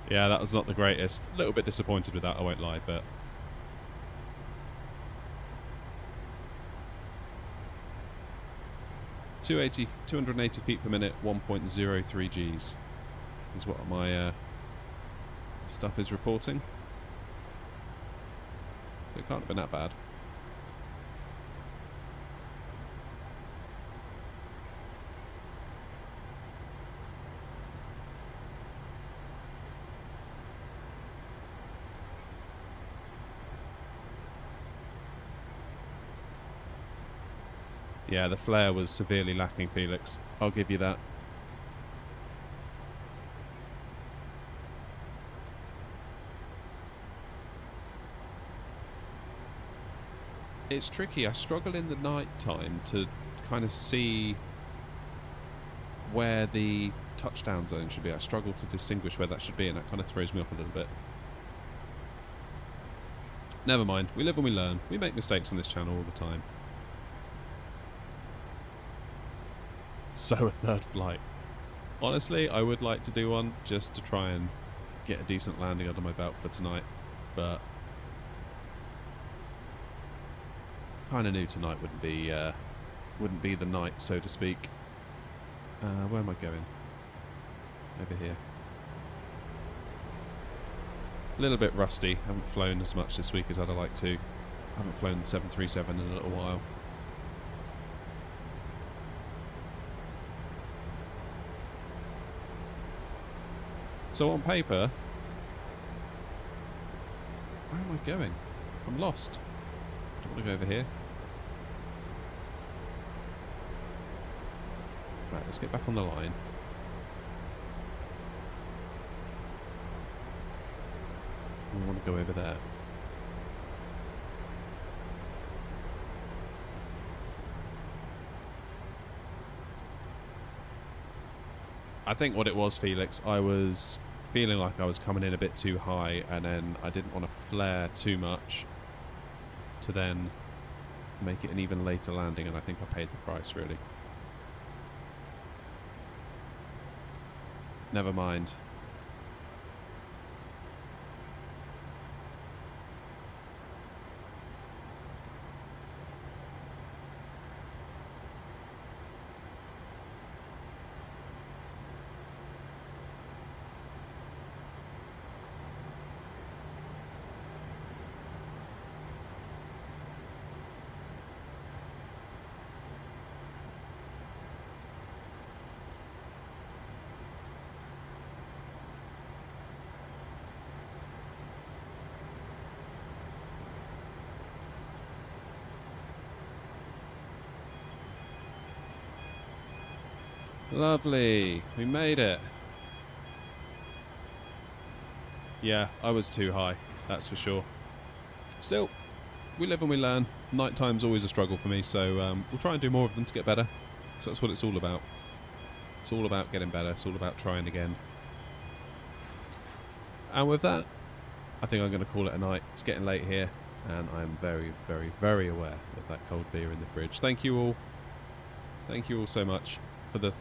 Yeah, that was not the greatest. A little bit disappointed with that, I won't lie, but... "280 feet per minute, 1.03 Gs is what my stuff is reporting. It can't have been that bad. Yeah, the flare was severely lacking, Felix. I'll give you that. It's tricky. I struggle in the night time to kind of see where the touchdown zone should be. I struggle to distinguish where that should be, and that kind of throws me off a little bit. Never mind. We live and we learn. We make mistakes on this channel all the time. So a third flight Honestly, I would like to do one just to try and get a decent landing under my belt for tonight, but kind of knew tonight wouldn't be the night, so to speak. Where am I going? Over here. A little bit rusty. Haven't flown as much this week as I'd like to. Haven't flown the 737 in a little while. So on paper, where am I going? I'm lost. I don't want to go over here. Right, let's get back on the line. We want to go over there. I think what it was, Felix, I was feeling like I was coming in a bit too high, and then I didn't want to flare too much to then make it an even later landing, and I think I paid the price, really. Never mind. Lovely, we made it. Yeah, I was too high, that's for sure. Still, we live and we learn. Nighttime's always a struggle for me, so we'll try and do more of them to get better. So that's what it's all about. It's all about getting better, it's all about trying again. And with that, I think I'm going to call it a night. It's getting late here, and I'm very, very, very aware of that cold beer in the fridge. Thank you all. Thank you all so much for the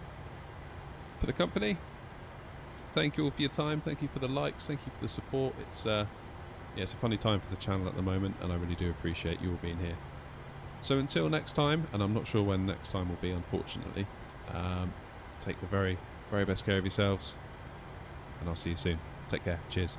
company. Thank you all for your time. Thank you for the likes. Thank you for the support. It's yeah, it's a funny time for the channel at the moment, and I really do appreciate you all being here. So until next time, and I'm not sure when next time will be, unfortunately, take the very, very best care of yourselves, and I'll see you soon. Take care. Cheers.